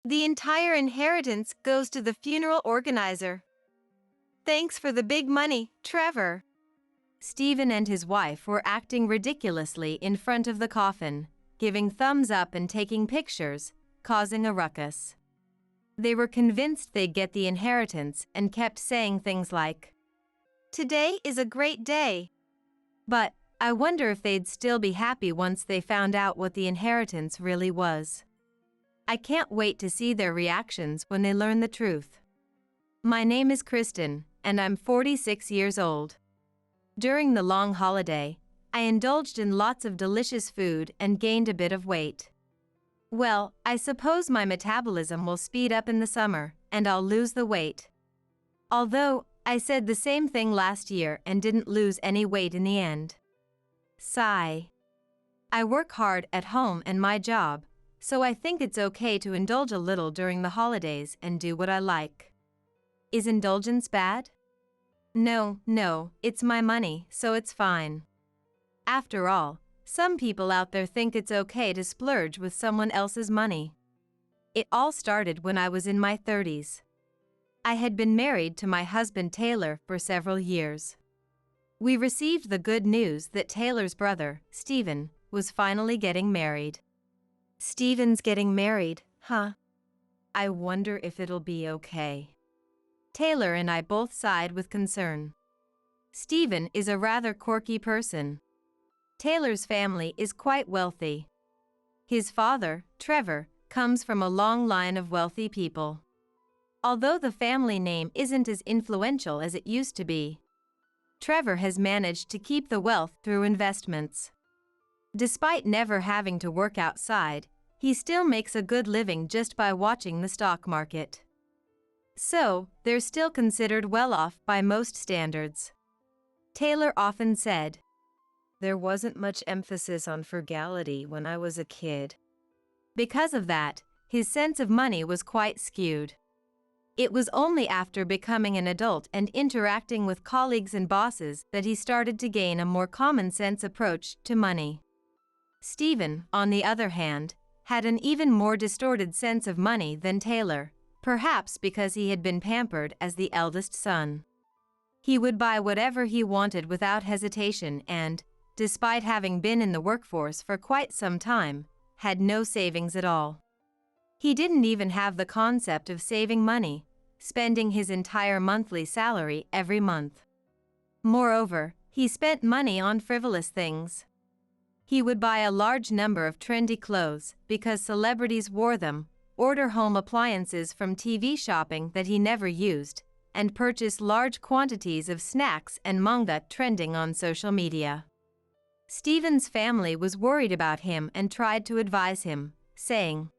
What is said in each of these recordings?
The entire inheritance goes to the funeral organizer. Thanks for the big money, Trevor. Stephen and his wife were acting ridiculously in front of the coffin, giving thumbs up and taking pictures, causing a ruckus. They were convinced they'd get the inheritance and kept saying things like, "Today is a great day." But I wonder if they'd still be happy once they found out what the inheritance really was. I can't wait to see their reactions when they learn the truth. My name is Kristen, and I'm 46 years old. During the long holiday, I indulged in lots of delicious food and gained a bit of weight. Well, I suppose my metabolism will speed up in the summer, and I'll lose the weight. Although, I said the same thing last year and didn't lose any weight in the end. Sigh. I work hard at home and my job, so I think it's okay to indulge a little during the holidays and do what I like. Is indulgence bad? No, it's my money, so it's fine. After all, some people out there think it's okay to splurge with someone else's money. It all started when I was in my 30s. I had been married to my husband Taylor for several years. We received the good news that Taylor's brother, Stephen, was finally getting married. Stephen's getting married, huh? I wonder if it'll be okay. Taylor and I both sighed with concern. Stephen is a rather quirky person. Taylor's family is quite wealthy. His father, Trevor, comes from a long line of wealthy people. Although the family name isn't as influential as it used to be, Trevor has managed to keep the wealth through investments. Despite never having to work outside, he still makes a good living just by watching the stock market. So, they're still considered well off by most standards. Taylor often said, "There wasn't much emphasis on frugality when I was a kid." Because of that, his sense of money was quite skewed. It was only after becoming an adult and interacting with colleagues and bosses that he started to gain a more common-sense approach to money. Stephen, on the other hand, had an even more distorted sense of money than Taylor, perhaps because he had been pampered as the eldest son. He would buy whatever he wanted without hesitation and, despite having been in the workforce for quite some time, had no savings at all. He didn't even have the concept of saving money, spending his entire monthly salary every month. Moreover, he spent money on frivolous things. He would buy a large number of trendy clothes because celebrities wore them, order home appliances from TV shopping that he never used, and purchase large quantities of snacks and manga trending on social media. Stephen's family was worried about him and tried to advise him, saying,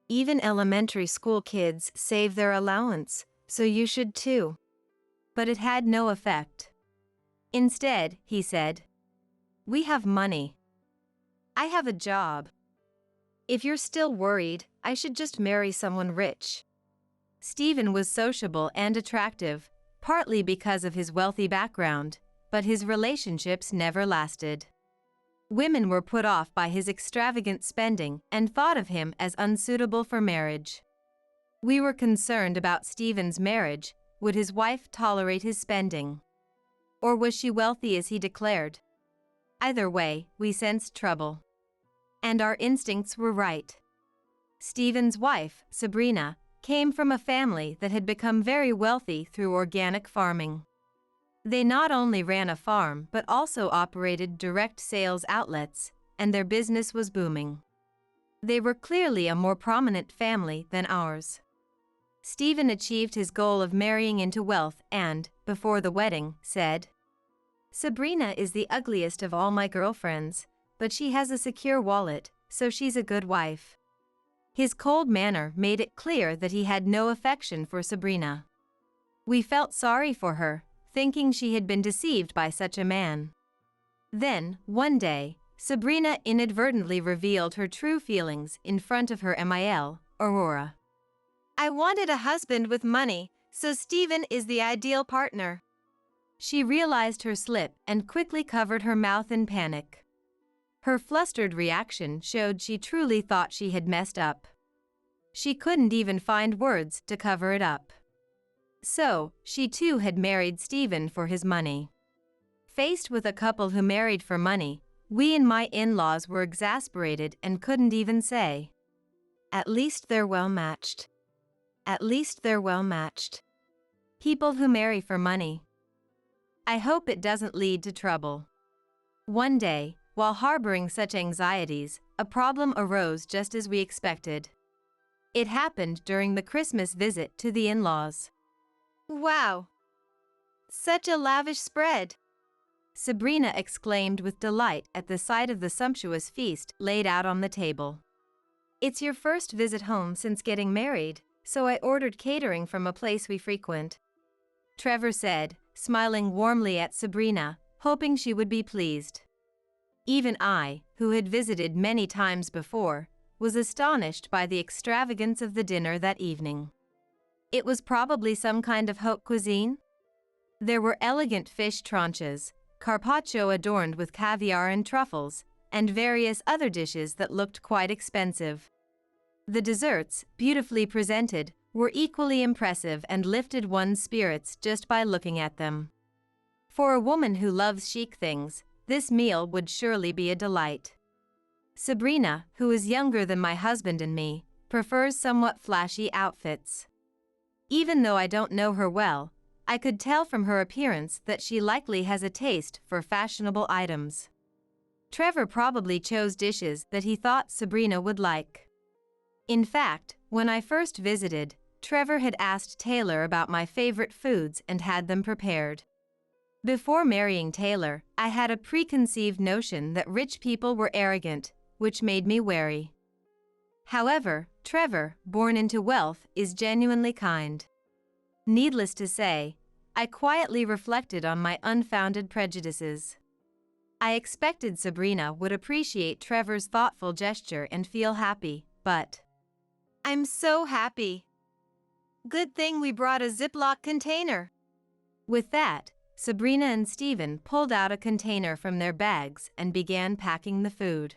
"Even elementary school kids save their allowance, so you should too." But it had no effect. Instead, he said, "We have money. I have a job. If you're still worried, I should just marry someone rich." Stephen was sociable and attractive, partly because of his wealthy background, but his relationships never lasted. Women were put off by his extravagant spending and thought of him as unsuitable for marriage. We were concerned about Stephen's marriage. Would his wife tolerate his spending? Or was she wealthy as he declared? Either way, we sensed trouble. And our instincts were right. Stephen's wife, Sabrina, came from a family that had become very wealthy through organic farming. They not only ran a farm but also operated direct sales outlets, and their business was booming. They were clearly a more prominent family than ours. Stephen achieved his goal of marrying into wealth and, before the wedding, said, "Sabrina is the ugliest of all my girlfriends, but she has a secure wallet, so she's a good wife." His cold manner made it clear that he had no affection for Sabrina. We felt sorry for her, thinking she had been deceived by such a man. Then, one day, Sabrina inadvertently revealed her true feelings in front of her Mil, Aurora. "I wanted a husband with money, so Stephen is the ideal partner." She realized her slip and quickly covered her mouth in panic. Her flustered reaction showed she truly thought she had messed up. she couldn't even find words to cover it up. So, she too had married Stephen for his money. Faced with a couple who married for money, we and my in-laws were exasperated and couldn't even say, "At least they're well matched. At least they're well matched." People who marry for money. I hope it doesn't lead to trouble. One day, while harboring such anxieties, a problem arose just as we expected. It happened during the Christmas visit to the in-laws. "Wow! Such a lavish spread!" Sabrina exclaimed with delight at the sight of the sumptuous feast laid out on the table. "It's your first visit home since getting married, so I ordered catering from a place we frequent," Trevor said, smiling warmly at Sabrina, hoping she would be pleased. Even I, who had visited many times before, was astonished by the extravagance of the dinner that evening. It was probably some kind of haute cuisine. There were elegant fish tranches, carpaccio adorned with caviar and truffles, and various other dishes that looked quite expensive. The desserts, beautifully presented, were equally impressive and lifted one's spirits just by looking at them. For a woman who loves chic things, this meal would surely be a delight. Sabrina, who is younger than my husband and me, prefers somewhat flashy outfits. Even though I don't know her well, I could tell from her appearance that she likely has a taste for fashionable items. Trevor probably chose dishes that he thought Sabrina would like. In fact, when I first visited, Trevor had asked Taylor about my favorite foods and had them prepared. Before marrying Taylor, I had a preconceived notion that rich people were arrogant, which made me wary. However, Trevor, born into wealth, is genuinely kind. Needless to say, I quietly reflected on my unfounded prejudices. I expected Sabrina would appreciate Trevor's thoughtful gesture and feel happy, but I'm so happy. Good thing we brought a Ziploc container. With that, Sabrina and Stephen pulled out a container from their bags and began packing the food.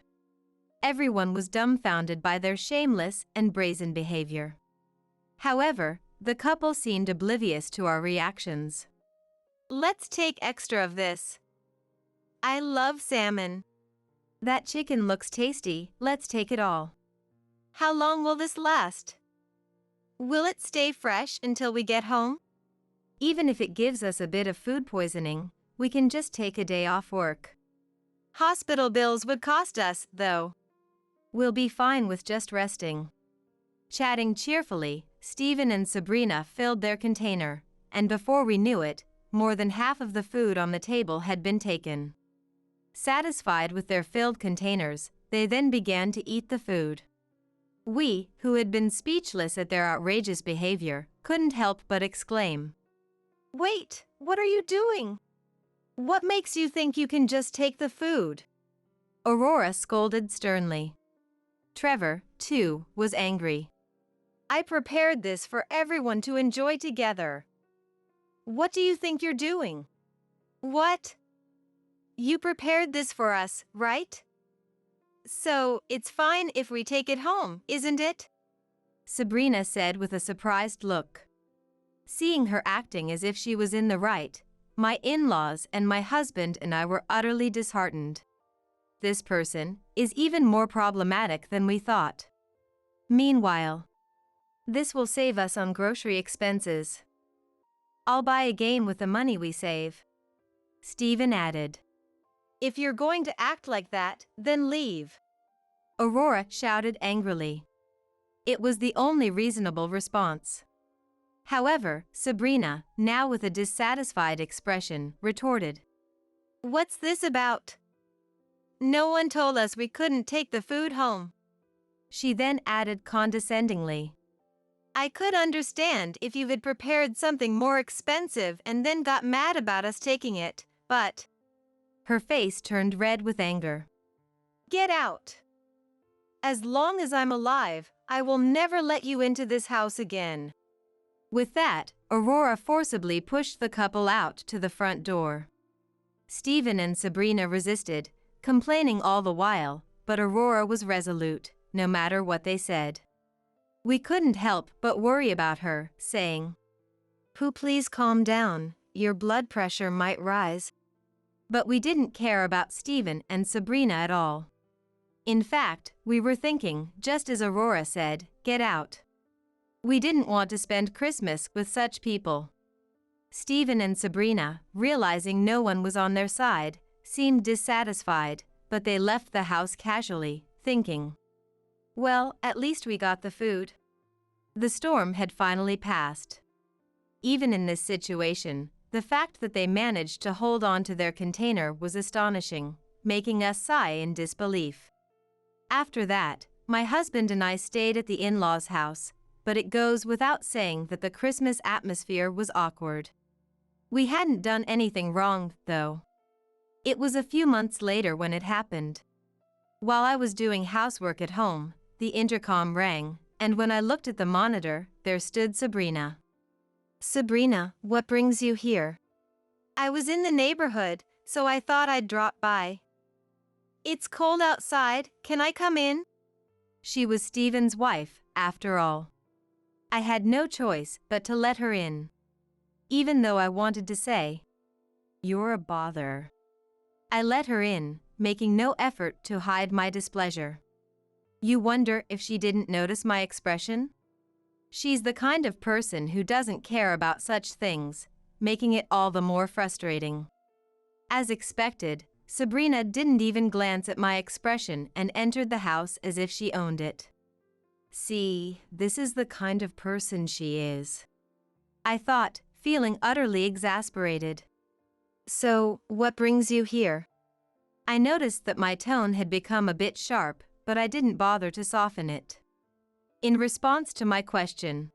Everyone was dumbfounded by their shameless and brazen behavior. However, the couple seemed oblivious to our reactions. "Let's take extra of this. I love salmon. That chicken looks tasty, let's take it all. How long will this last? Will it stay fresh until we get home? Even if it gives us a bit of food poisoning, we can just take a day off work. Hospital bills would cost us, though. We'll be fine with just resting." Chatting cheerfully, Stephen and Sabrina filled their container, and before we knew it, more than half of the food on the table had been taken. Satisfied with their filled containers, they then began to eat the food. We, who had been speechless at their outrageous behavior, couldn't help but exclaim, "Wait, what are you doing? What makes you think you can just take the food?" Aurora scolded sternly. Trevor, too, was angry. "I prepared this for everyone to enjoy together. What do you think you're doing?" "What? You prepared this for us, right? So, it's fine if we take it home, isn't it?" Sabrina said with a surprised look. Seeing her acting as if she was in the right, my in-laws and my husband and I were utterly disheartened. This person is even more problematic than we thought. Meanwhile, this will save us on grocery expenses. I'll buy a game with the money we save," Stephen added. "If you're going to act like that, then leave," Aurora shouted angrily. It was the only reasonable response. However, Sabrina, now with a dissatisfied expression, retorted, "What's this about? No one told us we couldn't take the food home." She then added condescendingly, "I could understand if you had prepared something more expensive and then got mad about us taking it, but..." Her face turned red with anger. "Get out. As long as I'm alive, I will never let you into this house again." With that, Aurora forcibly pushed the couple out to the front door. Stephen and Sabrina resisted, complaining all the while, but Aurora was resolute, no matter what they said. We couldn't help but worry about her, saying, "Pooh, please calm down, your blood pressure might rise." But we didn't care about Stephen and Sabrina at all. In fact, we were thinking, just as Aurora said, get out. We didn't want to spend Christmas with such people. Stephen and Sabrina, realizing no one was on their side, seemed dissatisfied, but they left the house casually, thinking, well, at least we got the food. The storm had finally passed. Even in this situation, the fact that they managed to hold on to their container was astonishing, making us sigh in disbelief. After that, my husband and I stayed at the in-laws' house, but it goes without saying that the Christmas atmosphere was awkward. We hadn't done anything wrong, though. It was a few months later when it happened. While I was doing housework at home, the intercom rang, and when I looked at the monitor, there stood Sabrina. "Sabrina, what brings you here?" "I was in the neighborhood, so I thought I'd drop by." "It's cold outside, can I come in?" She was Stephen's wife, after all. I had no choice but to let her in. Even though I wanted to say, "You're a bother." I let her in, making no effort to hide my displeasure. You wonder if she didn't notice my expression? She's the kind of person who doesn't care about such things, making it all the more frustrating. As expected, Sabrina didn't even glance at my expression and entered the house as if she owned it. See, this is the kind of person she is, I thought, feeling utterly exasperated. "So, what brings you here?" I noticed that my tone had become a bit sharp, but I didn't bother to soften it. In response to my question,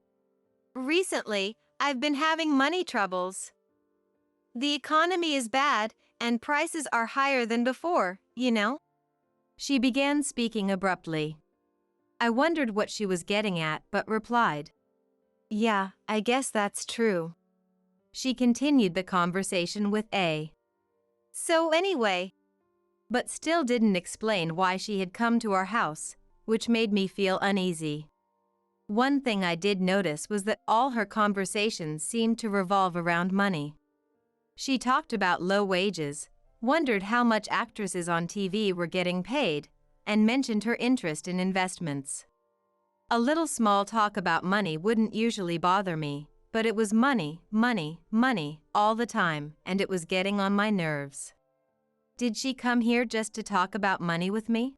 "Recently, I've been having money troubles. The economy is bad, and prices are higher than before, you know?" She began speaking abruptly. I wondered what she was getting at, but replied, "Yeah, I guess that's true." She continued the conversation with a "So anyway," but still didn't explain why she had come to our house, which made me feel uneasy. One thing I did notice was that all her conversations seemed to revolve around money. She talked about low wages, wondered how much actresses on TV were getting paid, and mentioned her interest in investments. A little small talk about money wouldn't usually bother me, but it was money, money, money, all the time, and it was getting on my nerves. Did she come here just to talk about money with me?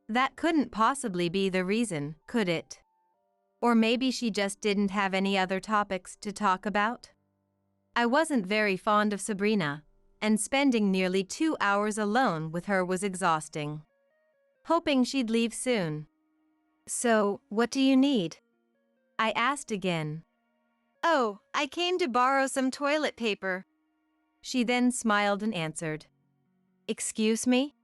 That couldn't possibly be the reason, could it? Or maybe she just didn't have any other topics to talk about? I wasn't very fond of Sabrina, and spending nearly 2 hours alone with her was exhausting. Hoping she'd leave soon. "So, what do you need?" I asked again. "Oh, I came to borrow some toilet paper." She then smiled and answered, "Excuse me?"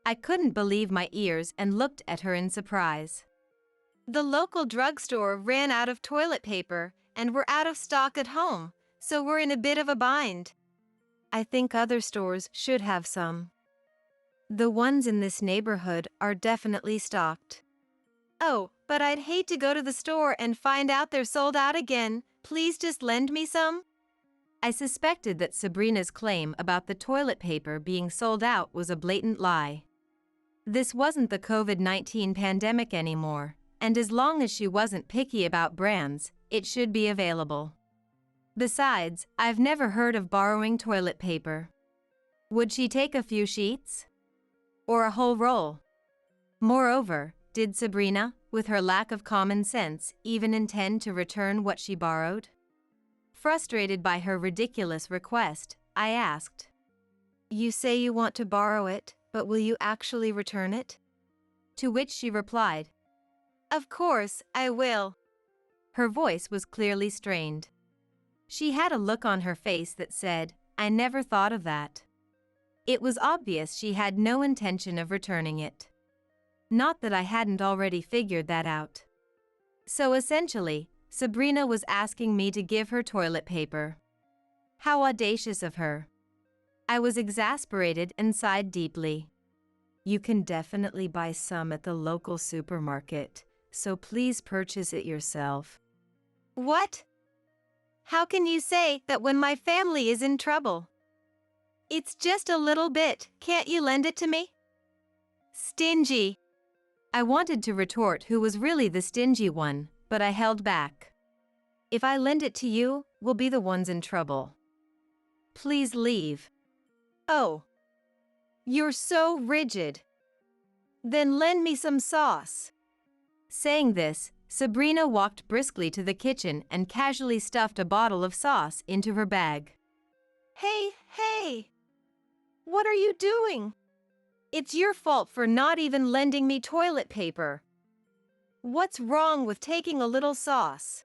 I couldn't believe my ears and looked at her in surprise. "The local drugstore ran out of toilet paper, and we're out of stock at home, so we're in a bit of a bind." "I think other stores should have some. The ones in this neighborhood are definitely stocked." "Oh, but I'd hate to go to the store and find out they're sold out again. Please just lend me some." I suspected that Sabrina's claim about the toilet paper being sold out was a blatant lie. This wasn't the COVID-19 pandemic anymore, and as long as she wasn't picky about brands, it should be available. Besides, I've never heard of borrowing toilet paper. Would she take a few sheets? Or a whole roll? Moreover, did Sabrina, with her lack of common sense, even intend to return what she borrowed? Frustrated by her ridiculous request, I asked, "You say you want to borrow it, but will you actually return it?" To which she replied, "Of course, I will." Her voice was clearly strained. She had a look on her face that said, "I never thought of that." It was obvious she had no intention of returning it. Not that I hadn't already figured that out. So essentially, Sabrina was asking me to give her toilet paper. How audacious of her. I was exasperated and sighed deeply. "You can definitely buy some at the local supermarket, so please purchase it yourself. What? How can you say that when my family is in trouble? It's just a little bit, can't you lend it to me? Stingy. I wanted to retort who was really the stingy one, but I held back. If I lend it to you, we'll be the ones in trouble. Please leave. Oh. You're so rigid. Then lend me some sauce. Saying this, Sabrina walked briskly to the kitchen and casually stuffed a bottle of sauce into her bag. Hey! What are you doing? It's your fault for not even lending me toilet paper. What's wrong with taking a little sauce?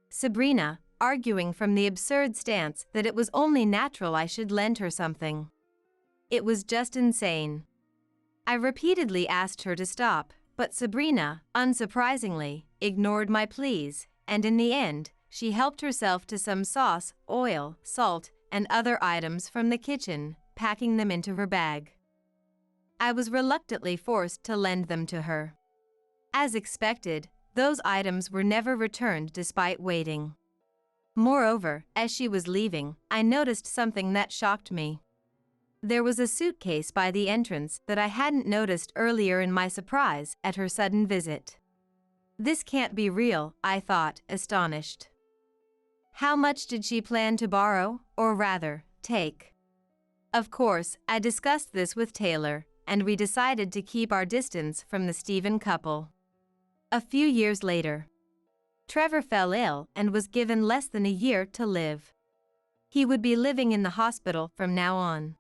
Sabrina, arguing from the absurd stance that it was only natural I should lend her something. It was just insane. I repeatedly asked her to stop, but Sabrina, unsurprisingly, ignored my pleas, and in the end, she helped herself to some sauce, oil, salt, and other items from the kitchen, packing them into her bag. I was reluctantly forced to lend them to her. As expected, those items were never returned despite waiting. Moreover, as she was leaving, I noticed something that shocked me. There was a suitcase by the entrance that I hadn't noticed earlier in my surprise at her sudden visit. This can't be real, I thought, astonished. How much did she plan to borrow, or rather, take? Of course, I discussed this with Taylor, and we decided to keep our distance from the Stephen couple. A few years later, Trevor fell ill and was given less than a year to live. He would be living in the hospital from now on.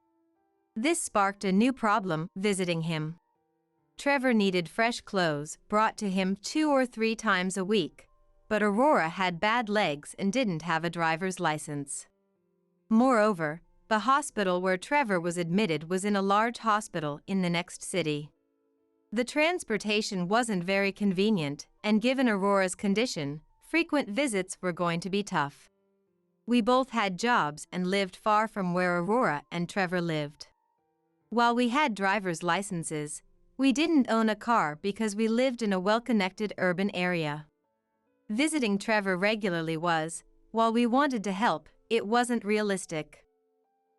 This sparked a new problem visiting him. Trevor needed fresh clothes brought to him 2 or 3 times a week, but Aurora had bad legs and didn't have a driver's license. Moreover, the hospital where Trevor was admitted was in a large hospital in the next city. The transportation wasn't very convenient, and given Aurora's condition, frequent visits were going to be tough. We both had jobs and lived far from where Aurora and Trevor lived. While we had driver's licenses, we didn't own a car because we lived in a well-connected urban area. Visiting Trevor regularly was, while we wanted to help, it wasn't realistic.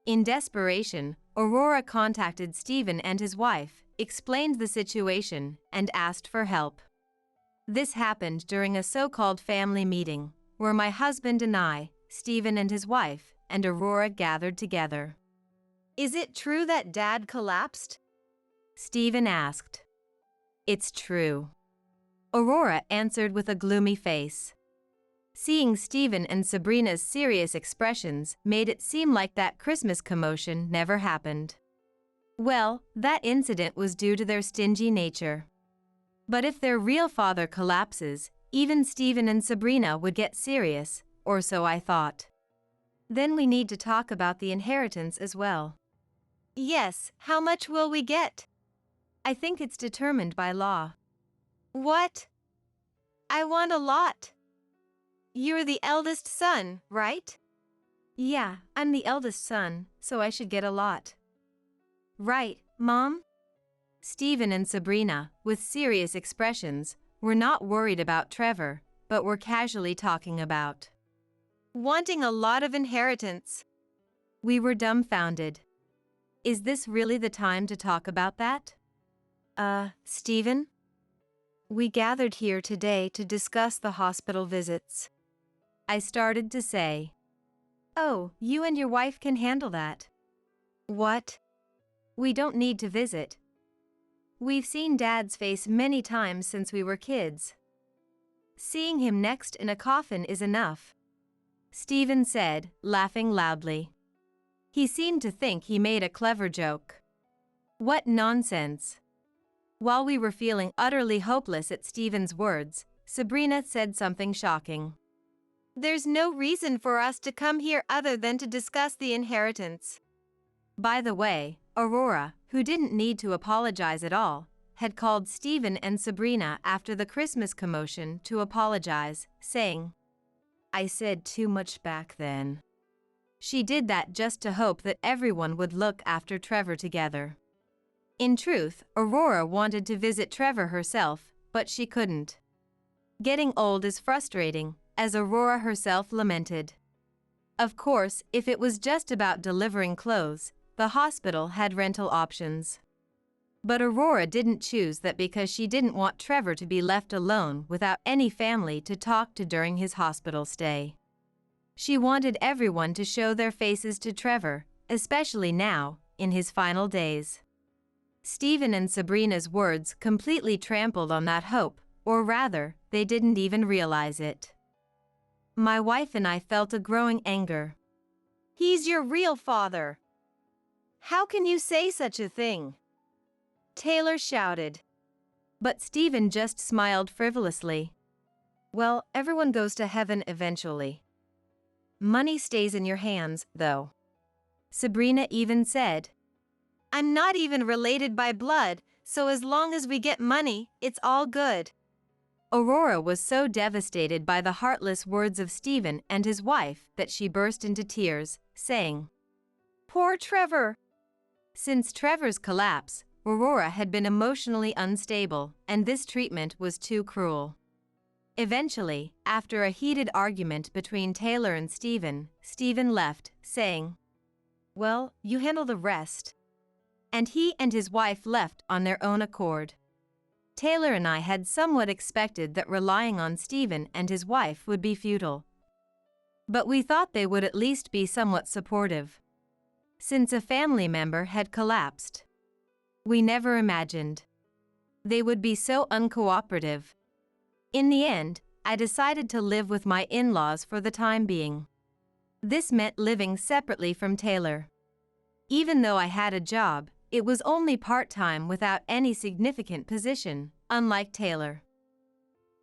In desperation, Aurora contacted Stephen and his wife, explained the situation, and asked for help. This happened during a so-called family meeting, where my husband and I, Stephen and his wife, and Aurora gathered together. Is it true that Dad collapsed? Stephen asked. It's true. Aurora answered with a gloomy face. Seeing Stephen and Sabrina's serious expressions made it seem like that Christmas commotion never happened. Well, that incident was due to their stingy nature. But if their real father collapses, even Stephen and Sabrina would get serious, or so I thought. Then we need to talk about the inheritance as well. Yes, how much will we get? I think it's determined by law. What? I want a lot. You're the eldest son, right? Yeah, I'm the eldest son, so I should get a lot. Right, Mom? Stephen and Sabrina, with serious expressions, were not worried about Trevor, but were casually talking about wanting a lot of inheritance. We were dumbfounded. Is this really the time to talk about that? Stephen? We gathered here today to discuss the hospital visits. I started to say. Oh, you and your wife can handle that. What? We don't need to visit. We've seen Dad's face many times since we were kids. Seeing him next in a coffin is enough, Stephen said, laughing loudly. He seemed to think he made a clever joke. What nonsense. While we were feeling utterly hopeless at Stephen's words, Sabrina said something shocking. There's no reason for us to come here other than to discuss the inheritance. By the way, Aurora, who didn't need to apologize at all, had called Stephen and Sabrina after the Christmas commotion to apologize, saying, I said too much back then. She did that just to hope that everyone would look after Trevor together. In truth, Aurora wanted to visit Trevor herself, but she couldn't. Getting old is frustrating, as Aurora herself lamented. Of course, if it was just about delivering clothes, the hospital had rental options. But Aurora didn't choose that because she didn't want Trevor to be left alone without any family to talk to during his hospital stay. She wanted everyone to show their faces to Trevor, especially now, in his final days. Stephen and Sabrina's words completely trampled on that hope, or rather, they didn't even realize it. My wife and I felt a growing anger. He's your real father. How can you say such a thing? Taylor shouted. But Stephen just smiled frivolously. Well, everyone goes to heaven eventually. Money stays in your hands, though. Sabrina even said, I'm not even related by blood, so as long as we get money, it's all good. Aurora was so devastated by the heartless words of Stephen and his wife that she burst into tears, saying, Poor Trevor. Since Trevor's collapse, Aurora had been emotionally unstable, and this treatment was too cruel. Eventually, after a heated argument between Taylor and Stephen left, saying, Well, you handle the rest. And he and his wife left on their own accord. Taylor and I had somewhat expected that relying on Stephen and his wife would be futile. But we thought they would at least be somewhat supportive. Since a family member had collapsed, we never imagined they would be so uncooperative. In the end, I decided to live with my in-laws for the time being. This meant living separately from Taylor. Even though I had a job, it was only part-time without any significant position, unlike Taylor.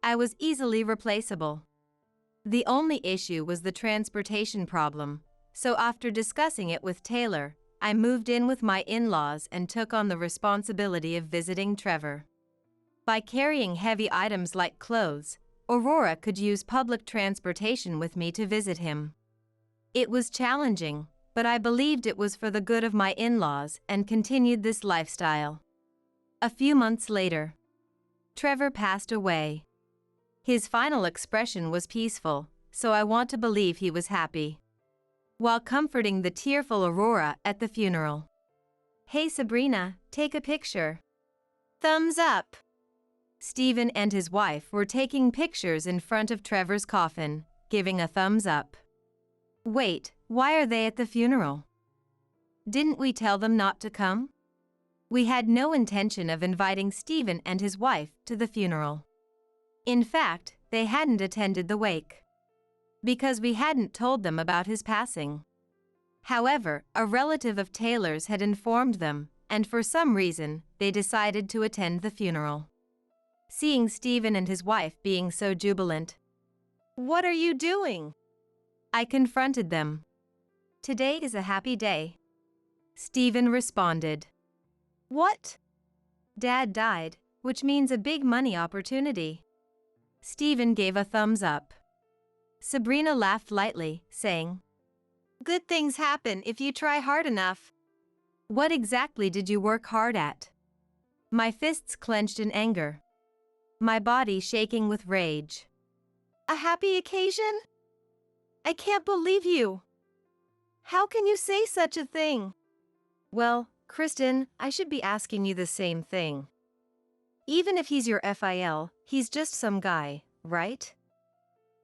I was easily replaceable. The only issue was the transportation problem, so after discussing it with Taylor, I moved in with my in-laws and took on the responsibility of visiting Trevor. By carrying heavy items like clothes, Aurora could use public transportation with me to visit him. It was challenging, but I believed it was for the good of my in-laws and continued this lifestyle. A few months later, Trevor passed away. His final expression was peaceful, so I want to believe he was happy. While comforting the tearful Aurora at the funeral. Hey Sabrina, take a picture. Thumbs up. Stephen and his wife were taking pictures in front of Trevor's coffin, giving a thumbs up. Wait, why are they at the funeral? Didn't we tell them not to come? We had no intention of inviting Stephen and his wife to the funeral. In fact, they hadn't attended the wake. Because we hadn't told them about his passing. However, a relative of Taylor's had informed them, and for some reason, they decided to attend the funeral. Seeing Stephen and his wife being so jubilant. What are you doing? I confronted them. Today is a happy day. Stephen responded. What? Dad died, which means a big money opportunity. Stephen gave a thumbs up. Sabrina laughed lightly, saying, Good things happen if you try hard enough. What exactly did you work hard at? My fists clenched in anger. My body shaking with rage. A happy occasion? I can't believe you. How can you say such a thing? Well, Kristen, I should be asking you the same thing. Even if he's your FIL, he's just some guy, right?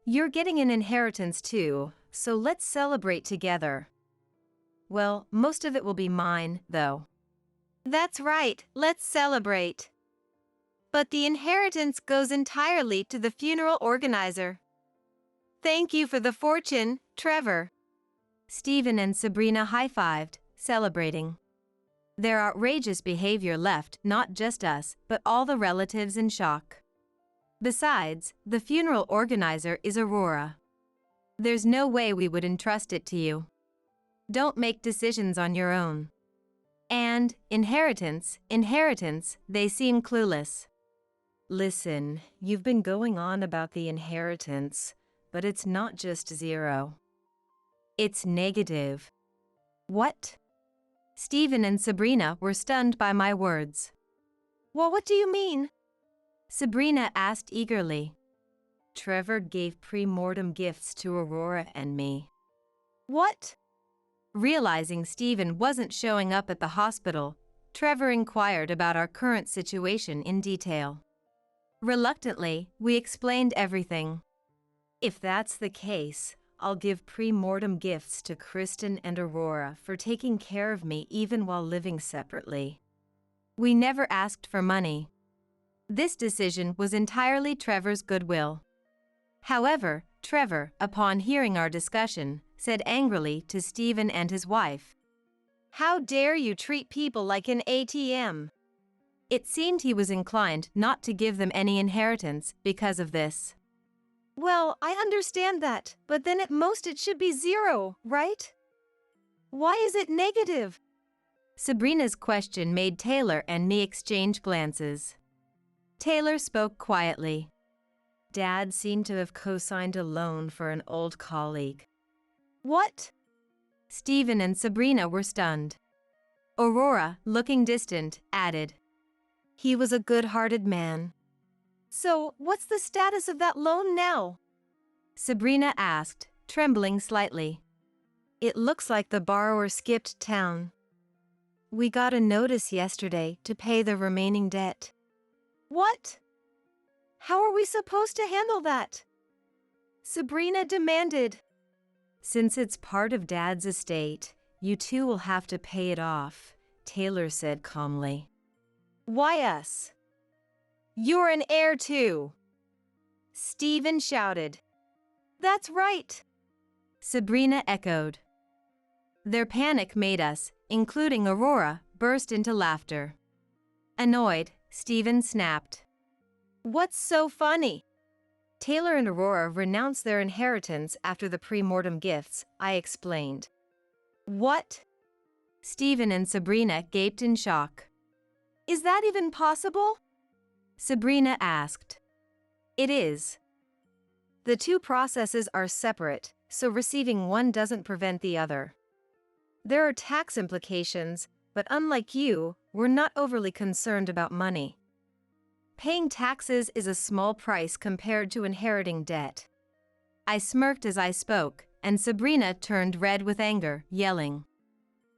You're getting an inheritance too, so let's celebrate together. Well, most of it will be mine, though. That's right, let's celebrate. But the inheritance goes entirely to the funeral organizer. Thank you for the fortune, Trevor. Stephen and Sabrina high-fived, celebrating. Their outrageous behavior left not just us, but all the relatives in shock. Besides, the funeral organizer is Aurora. There's no way we would entrust it to you. Don't make decisions on your own. And, inheritance, they seem clueless. Listen, you've been going on about the inheritance, but it's not just zero. It's negative. What? Stephen and Sabrina were stunned by my words. Well, what do you mean? Sabrina asked eagerly. Trevor gave pre-mortem gifts to Aurora and me. What? Realizing Stephen wasn't showing up at the hospital, Trevor inquired about our current situation in detail. Reluctantly, we explained everything. If that's the case, I'll give pre-mortem gifts to Kristen and Aurora for taking care of me even while living separately. We never asked for money. This decision was entirely Trevor's goodwill. However, Trevor, upon hearing our discussion, said angrily to Stephen and his wife, "How dare you treat people like an ATM?" It seemed he was inclined not to give them any inheritance because of this. Well, I understand that, but then at most it should be 0, right? Why is it negative? Sabrina's question made Taylor and me exchange glances. Taylor spoke quietly. Dad seemed to have co-signed a loan for an old colleague. What? Stephen and Sabrina were stunned. Aurora, looking distant, added, "He was a good-hearted man." So, what's the status of that loan now? Sabrina asked, trembling slightly. It looks like the borrower skipped town. We got a notice yesterday to pay the remaining debt. What? How are we supposed to handle that? Sabrina demanded. Since it's part of Dad's estate, you two will have to pay it off, Taylor said calmly. Why us? You're an heir too, Stephen shouted. That's right, Sabrina echoed. Their panic made us, including Aurora, burst into laughter. Annoyed, Stephen snapped. What's so funny? Taylor and Aurora renounced their inheritance after the pre-mortem gifts, I explained. What? Stephen and Sabrina gaped in shock. Is that even possible? Sabrina asked. It is. The two processes are separate, so receiving one doesn't prevent the other. There are tax implications, but unlike you, we're not overly concerned about money. Paying taxes is a small price compared to inheriting debt. I smirked as I spoke, and Sabrina turned red with anger, yelling.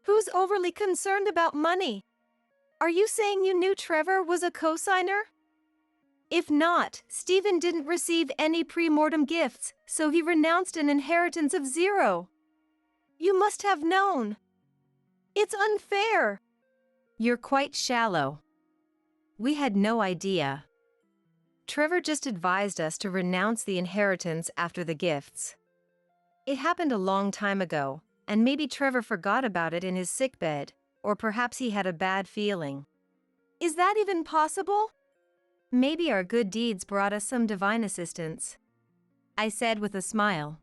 Who's overly concerned about money? Are you saying you knew Trevor was a co-signer? If not, Stephen didn't receive any pre-mortem gifts, so he renounced an inheritance of 0. You must have known. It's unfair. You're quite shallow. We had no idea. Trevor just advised us to renounce the inheritance after the gifts. It happened a long time ago, and maybe Trevor forgot about it in his sickbed, or perhaps he had a bad feeling. Is that even possible? Maybe our good deeds brought us some divine assistance, I said with a smile.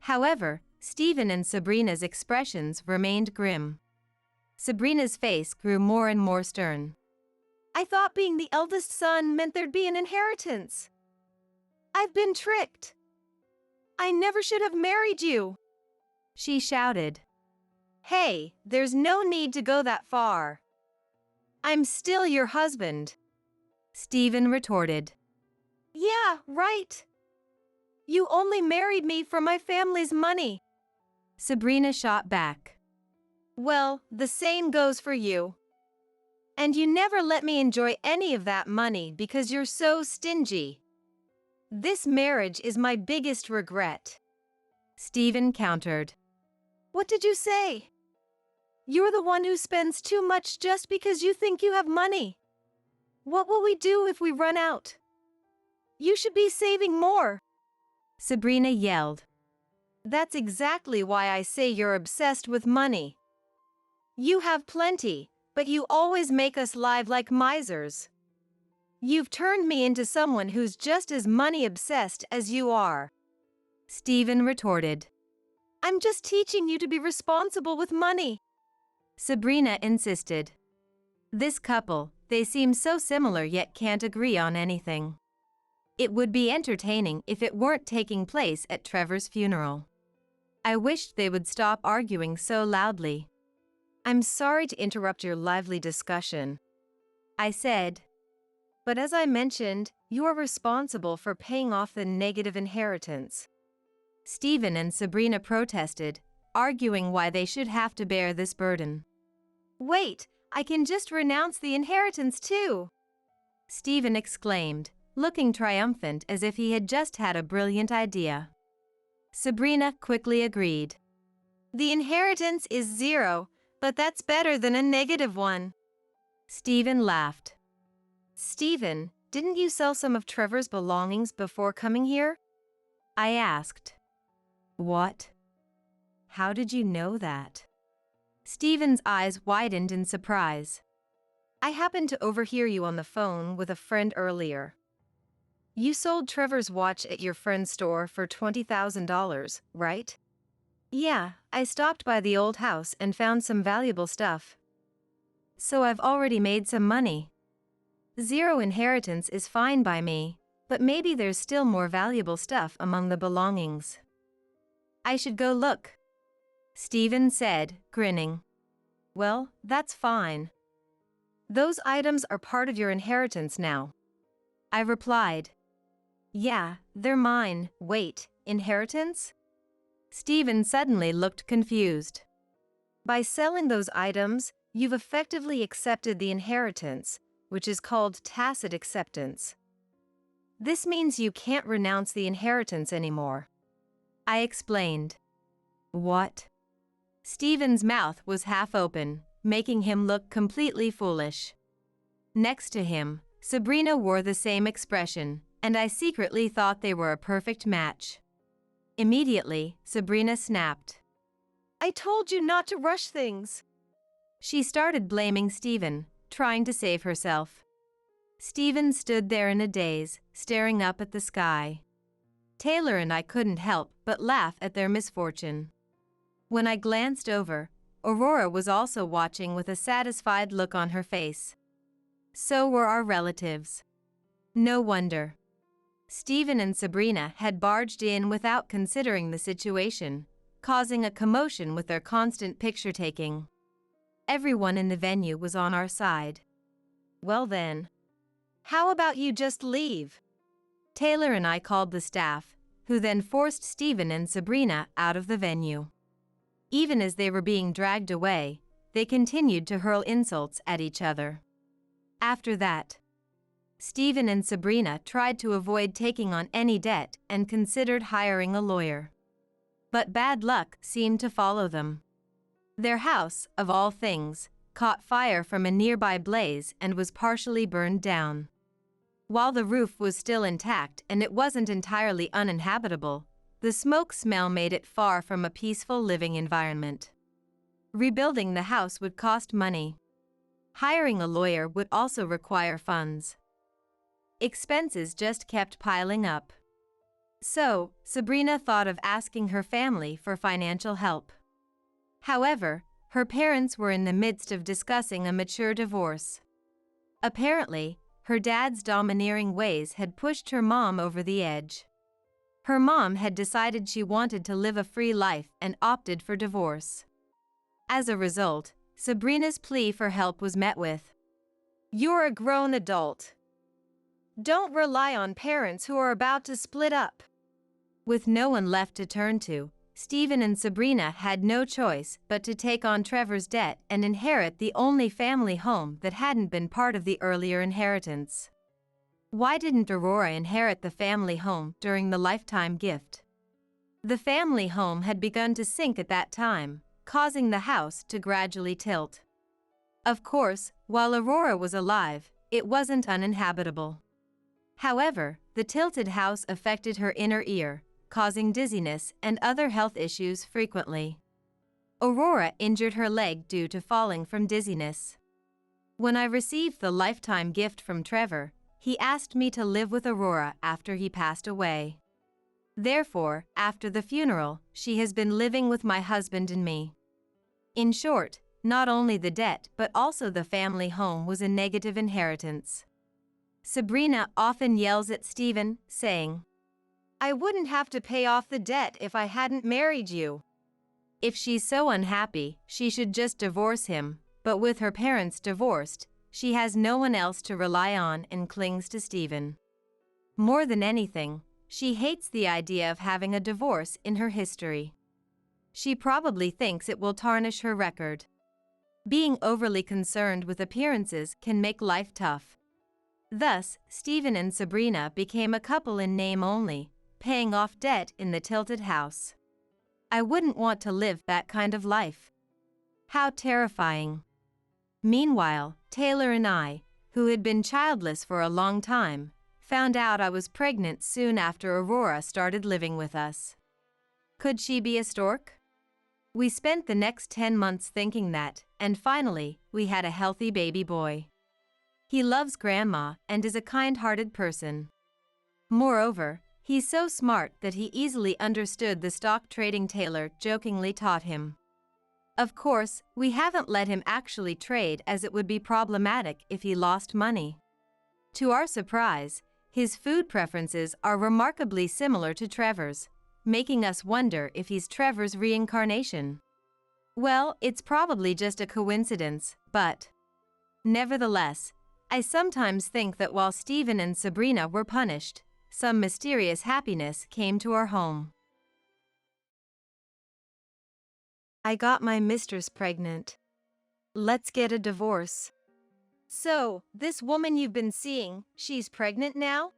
However, Stephen and Sabrina's expressions remained grim. Sabrina's face grew more and more stern. I thought being the eldest son meant there'd be an inheritance. I've been tricked. I never should have married you, she shouted. Hey, there's no need to go that far. I'm still your husband, Stephen retorted. Yeah, right. You only married me for my family's money, Sabrina shot back. Well, the same goes for you. And you never let me enjoy any of that money because you're so stingy. This marriage is my biggest regret, Stephen countered. What did you say? You're the one who spends too much just because you think you have money. What will we do if we run out? You should be saving more, Sabrina yelled. That's exactly why I say you're obsessed with money. You have plenty, but you always make us live like misers. You've turned me into someone who's just as money-obsessed as you are, Stephen retorted. I'm just teaching you to be responsible with money, Sabrina insisted. This couple, they seem so similar yet can't agree on anything. It would be entertaining if it weren't taking place at Trevor's funeral. I wished they would stop arguing so loudly. I'm sorry to interrupt your lively discussion, I said. But as I mentioned, You are responsible for paying off the negative inheritance. Stephen and Sabrina protested, arguing why they should have to bear this burden. Wait, I can just renounce the inheritance too, Stephen exclaimed, looking triumphant as if he had just had a brilliant idea. Sabrina quickly agreed. The inheritance is 0, but that's better than a negative one. Stephen laughed. Stephen, didn't you sell some of Trevor's belongings before coming here? I asked. What? How did you know that? Stephen's eyes widened in surprise. I happened to overhear you on the phone with a friend earlier. You sold Trevor's watch at your friend's store for $20,000, right? Yeah, I stopped by the old house and found some valuable stuff. So I've already made some money. 0 inheritance is fine by me, but maybe there's still more valuable stuff among the belongings. I should go look, Stephen said, grinning. Well, that's fine. Those items are part of your inheritance now, I replied. Yeah, they're mine. Wait, inheritance? Stephen suddenly looked confused. By selling those items, you've effectively accepted the inheritance, which is called tacit acceptance. This means you can't renounce the inheritance anymore, I explained. What? Stephen's mouth was half open, making him look completely foolish. Next to him, Sabrina wore the same expression, and I secretly thought they were a perfect match. Immediately, Sabrina snapped. I told you not to rush things. She started blaming Stephen, trying to save herself. Stephen stood there in a daze, staring up at the sky. Taylor and I couldn't help but laugh at their misfortune. When I glanced over, Aurora was also watching with a satisfied look on her face. So were our relatives. No wonder. Stephen and Sabrina had barged in without considering the situation, causing a commotion with their constant picture-taking. Everyone in the venue was on our side. Well then, how about you just leave? Taylor and I called the staff, who then forced Stephen and Sabrina out of the venue. Even as they were being dragged away, they continued to hurl insults at each other. After that, Stephen and Sabrina tried to avoid taking on any debt and considered hiring a lawyer. But bad luck seemed to follow them. Their house, of all things, caught fire from a nearby blaze and was partially burned down. While the roof was still intact and it wasn't entirely uninhabitable, the smoke smell made it far from a peaceful living environment. Rebuilding the house would cost money. Hiring a lawyer would also require funds. Expenses just kept piling up. So, Sabrina thought of asking her family for financial help. However, her parents were in the midst of discussing a mature divorce. Apparently, her dad's domineering ways had pushed her mom over the edge. Her mom had decided she wanted to live a free life and opted for divorce. As a result, Sabrina's plea for help was met with, "You're a grown adult. Don't rely on parents who are about to split up." With no one left to turn to, Stephen and Sabrina had no choice but to take on Trevor's debt and inherit the only family home that hadn't been part of the earlier inheritance. Why didn't Aurora inherit the family home during the lifetime gift? The family home had begun to sink at that time, causing the house to gradually tilt. Of course, while Aurora was alive, it wasn't uninhabitable. However, the tilted house affected her inner ear, causing dizziness and other health issues frequently. Aurora injured her leg due to falling from dizziness. When I received the lifetime gift from Trevor, he asked me to live with Aurora after he passed away. Therefore, after the funeral, she has been living with my husband and me. In short, not only the debt but also the family home was a negative inheritance. Sabrina often yells at Stephen, saying, "I wouldn't have to pay off the debt if I hadn't married you." If she's so unhappy, she should just divorce him, but with her parents divorced, she has no one else to rely on and clings to Stephen. More than anything, she hates the idea of having a divorce in her history. She probably thinks it will tarnish her record. Being overly concerned with appearances can make life tough. Thus, Stephen and Sabrina became a couple in name only, paying off debt in the tilted house. I wouldn't want to live that kind of life. How terrifying. Meanwhile, Taylor and I, who had been childless for a long time, found out I was pregnant soon after Aurora started living with us. Could she be a stork? We spent the next 10 months thinking that, and finally, we had a healthy baby boy. He loves Grandma and is a kind-hearted person. Moreover, he's so smart that he easily understood the stock trading Taylor jokingly taught him. Of course, we haven't let him actually trade as it would be problematic if he lost money. To our surprise, his food preferences are remarkably similar to Trevor's, making us wonder if he's Trevor's reincarnation. Well, it's probably just a coincidence, but nevertheless, I sometimes think that while Stephen and Sabrina were punished, some mysterious happiness came to our home. I got my mistress pregnant. Let's get a divorce. So, this woman you've been seeing, she's pregnant now?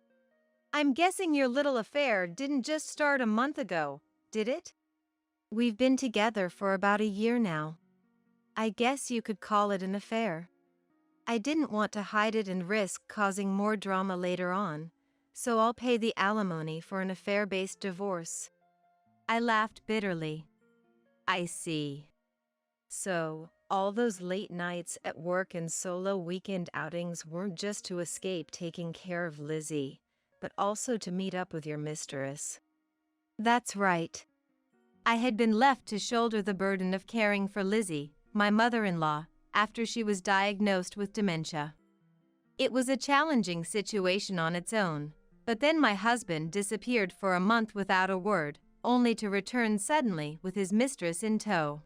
I'm guessing your little affair didn't just start a month ago, did it? We've been together for about a year now. I guess you could call it an affair. I didn't want to hide it and risk causing more drama later on, so I'll pay the alimony for an affair-based divorce. I laughed bitterly. I see. So, all those late nights at work and solo weekend outings weren't just to escape taking care of Lizzie, but also to meet up with your mistress. That's right. I had been left to shoulder the burden of caring for Lizzie, my mother-in-law, after she was diagnosed with dementia. It was a challenging situation on its own, but then my husband disappeared for a month without a word, only to return suddenly with his mistress in tow.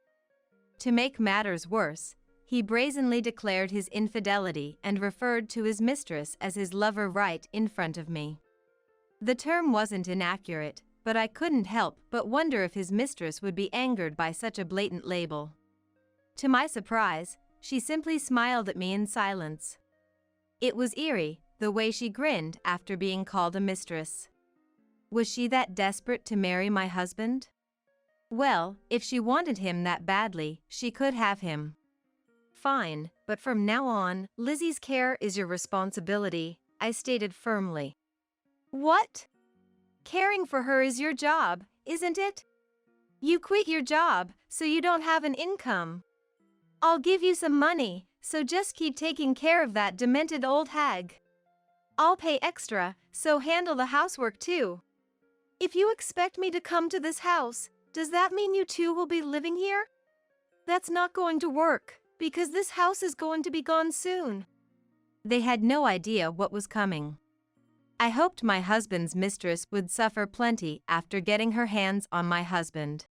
To make matters worse, he brazenly declared his infidelity and referred to his mistress as his lover right in front of me. The term wasn't inaccurate, but I couldn't help but wonder if his mistress would be angered by such a blatant label. To my surprise, she simply smiled at me in silence. It was eerie, the way she grinned after being called a mistress. Was she that desperate to marry my husband? Well, if she wanted him that badly, she could have him. Fine, but from now on, Lizzie's care is your responsibility, I stated firmly. What? Caring for her is your job, isn't it? You quit your job, so you don't have an income. I'll give you some money, so just keep taking care of that demented old hag. I'll pay extra, so handle the housework too. If you expect me to come to this house, does that mean you two will be living here? That's not going to work, because this house is going to be gone soon. They had no idea what was coming. I hoped my husband's mistress would suffer plenty after getting her hands on my husband.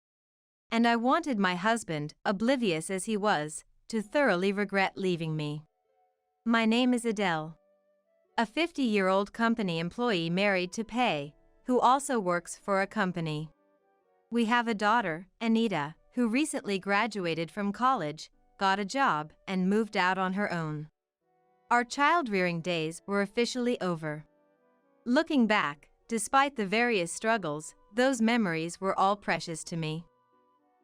And I wanted my husband, oblivious as he was, to thoroughly regret leaving me. My name is Adele. A 50-year-old company employee married to pay, who also works for a company. We have a daughter, Anita, who recently graduated from college, got a job, and moved out on her own. Our child-rearing days were officially over. Looking back, despite the various struggles, those memories were all precious to me.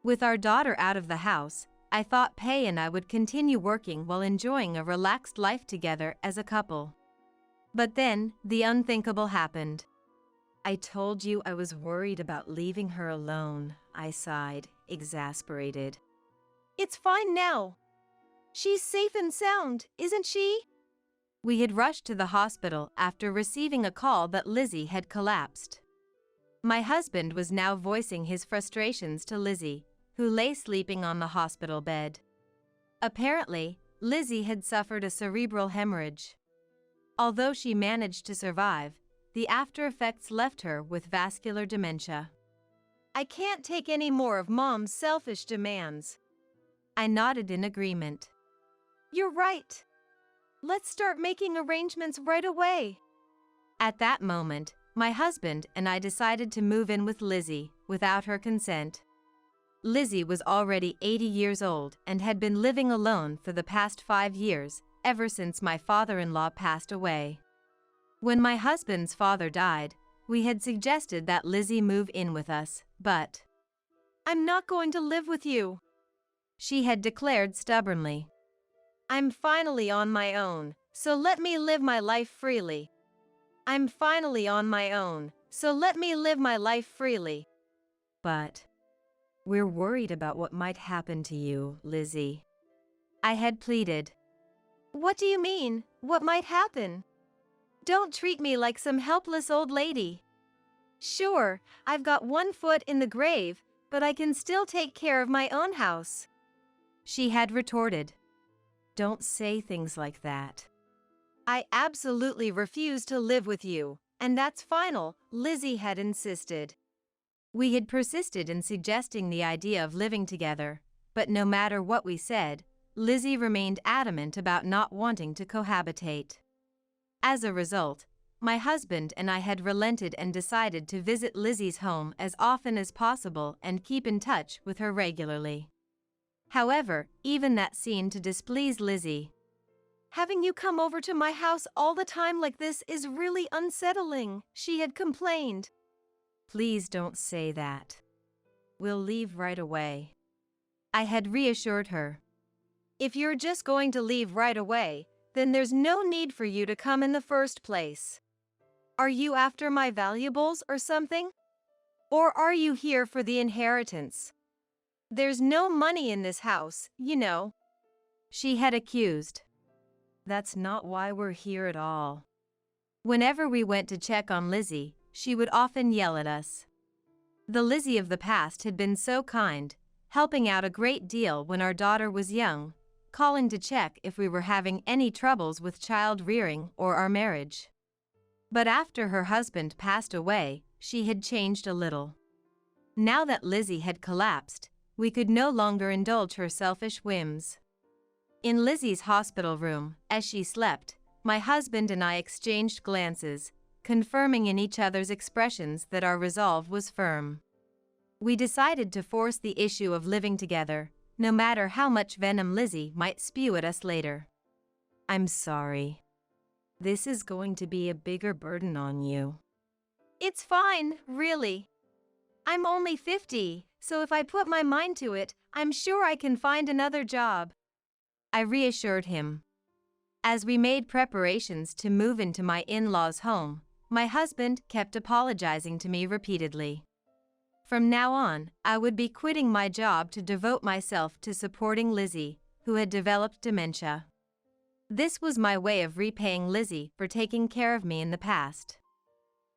With our daughter out of the house, I thought Pei and I would continue working while enjoying a relaxed life together as a couple. But then, the unthinkable happened. I told you I was worried about leaving her alone, I sighed, exasperated. It's fine now. She's safe and sound, isn't she? We had rushed to the hospital after receiving a call that Lizzie had collapsed. My husband was now voicing his frustrations to Lizzie, who lay sleeping on the hospital bed. Apparently, Lizzie had suffered a cerebral hemorrhage. Although she managed to survive, the after effects left her with vascular dementia. I can't take any more of Mom's selfish demands. I nodded in agreement. You're right. Let's start making arrangements right away. At that moment, my husband and I decided to move in with Lizzie, without her consent. Lizzie was already 80 years old and had been living alone for the past 5 years, ever since my father-in-law passed away. When my husband's father died, we had suggested that Lizzie move in with us, but I'm not going to live with you, she had declared stubbornly. I'm finally on my own, so let me live my life freely. I'm finally on my own, so let me live my life freely. But we're worried about what might happen to you, Lizzie, I had pleaded. What do you mean? What might happen? Don't treat me like some helpless old lady. Sure, I've got one foot in the grave, but I can still take care of my own house, she had retorted. Don't say things like that. I absolutely refuse to live with you, and that's final, Lizzie had insisted. We had persisted in suggesting the idea of living together, but no matter what we said, Lizzie remained adamant about not wanting to cohabitate. As a result, my husband and I had relented and decided to visit Lizzie's home as often as possible and keep in touch with her regularly. However, even that seemed to displease Lizzie. Having you come over to my house all the time like this is really unsettling, she had complained. Please don't say that. We'll leave right away, I had reassured her. If you're just going to leave right away, then there's no need for you to come in the first place. Are you after my valuables or something? Or are you here for the inheritance? There's no money in this house, you know, she had accused. That's not why we're here at all. Whenever we went to check on Lizzie, she would often yell at us. The Lizzie of the past had been so kind, helping out a great deal when our daughter was young, calling to check if we were having any troubles with child rearing or our marriage. But after her husband passed away, she had changed a little. Now that Lizzie had collapsed, we could no longer indulge her selfish whims. In Lizzie's hospital room, as she slept, my husband and I exchanged glances, confirming in each other's expressions that our resolve was firm. We decided to force the issue of living together, no matter how much venom Lizzie might spew at us later. I'm sorry. This is going to be a bigger burden on you. It's fine, really. I'm only 50, so if I put my mind to it, I'm sure I can find another job, I reassured him. As we made preparations to move into my in-laws' home, my husband kept apologizing to me repeatedly. From now on, I would be quitting my job to devote myself to supporting Lizzie, who had developed dementia. This was my way of repaying Lizzie for taking care of me in the past.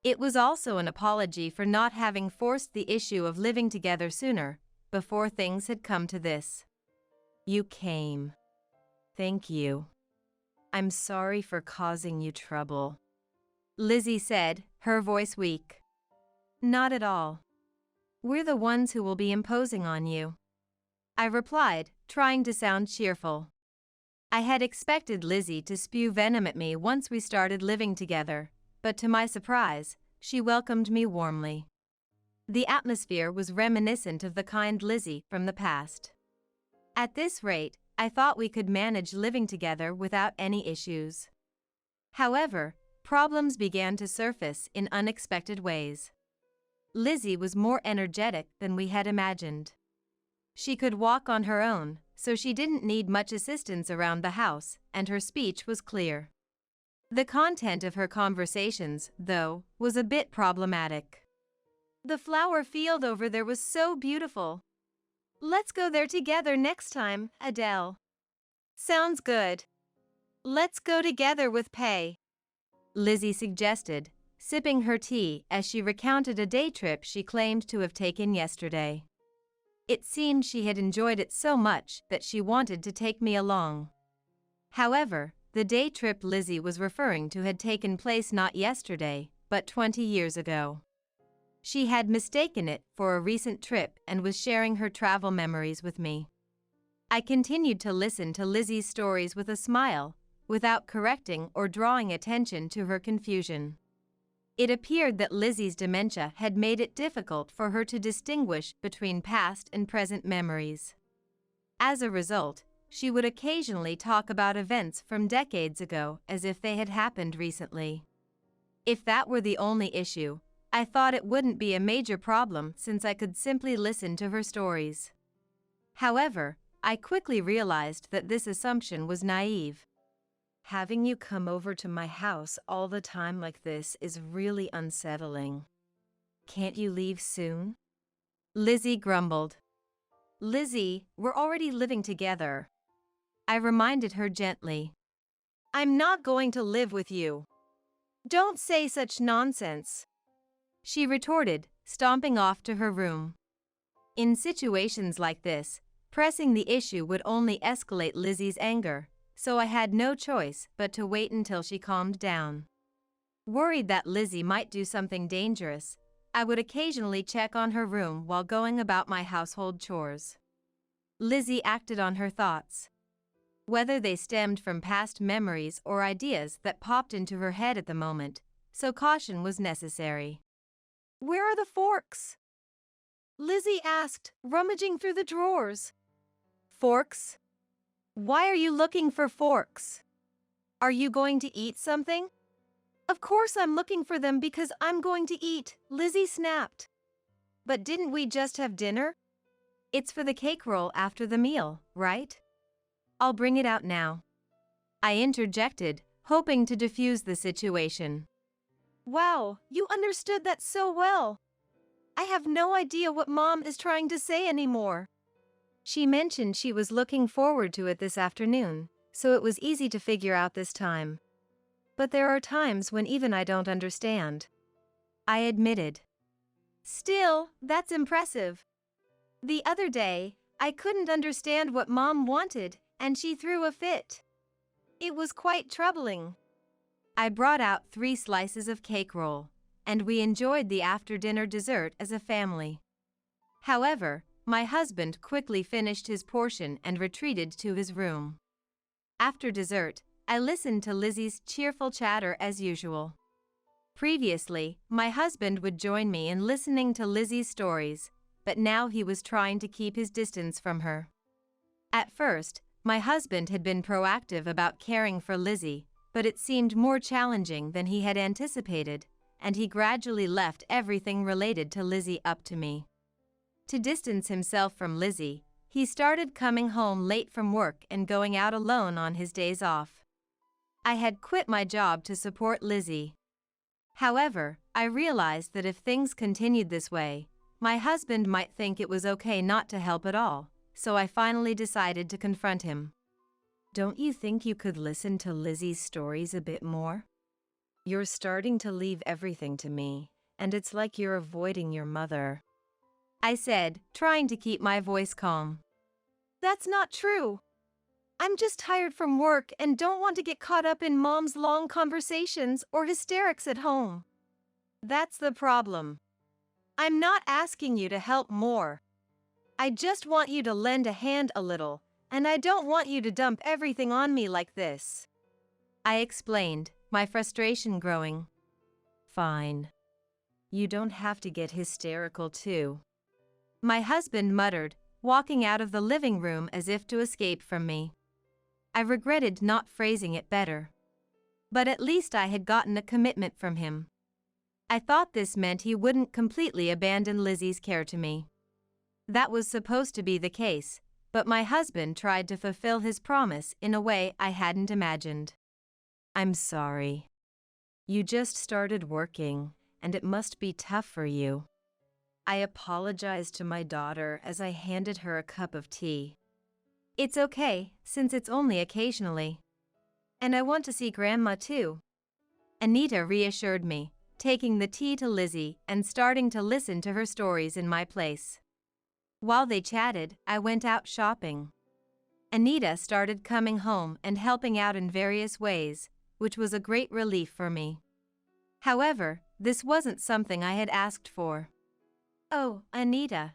It was also an apology for not having forced the issue of living together sooner, before things had come to this. You came. Thank you. I'm sorry for causing you trouble, Lizzie said, her voice weak. Not at all. We're the ones who will be imposing on you, I replied, trying to sound cheerful. I had expected Lizzie to spew venom at me once we started living together, but to my surprise, she welcomed me warmly. The atmosphere was reminiscent of the kind Lizzie from the past. At this rate, I thought we could manage living together without any issues. However, problems began to surface in unexpected ways. Lizzie was more energetic than we had imagined. She could walk on her own, so she didn't need much assistance around the house, and her speech was clear. The content of her conversations, though, was a bit problematic. The flower field over there was so beautiful. Let's go there together next time, Adele. Sounds good. Let's go together with pay, Lizzie suggested, sipping her tea as she recounted a day trip she claimed to have taken yesterday. It seemed she had enjoyed it so much that she wanted to take me along. However, the day trip Lizzie was referring to had taken place not yesterday, but 20 years ago. She had mistaken it for a recent trip and was sharing her travel memories with me. I continued to listen to Lizzie's stories with a smile, without correcting or drawing attention to her confusion. It appeared that Lizzie's dementia had made it difficult for her to distinguish between past and present memories. As a result, she would occasionally talk about events from decades ago as if they had happened recently. If that were the only issue, I thought it wouldn't be a major problem since I could simply listen to her stories. However, I quickly realized that this assumption was naive. Having you come over to my house all the time like this is really unsettling. Can't you leave soon? Lizzie grumbled. Lizzie, we're already living together. I reminded her gently. I'm not going to live with you. Don't say such nonsense, she retorted, stomping off to her room. In situations like this, pressing the issue would only escalate Lizzie's anger, so I had no choice but to wait until she calmed down. Worried that Lizzie might do something dangerous, I would occasionally check on her room while going about my household chores. Lizzie acted on her thoughts. Whether they stemmed from past memories or ideas that popped into her head at the moment, so caution was necessary. Where are the forks? Lizzie asked, rummaging through the drawers. Forks? Why are you looking for forks? Are you going to eat something? Of course I'm looking for them because I'm going to eat, Lizzie snapped. But didn't we just have dinner? It's for the cake roll after the meal, right? I'll bring it out now. I interjected, hoping to defuse the situation. Wow, you understood that so well. I have no idea what Mom is trying to say anymore. She mentioned she was looking forward to it this afternoon, so it was easy to figure out this time. But there are times when even I don't understand. I admitted. Still, that's impressive. The other day, I couldn't understand what Mom wanted, and she threw a fit. It was quite troubling. I brought out 3 slices of cake roll, and we enjoyed the after-dinner dessert as a family. However, my husband quickly finished his portion and retreated to his room. After dessert, I listened to Lizzie's cheerful chatter as usual. Previously, my husband would join me in listening to Lizzie's stories, but now he was trying to keep his distance from her. At first, my husband had been proactive about caring for Lizzie, but it seemed more challenging than he had anticipated, and he gradually left everything related to Lizzie up to me. To distance himself from Lizzie, he started coming home late from work and going out alone on his days off. I had quit my job to support Lizzie. However, I realized that if things continued this way, my husband might think it was okay not to help at all, so I finally decided to confront him. Don't you think you could listen to Lizzie's stories a bit more? You're starting to leave everything to me, and it's like you're avoiding your mother, I said, trying to keep my voice calm. That's not true. I'm just tired from work and don't want to get caught up in Mom's long conversations or hysterics at home. That's the problem. I'm not asking you to help more. I just want you to lend a hand a little, and I don't want you to dump everything on me like this. I explained, my frustration growing. Fine. You don't have to get hysterical too, my husband muttered, walking out of the living room as if to escape from me. I regretted not phrasing it better. But at least I had gotten a commitment from him. I thought this meant he wouldn't completely abandon Lizzie's care to me. That was supposed to be the case, but my husband tried to fulfill his promise in a way I hadn't imagined. I'm sorry. You just started working, and it must be tough for you. I apologized to my daughter as I handed her a cup of tea. It's okay, since it's only occasionally. And I want to see Grandma too. Anita reassured me, taking the tea to Lizzie and starting to listen to her stories in my place. While they chatted, I went out shopping. Anita started coming home and helping out in various ways, which was a great relief for me. However, this wasn't something I had asked for. Oh, Anita.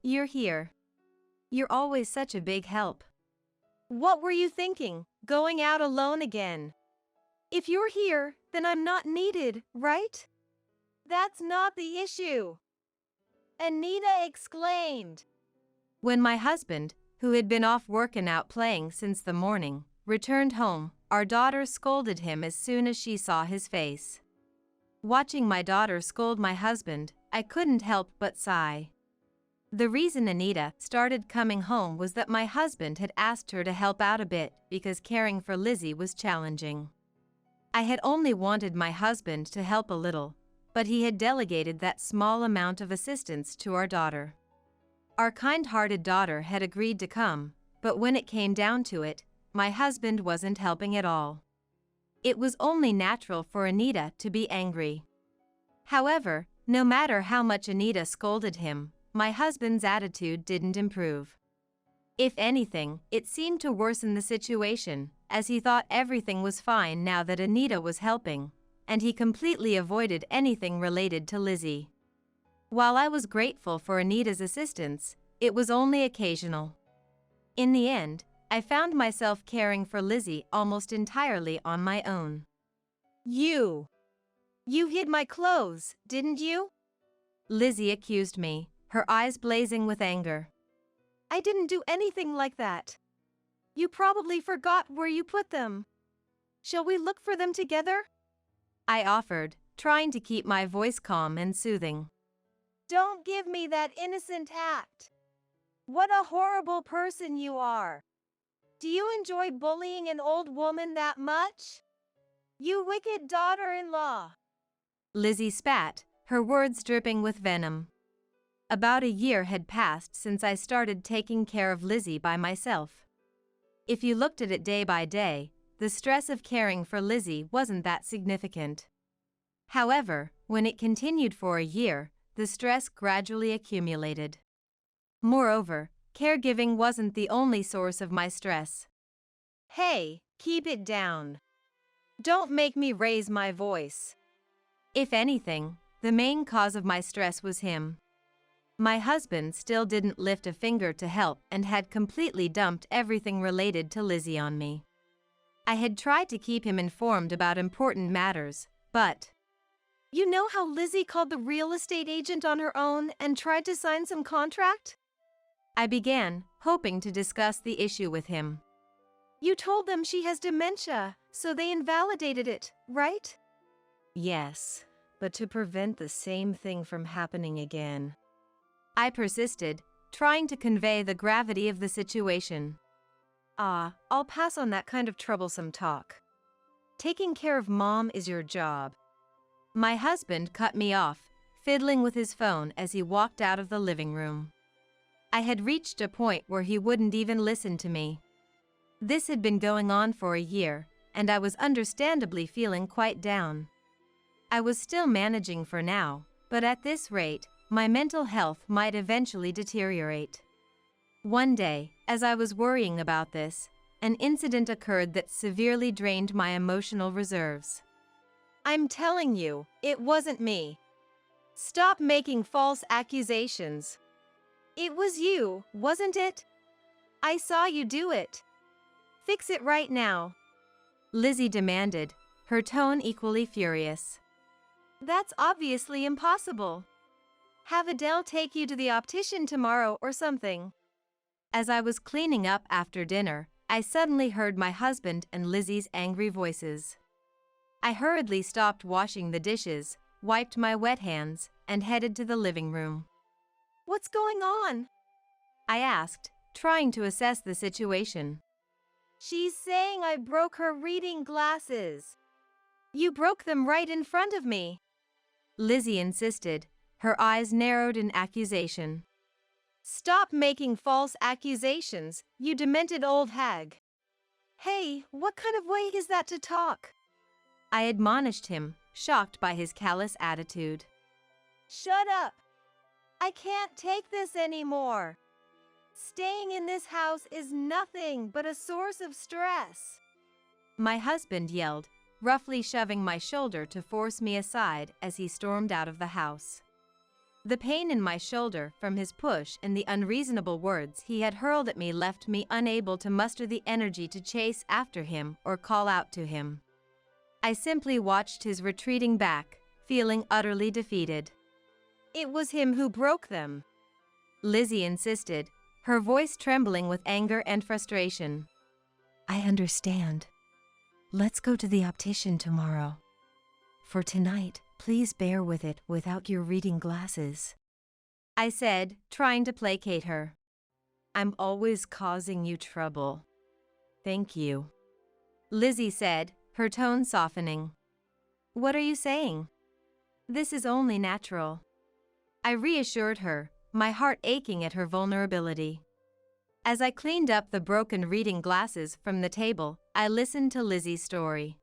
You're here. You're always such a big help. What were you thinking, going out alone again? If you're here, then I'm not needed, right? That's not the issue, Anita exclaimed. When my husband, who had been off work and out playing since the morning, returned home, our daughter scolded him as soon as she saw his face. Watching my daughter scold my husband, I couldn't help but sigh. The reason Anita started coming home was that my husband had asked her to help out a bit because caring for Lizzie was challenging. I had only wanted my husband to help a little, but he had delegated that small amount of assistance to our daughter. Our kind-hearted daughter had agreed to come, but when it came down to it, my husband wasn't helping at all. It was only natural for Anita to be angry. However, no matter how much Anita scolded him, my husband's attitude didn't improve. If anything, it seemed to worsen the situation, as he thought everything was fine now that Anita was helping, and he completely avoided anything related to Lizzie. While I was grateful for Anita's assistance, it was only occasional. In the end, I found myself caring for Lizzie almost entirely on my own. You hid my clothes, didn't you? Lizzie accused me, her eyes blazing with anger. I didn't do anything like that. You probably forgot where you put them. Shall we look for them together? I offered, trying to keep my voice calm and soothing. Don't give me that innocent act. What a horrible person you are. Do you enjoy bullying an old woman that much? You wicked daughter-in-law. Lizzie spat, her words dripping with venom. About a year had passed since I started taking care of Lizzie by myself. If you looked at it day by day, the stress of caring for Lizzie wasn't that significant. However, when it continued for a year, the stress gradually accumulated. Moreover, caregiving wasn't the only source of my stress. Hey, keep it down. Don't make me raise my voice. If anything, the main cause of my stress was him. My husband still didn't lift a finger to help and had completely dumped everything related to Lizzie on me. I had tried to keep him informed about important matters, but... You know how Lizzie called the real estate agent on her own and tried to sign some contract? I began, hoping to discuss the issue with him. You told them she has dementia, so they invalidated it, right? Yes, but to prevent the same thing from happening again. I persisted, trying to convey the gravity of the situation. I'll pass on that kind of troublesome talk. Taking care of Mom is your job. My husband cut me off, fiddling with his phone as he walked out of the living room. I had reached a point where he wouldn't even listen to me. This had been going on for a year, and I was understandably feeling quite down. I was still managing for now, but at this rate, my mental health might eventually deteriorate. One day, as I was worrying about this, an incident occurred that severely drained my emotional reserves. I'm telling you, it wasn't me. Stop making false accusations. It was you, wasn't it? I saw you do it. Fix it right now. Lizzie demanded, her tone equally furious. That's obviously impossible. Have Adele take you to the optician tomorrow or something. As I was cleaning up after dinner, I suddenly heard my husband and Lizzie's angry voices. I hurriedly stopped washing the dishes, wiped my wet hands, and headed to the living room. What's going on? I asked, trying to assess the situation. She's saying I broke her reading glasses. You broke them right in front of me. Lizzie insisted, her eyes narrowed in accusation. Stop making false accusations, you demented old hag. Hey, what kind of way is that to talk? I admonished him, shocked by his callous attitude. Shut up! I can't take this anymore. Staying in this house is nothing but a source of stress. My husband yelled, roughly shoving my shoulder to force me aside as he stormed out of the house. The pain in my shoulder from his push and the unreasonable words he had hurled at me left me unable to muster the energy to chase after him or call out to him. I simply watched his retreating back, feeling utterly defeated. It was him who broke them. Lizzie insisted, her voice trembling with anger and frustration. I understand. Let's go to the optician tomorrow. For tonight, please bear with it without your reading glasses, I said, trying to placate her. I'm always causing you trouble. Thank you, Lizzie said, her tone softening. What are you saying? This is only natural. I reassured her, my heart aching at her vulnerability. As I cleaned up the broken reading glasses from the table, I listened to Lizzie's story.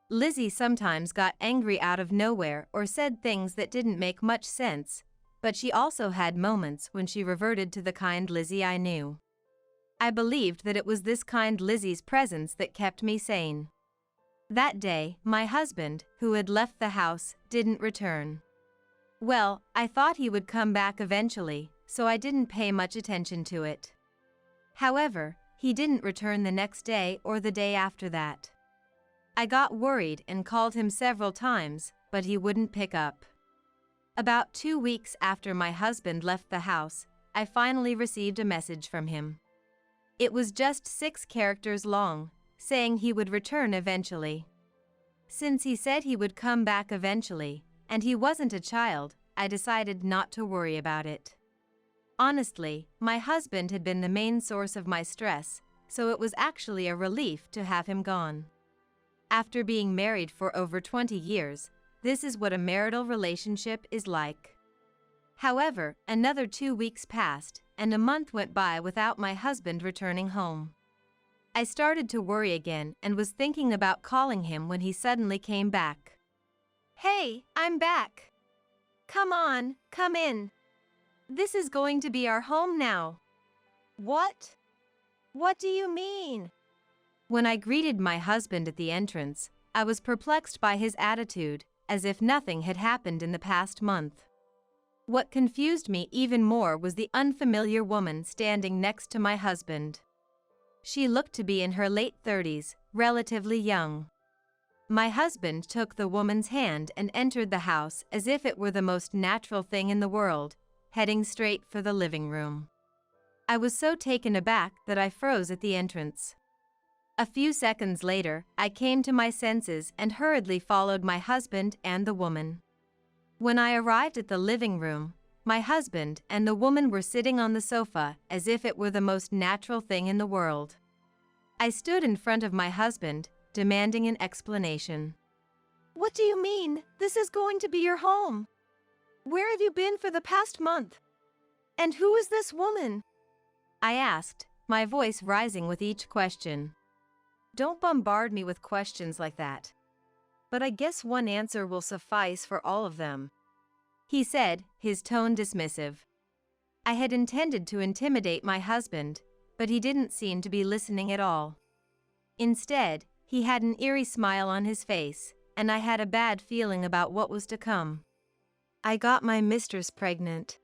Lizzie sometimes got angry out of nowhere or said things that didn't make much sense, but she also had moments when she reverted to the kind Lizzie I knew. I believed that it was this kind Lizzie's presence that kept me sane. That day, my husband, who had left the house, didn't return. Well, I thought he would come back eventually, so I didn't pay much attention to it. However, he didn't return the next day or the day after that. I got worried and called him several times, but he wouldn't pick up. About 2 weeks after my husband left the house, I finally received a message from him. It was just 6 characters long, saying he would return eventually. Since he said he would come back eventually, and he wasn't a child, I decided not to worry about it. Honestly, my husband had been the main source of my stress, so it was actually a relief to have him gone. After being married for over 20 years, this is what a marital relationship is like. However, another 2 weeks passed, and a month went by without my husband returning home. I started to worry again and was thinking about calling him when he suddenly came back. Hey, I'm back. Come on, come in. This is going to be our home now. What? What do you mean? When I greeted my husband at the entrance, I was perplexed by his attitude, as if nothing had happened in the past month. What confused me even more was the unfamiliar woman standing next to my husband. She looked to be in her late 30s, relatively young. My husband took the woman's hand and entered the house as if it were the most natural thing in the world, heading straight for the living room. I was so taken aback that I froze at the entrance. A few seconds later, I came to my senses and hurriedly followed my husband and the woman. When I arrived at the living room, my husband and the woman were sitting on the sofa as if it were the most natural thing in the world. I stood in front of my husband, demanding an explanation. What do you mean, this is going to be your home? Where have you been for the past month? And who is this woman? I asked, my voice rising with each question. Don't bombard me with questions like that. But I guess one answer will suffice for all of them, he said, his tone dismissive. I had intended to intimidate my husband, but he didn't seem to be listening at all. Instead, he had an eerie smile on his face, and I had a bad feeling about what was to come. I got my mistress pregnant.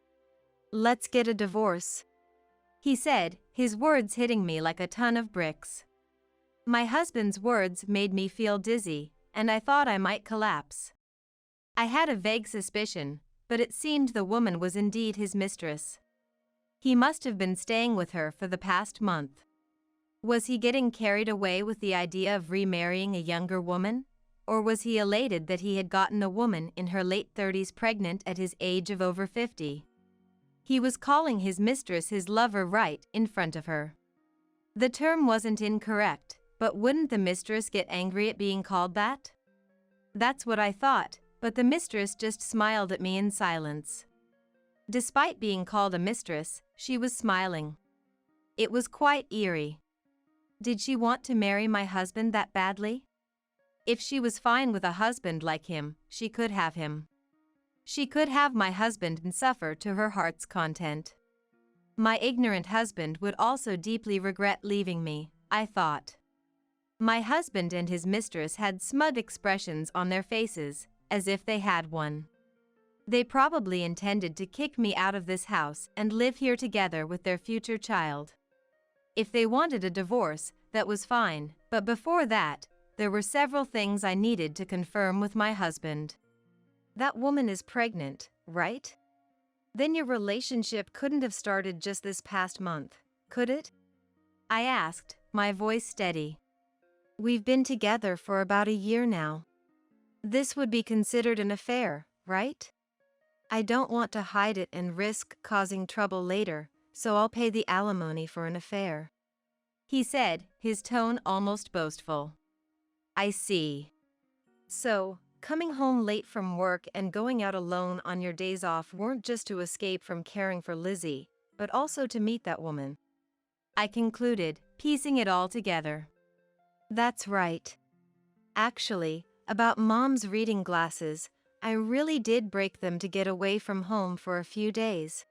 Let's get a divorce, he said, his words hitting me like a ton of bricks. My husband's words made me feel dizzy, and I thought I might collapse. I had a vague suspicion, but it seemed the woman was indeed his mistress. He must have been staying with her for the past month. Was he getting carried away with the idea of remarrying a younger woman? Or was he elated that he had gotten a woman in her late 30s pregnant at his age of over 50? He was calling his mistress his lover right in front of her. The term wasn't incorrect, but wouldn't the mistress get angry at being called that? That's what I thought, but the mistress just smiled at me in silence. Despite being called a mistress, she was smiling. It was quite eerie. Did she want to marry my husband that badly? If she was fine with a husband like him, she could have him. She could have my husband and suffer to her heart's content. My ignorant husband would also deeply regret leaving me, I thought. My husband and his mistress had smug expressions on their faces, as if they had one. They probably intended to kick me out of this house and live here together with their future child. If they wanted a divorce, that was fine, but before that, there were several things I needed to confirm with my husband. That woman is pregnant, right? Then your relationship couldn't have started just this past month, could it? I asked, my voice steady. We've been together for about a year now. This would be considered an affair, right? I don't want to hide it and risk causing trouble later, so I'll pay the alimony for an affair. He said, his tone almost boastful. I see. So, coming home late from work and going out alone on your days off weren't just to escape from caring for Lizzie, but also to meet that woman. I concluded, piecing it all together. That's right. Actually, about Mom's reading glasses, I really did break them to get away from home for a few days.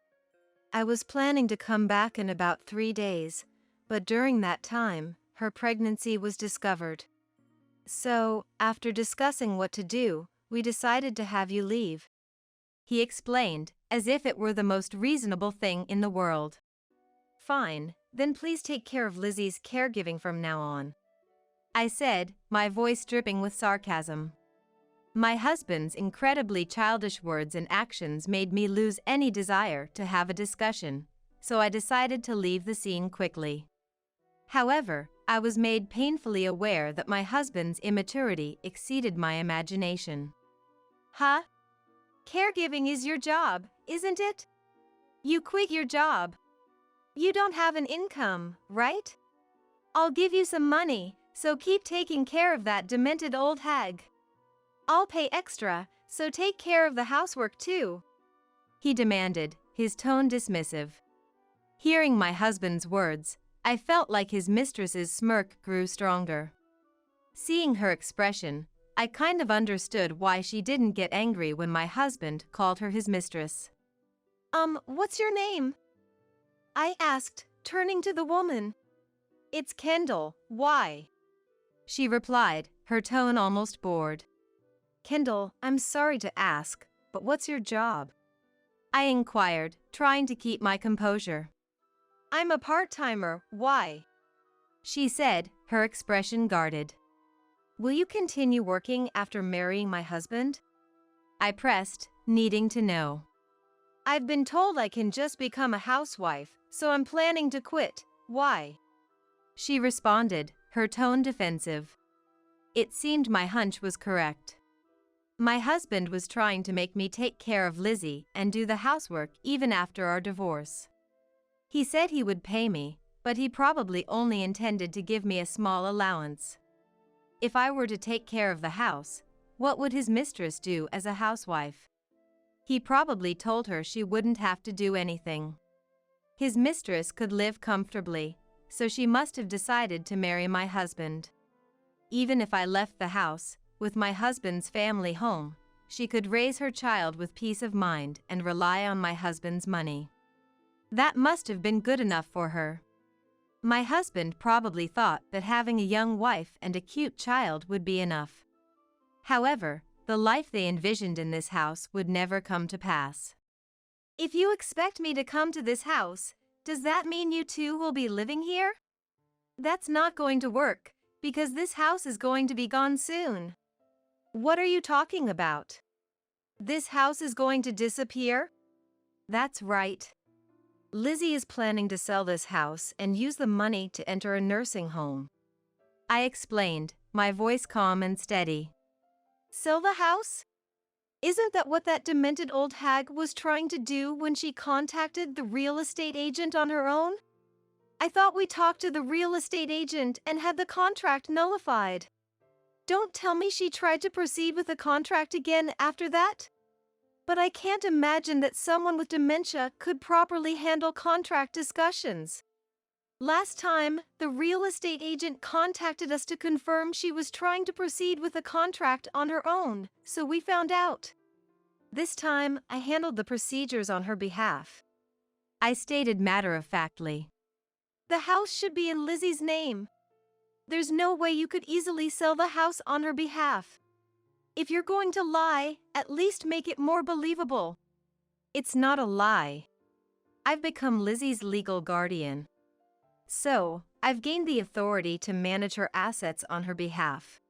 I was planning to come back in about 3 days, but during that time, her pregnancy was discovered. So, after discussing what to do, we decided to have you leave. He explained, as if it were the most reasonable thing in the world. Fine, then please take care of Lizzie's caregiving from now on. I said, my voice dripping with sarcasm. My husband's incredibly childish words and actions made me lose any desire to have a discussion, so I decided to leave the scene quickly. However, I was made painfully aware that my husband's immaturity exceeded my imagination. Huh? Caregiving is your job, isn't it? You quit your job. You don't have an income, right? I'll give you some money, so keep taking care of that demented old hag. I'll pay extra, so take care of the housework too. He demanded, his tone dismissive. Hearing my husband's words, I felt like his mistress's smirk grew stronger. Seeing her expression, I kind of understood why she didn't get angry when my husband called her his mistress. What's your name? I asked, turning to the woman. It's Kendall, why? She replied, her tone almost bored. Kendall, I'm sorry to ask, but what's your job? I inquired, trying to keep my composure. I'm a part-timer, why? She said, her expression guarded. Will you continue working after marrying my husband? I pressed, needing to know. I've been told I can just become a housewife, so I'm planning to quit, why? She responded, her tone defensive. It seemed my hunch was correct. My husband was trying to make me take care of Lizzie and do the housework even after our divorce. He said he would pay me, but he probably only intended to give me a small allowance. If I were to take care of the house, what would his mistress do as a housewife? He probably told her she wouldn't have to do anything. His mistress could live comfortably, so she must have decided to marry my husband. Even if I left the house, with my husband's family home, she could raise her child with peace of mind and rely on my husband's money. That must have been good enough for her. My husband probably thought that having a young wife and a cute child would be enough. However, the life they envisioned in this house would never come to pass. If you expect me to come to this house, does that mean you two will be living here? That's not going to work, because this house is going to be gone soon. What are you talking about? This house is going to disappear? That's right. Lizzie is planning to sell this house and use the money to enter a nursing home. I explained, my voice calm and steady. Sell the house? Isn't that what that demented old hag was trying to do when she contacted the real estate agent on her own? I thought we talked to the real estate agent and had the contract nullified. Don't tell me she tried to proceed with the contract again after that? But I can't imagine that someone with dementia could properly handle contract discussions. Last time, the real estate agent contacted us to confirm she was trying to proceed with the contract on her own, so we found out. This time, I handled the procedures on her behalf. I stated matter-of-factly. The house should be in Lizzie's name. There's no way you could easily sell the house on her behalf. If you're going to lie, at least make it more believable. It's not a lie. I've become Lizzie's legal guardian. So, I've gained the authority to manage her assets on her behalf.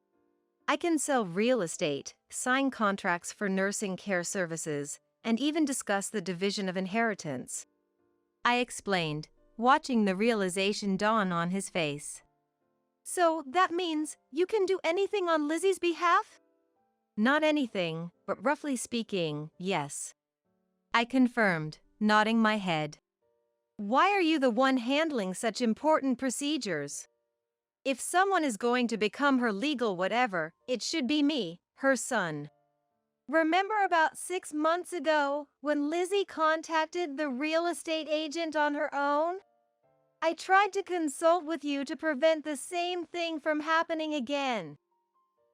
I can sell real estate, sign contracts for nursing care services, and even discuss the division of inheritance. I explained, watching the realization dawn on his face. So that means you can do anything on Lizzie's behalf? Not anything, but roughly speaking, yes. I confirmed, nodding my head. Why are you the one handling such important procedures? If someone is going to become her legal whatever, it should be me, her son. Remember about 6 months ago when Lizzie contacted the real estate agent on her own? I tried to consult with you to prevent the same thing from happening again.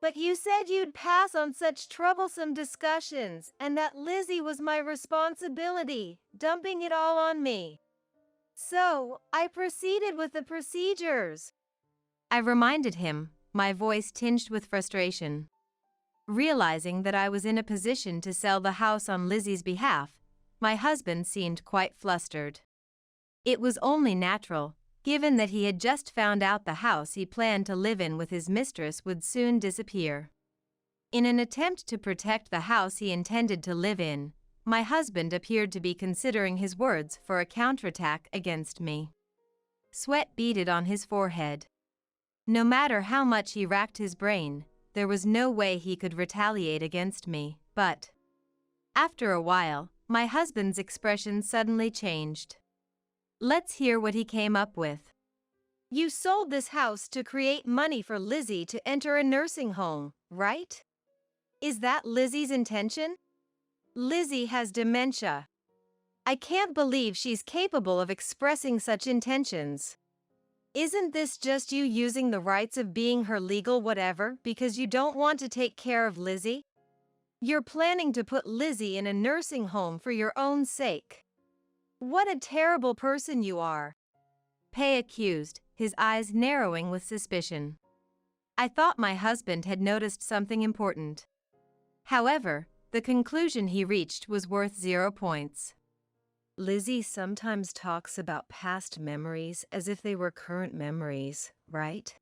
But you said you'd pass on such troublesome discussions and that Lizzie was my responsibility, dumping it all on me. So, I proceeded with the procedures. I reminded him, my voice tinged with frustration. Realizing that I was in a position to sell the house on Lizzie's behalf, my husband seemed quite flustered. It was only natural, given that he had just found out the house he planned to live in with his mistress would soon disappear. In an attempt to protect the house he intended to live in, my husband appeared to be considering his words for a counterattack against me. Sweat beaded on his forehead. No matter how much he racked his brain, there was no way he could retaliate against me, but after a while, my husband's expression suddenly changed. Let's hear what he came up with. You sold this house to create money for Lizzie to enter a nursing home, right? Is that Lizzie's intention? Lizzie has dementia. I can't believe she's capable of expressing such intentions. Isn't this just you using the rights of being her legal whatever because you don't want to take care of Lizzie? You're planning to put Lizzie in a nursing home for your own sake. What a terrible person you are. Pei accused, his eyes narrowing with suspicion. I thought my husband had noticed something important. However, the conclusion he reached was worth 0 points. Lizzie sometimes talks about past memories as if they were current memories, right?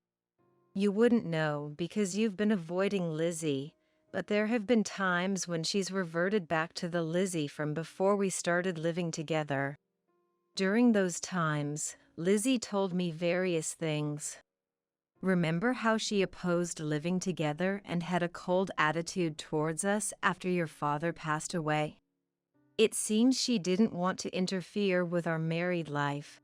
You wouldn't know because you've been avoiding Lizzie, but there have been times when she's reverted back to the Lizzie from before we started living together. During those times, Lizzie told me various things. Remember how she opposed living together and had a cold attitude towards us after your father passed away? It seems she didn't want to interfere with our married life.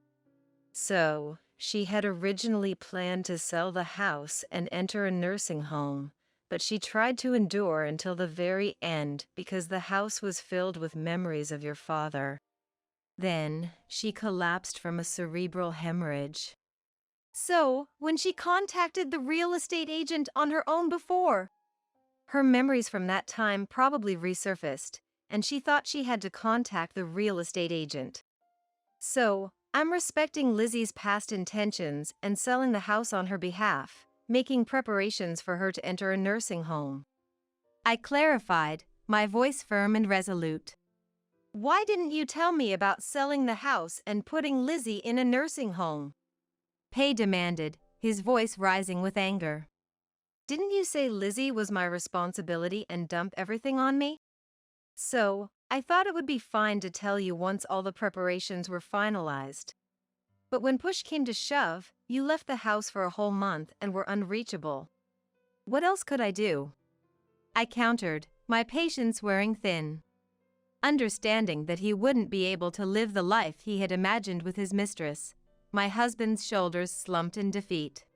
So, she had originally planned to sell the house and enter a nursing home, but she tried to endure until the very end because the house was filled with memories of your father. Then, she collapsed from a cerebral hemorrhage. So, when she contacted the real estate agent on her own before, her memories from that time probably resurfaced, and she thought she had to contact the real estate agent. So, I'm respecting Lizzie's past intentions and selling the house on her behalf, making preparations for her to enter a nursing home. I clarified, my voice firm and resolute. Why didn't you tell me about selling the house and putting Lizzie in a nursing home? Pei demanded, his voice rising with anger. Didn't you say Lizzie was my responsibility and dump everything on me? So, I thought it would be fine to tell you once all the preparations were finalized. But when push came to shove, you left the house for a whole month and were unreachable. What else could I do? I countered, my patience wearing thin. Understanding that he wouldn't be able to live the life he had imagined with his mistress, my husband's shoulders slumped in defeat.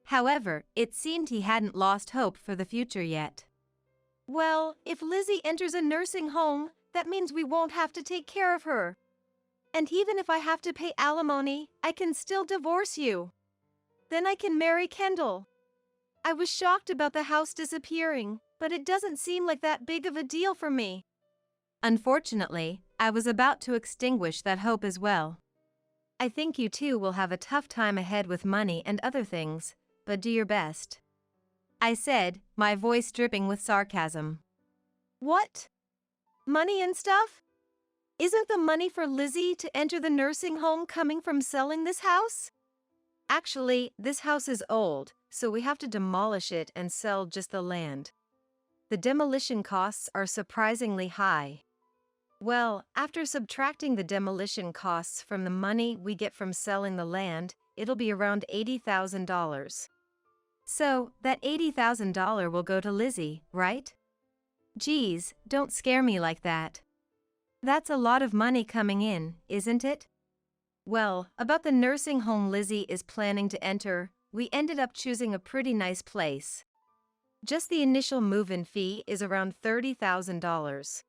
However, it seemed he hadn't lost hope for the future yet. Well, if Lizzie enters a nursing home, that means we won't have to take care of her. And even if I have to pay alimony, I can still divorce you. Then I can marry Kendall. I was shocked about the house disappearing, but it doesn't seem like that big of a deal for me. Unfortunately, I was about to extinguish that hope as well. I think you two will have a tough time ahead with money and other things, but do your best. I said, my voice dripping with sarcasm. What? Money and stuff? Isn't the money for Lizzie to enter the nursing home coming from selling this house? Actually, this house is old, so we have to demolish it and sell just the land. The demolition costs are surprisingly high. Well, after subtracting the demolition costs from the money we get from selling the land, it'll be around $80,000. So, that $80,000 will go to Lizzie, right? Geez, don't scare me like that. That's a lot of money coming in, isn't it? Well, about the nursing home Lizzie is planning to enter, we ended up choosing a pretty nice place. Just the initial move-in fee is around $30,000.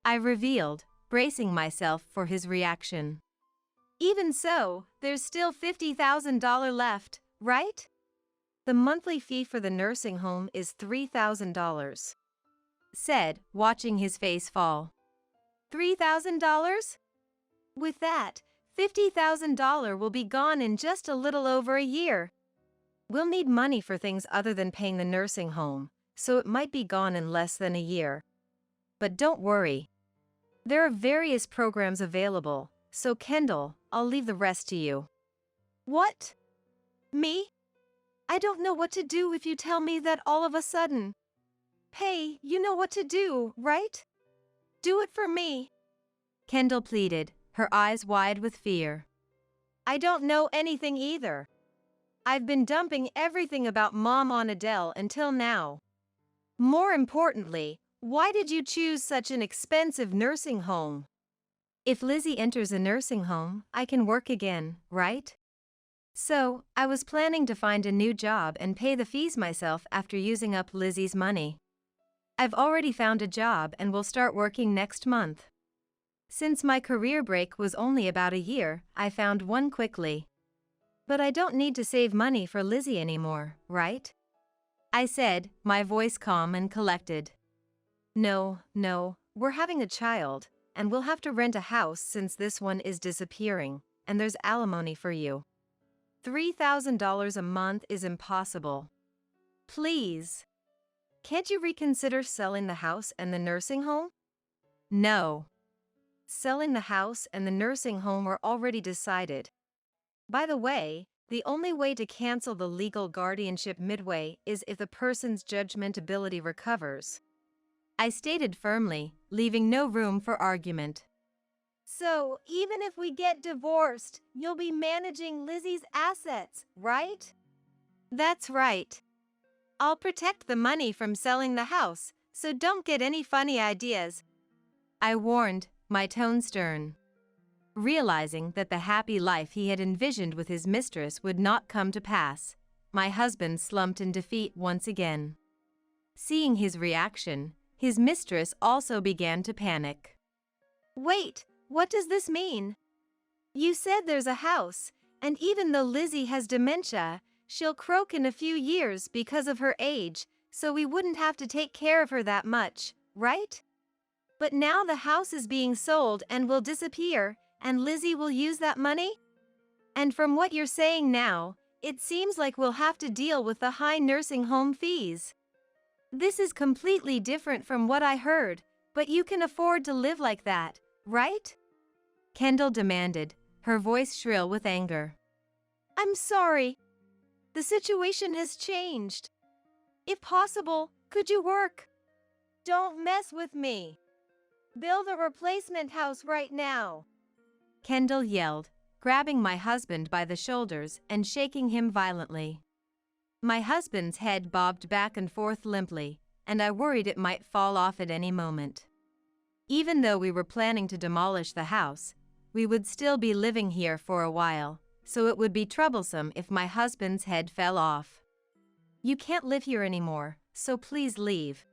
I revealed, bracing myself for his reaction. Even so, there's still $50,000 left, right? The monthly fee for the nursing home is $3,000. Said, watching his face fall. $3,000? With that, $50,000 will be gone in just a little over a year. We'll need money for things other than paying the nursing home, so it might be gone in less than a year. But don't worry. There are various programs available, so Kendall, I'll leave the rest to you. What? Me? I don't know what to do if you tell me that all of a sudden. Hey, you know what to do, right? Do it for me. Kendall pleaded, her eyes wide with fear. I don't know anything either. I've been dumping everything about Mom on Adele until now. More importantly, why did you choose such an expensive nursing home? If Lizzie enters a nursing home, I can work again, right? So, I was planning to find a new job and pay the fees myself after using up Lizzie's money. I've already found a job and will start working next month. Since my career break was only about a year, I found one quickly. But I don't need to save money for Lizzie anymore, right? I said, my voice calm and collected. No, we're having a child, and we'll have to rent a house since this one is disappearing, and there's alimony for you. $3,000 a month is impossible. Please. Can't you reconsider selling the house and the nursing home? No. Selling the house and the nursing home were already decided. By the way, the only way to cancel the legal guardianship midway is if the person's judgment ability recovers. I stated firmly, leaving no room for argument. So, even if we get divorced, you'll be managing Lizzie's assets, right? That's right. I'll protect the money from selling the house, so don't get any funny ideas. I warned, my tone stern. Realizing that the happy life he had envisioned with his mistress would not come to pass, my husband slumped in defeat once again. Seeing his reaction, his mistress also began to panic. Wait, what does this mean? You said there's a house, and even though Lizzie has dementia, she'll croak in a few years because of her age, so we wouldn't have to take care of her that much, right? But now the house is being sold and will disappear, and Lizzie will use that money? And from what you're saying now, it seems like we'll have to deal with the high nursing home fees. This is completely different from what I heard, but you can afford to live like that, right? Kendall demanded, her voice shrill with anger. I'm sorry. The situation has changed. If possible, could you work? Don't mess with me. Build a replacement house right now. Kendall yelled, grabbing my husband by the shoulders and shaking him violently. My husband's head bobbed back and forth limply, and I worried it might fall off at any moment. Even though we were planning to demolish the house, we would still be living here for a while, so it would be troublesome if my husband's head fell off. You can't live here anymore, so please leave.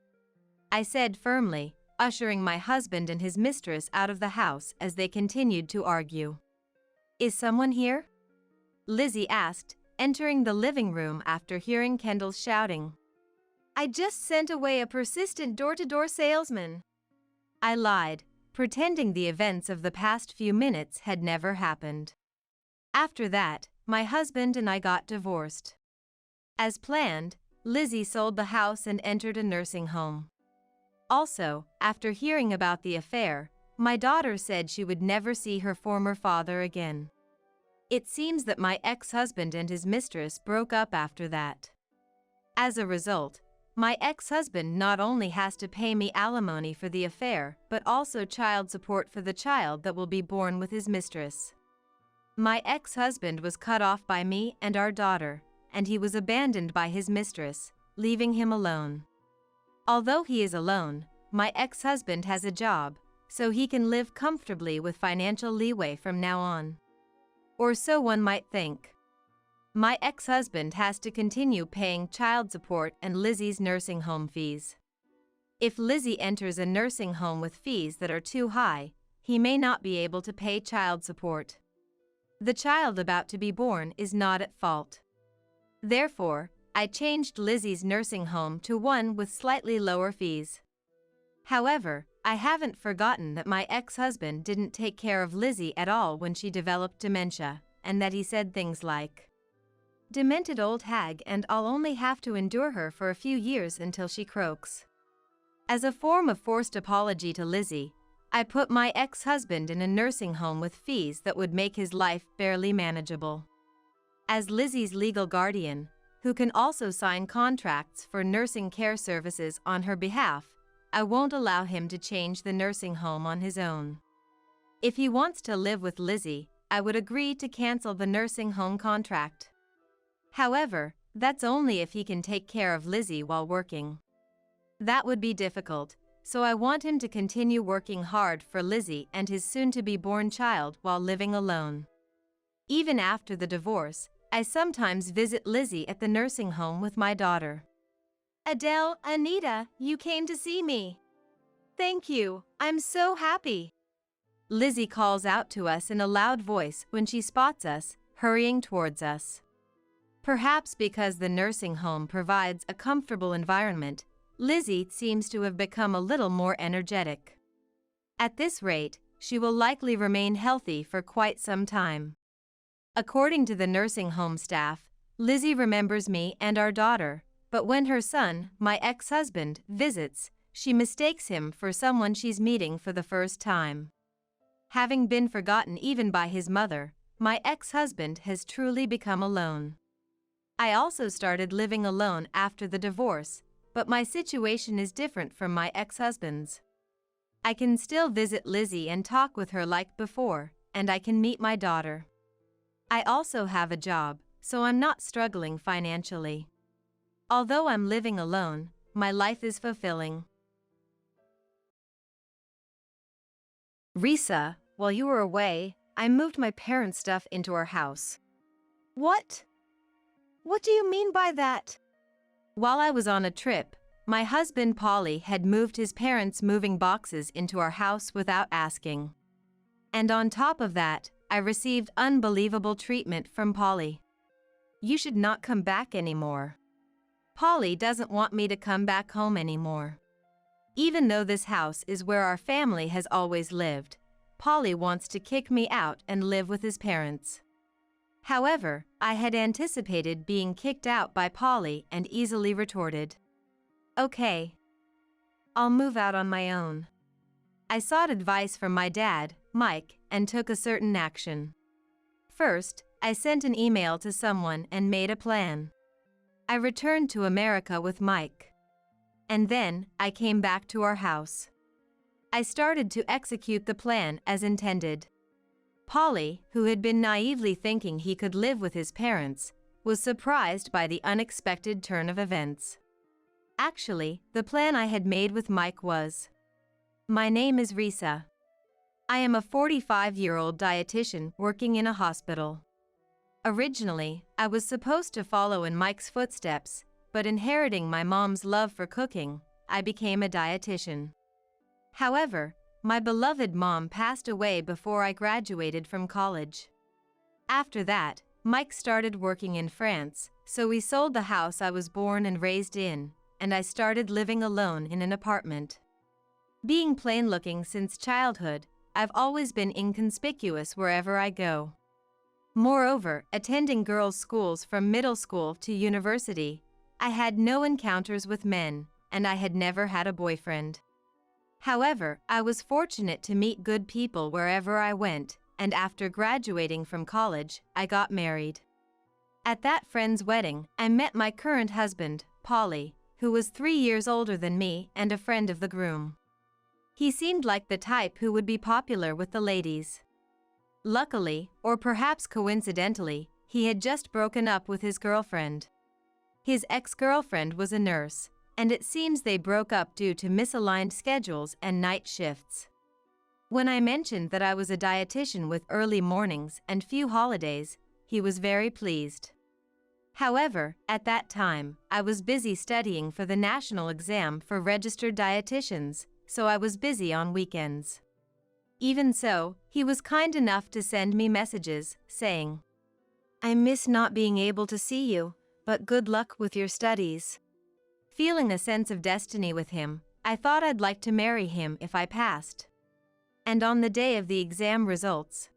I said firmly, ushering my husband and his mistress out of the house as they continued to argue. Is someone here? Lizzie asked, entering the living room after hearing Kendall shouting. I just sent away a persistent door-to-door salesman. I lied, pretending the events of the past few minutes had never happened. After that, my husband and I got divorced. As planned, Lizzie sold the house and entered a nursing home. Also, after hearing about the affair, my daughter said she would never see her former father again. It seems that my ex-husband and his mistress broke up after that. As a result, my ex-husband not only has to pay me alimony for the affair but also child support for the child that will be born with his mistress. My ex-husband was cut off by me and our daughter, and he was abandoned by his mistress, leaving him alone. Although he is alone, my ex-husband has a job, so he can live comfortably with financial leeway from now on. Or so one might think. My ex-husband has to continue paying child support and Lizzie's nursing home fees. If Lizzie enters a nursing home with fees that are too high, he may not be able to pay child support. The child about to be born is not at fault. Therefore, I changed Lizzie's nursing home to one with slightly lower fees. However, I haven't forgotten that my ex-husband didn't take care of Lizzie at all when she developed dementia, and that he said things like, "Demented old hag, and I'll only have to endure her for a few years until she croaks." As a form of forced apology to Lizzie, I put my ex-husband in a nursing home with fees that would make his life barely manageable. As Lizzie's legal guardian, who can also sign contracts for nursing care services on her behalf, I won't allow him to change the nursing home on his own. If he wants to live with Lizzie, I would agree to cancel the nursing home contract. However, that's only if he can take care of Lizzie while working. That would be difficult, so I want him to continue working hard for Lizzie and his soon-to-be-born child while living alone. Even after the divorce, I sometimes visit Lizzie at the nursing home with my daughter. Adele, Anita, you came to see me. Thank you, I'm so happy. Lizzie calls out to us in a loud voice when she spots us, hurrying towards us. Perhaps because the nursing home provides a comfortable environment, Lizzie seems to have become a little more energetic. At this rate, she will likely remain healthy for quite some time. According to the nursing home staff, Lizzie remembers me and our daughter, but when her son, my ex-husband, visits, she mistakes him for someone she's meeting for the first time. Having been forgotten even by his mother, my ex-husband has truly become alone. I also started living alone after the divorce, but my situation is different from my ex-husband's. I can still visit Lizzie and talk with her like before, and I can meet my daughter. I also have a job, so I'm not struggling financially. Although I'm living alone, my life is fulfilling. Risa, while you were away, I moved my parents' stuff into our house. What? What do you mean by that? While I was on a trip, my husband Polly had moved his parents' moving boxes into our house without asking. And on top of that, I received unbelievable treatment from Polly. "You should not come back anymore. Polly doesn't want me to come back home anymore. Even though this house is where our family has always lived, Polly wants to kick me out and live with his parents." However, I had anticipated being kicked out by Polly and easily retorted, "Okay, I'll move out on my own." I sought advice from my dad, Mike, and took a certain action. First, I sent an email to someone and made a plan. I returned to America with Mike. And then, I came back to our house. I started to execute the plan as intended. Polly, who had been naively thinking he could live with his parents, was surprised by the unexpected turn of events. Actually, the plan I had made with Mike was, my name is Risa. I am a 45-year-old dietitian working in a hospital. Originally, I was supposed to follow in Mike's footsteps, but inheriting my mom's love for cooking, I became a dietitian. However, my beloved mom passed away before I graduated from college. After that, Mike started working in France, so we sold the house I was born and raised in, and I started living alone in an apartment. Being plain-looking since childhood, I've always been inconspicuous wherever I go. Moreover, attending girls' schools from middle school to university, I had no encounters with men, and I had never had a boyfriend. However, I was fortunate to meet good people wherever I went, and after graduating from college, I got married. At that friend's wedding, I met my current husband, Polly, who was 3 years older than me and a friend of the groom. He seemed like the type who would be popular with the ladies. Luckily, or perhaps coincidentally, he had just broken up with his girlfriend. His ex-girlfriend was a nurse, and it seems they broke up due to misaligned schedules and night shifts. When I mentioned that I was a dietitian with early mornings and few holidays, he was very pleased. However, at that time, I was busy studying for the national exam for registered dietitians, so I was busy on weekends. Even so, he was kind enough to send me messages, saying, "I miss not being able to see you, but good luck with your studies." Feeling a sense of destiny with him, I thought I'd like to marry him if I passed. And on the day of the exam results,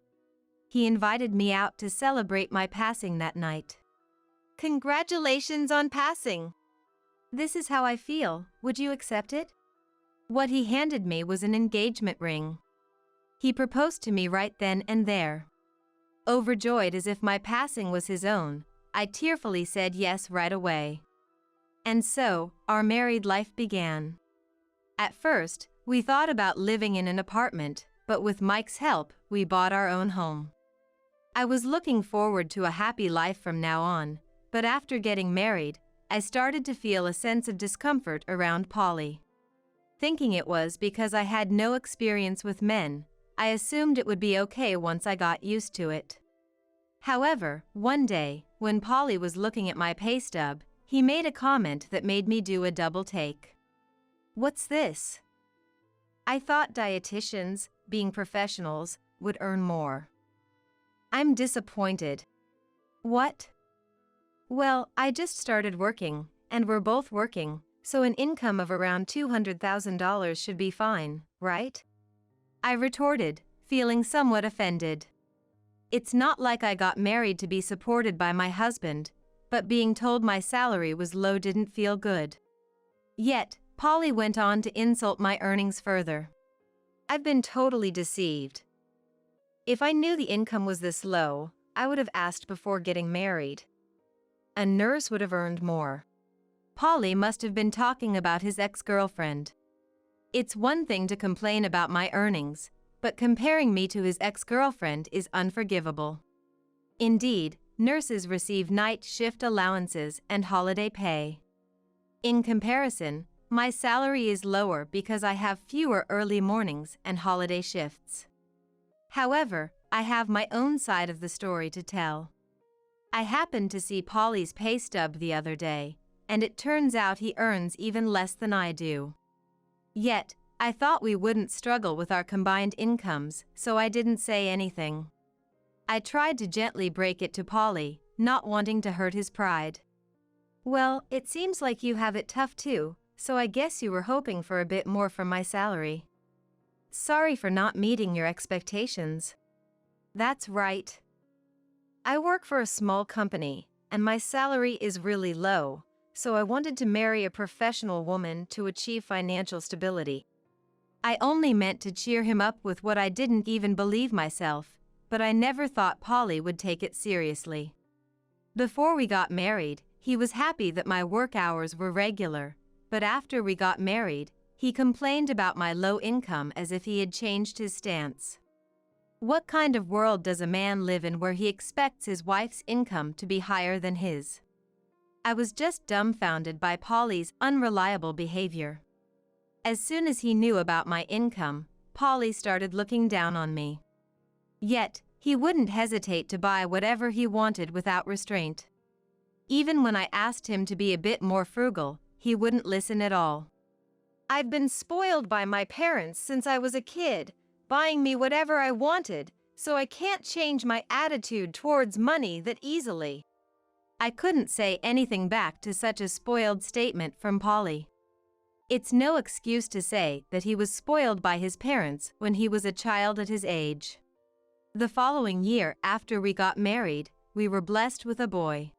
he invited me out to celebrate my passing that night. Congratulations on passing. This is how I feel, would you accept it? What he handed me was an engagement ring. He proposed to me right then and there. Overjoyed as if my passing was his own, I tearfully said yes right away. And so, our married life began. At first, we thought about living in an apartment, but with Mike's help, we bought our own home. I was looking forward to a happy life from now on, but after getting married, I started to feel a sense of discomfort around Polly. Thinking it was because I had no experience with men, I assumed it would be okay once I got used to it. However, one day, when Polly was looking at my pay stub, he made a comment that made me do a double take. "What's this?" I thought dietitians, being professionals, would earn more. I'm disappointed. What? Well, I just started working, and we're both working, so an income of around $200,000 should be fine, right? I retorted, feeling somewhat offended. It's not like I got married to be supported by my husband, but being told my salary was low didn't feel good. Yet, Polly went on to insult my earnings further. I've been totally deceived. If I knew the income was this low, I would have asked before getting married. A nurse would have earned more. Polly must have been talking about his ex-girlfriend. It's one thing to complain about my earnings, but comparing me to his ex-girlfriend is unforgivable. Indeed, nurses receive night shift allowances and holiday pay. In comparison, my salary is lower because I have fewer early mornings and holiday shifts. However, I have my own side of the story to tell. I happened to see Polly's pay stub the other day, and it turns out he earns even less than I do. Yet, I thought we wouldn't struggle with our combined incomes, so I didn't say anything. I tried to gently break it to Polly, not wanting to hurt his pride. "Well, it seems like you have it tough too, so I guess you were hoping for a bit more from my salary. Sorry for not meeting your expectations." That's right. I work for a small company, and my salary is really low, so I wanted to marry a professional woman to achieve financial stability. I only meant to cheer him up with what I didn't even believe myself, but I never thought Polly would take it seriously. Before we got married, he was happy that my work hours were regular, but after we got married, he complained about my low income as if he had changed his stance. What kind of world does a man live in where he expects his wife's income to be higher than his? I was just dumbfounded by Polly's unreliable behavior. As soon as he knew about my income, Polly started looking down on me. Yet, he wouldn't hesitate to buy whatever he wanted without restraint. Even when I asked him to be a bit more frugal, he wouldn't listen at all. I've been spoiled by my parents since I was a kid, buying me whatever I wanted, so I can't change my attitude towards money that easily. I couldn't say anything back to such a spoiled statement from Polly. It's no excuse to say that he was spoiled by his parents when he was a child at his age. The following year after we got married, we were blessed with a boy.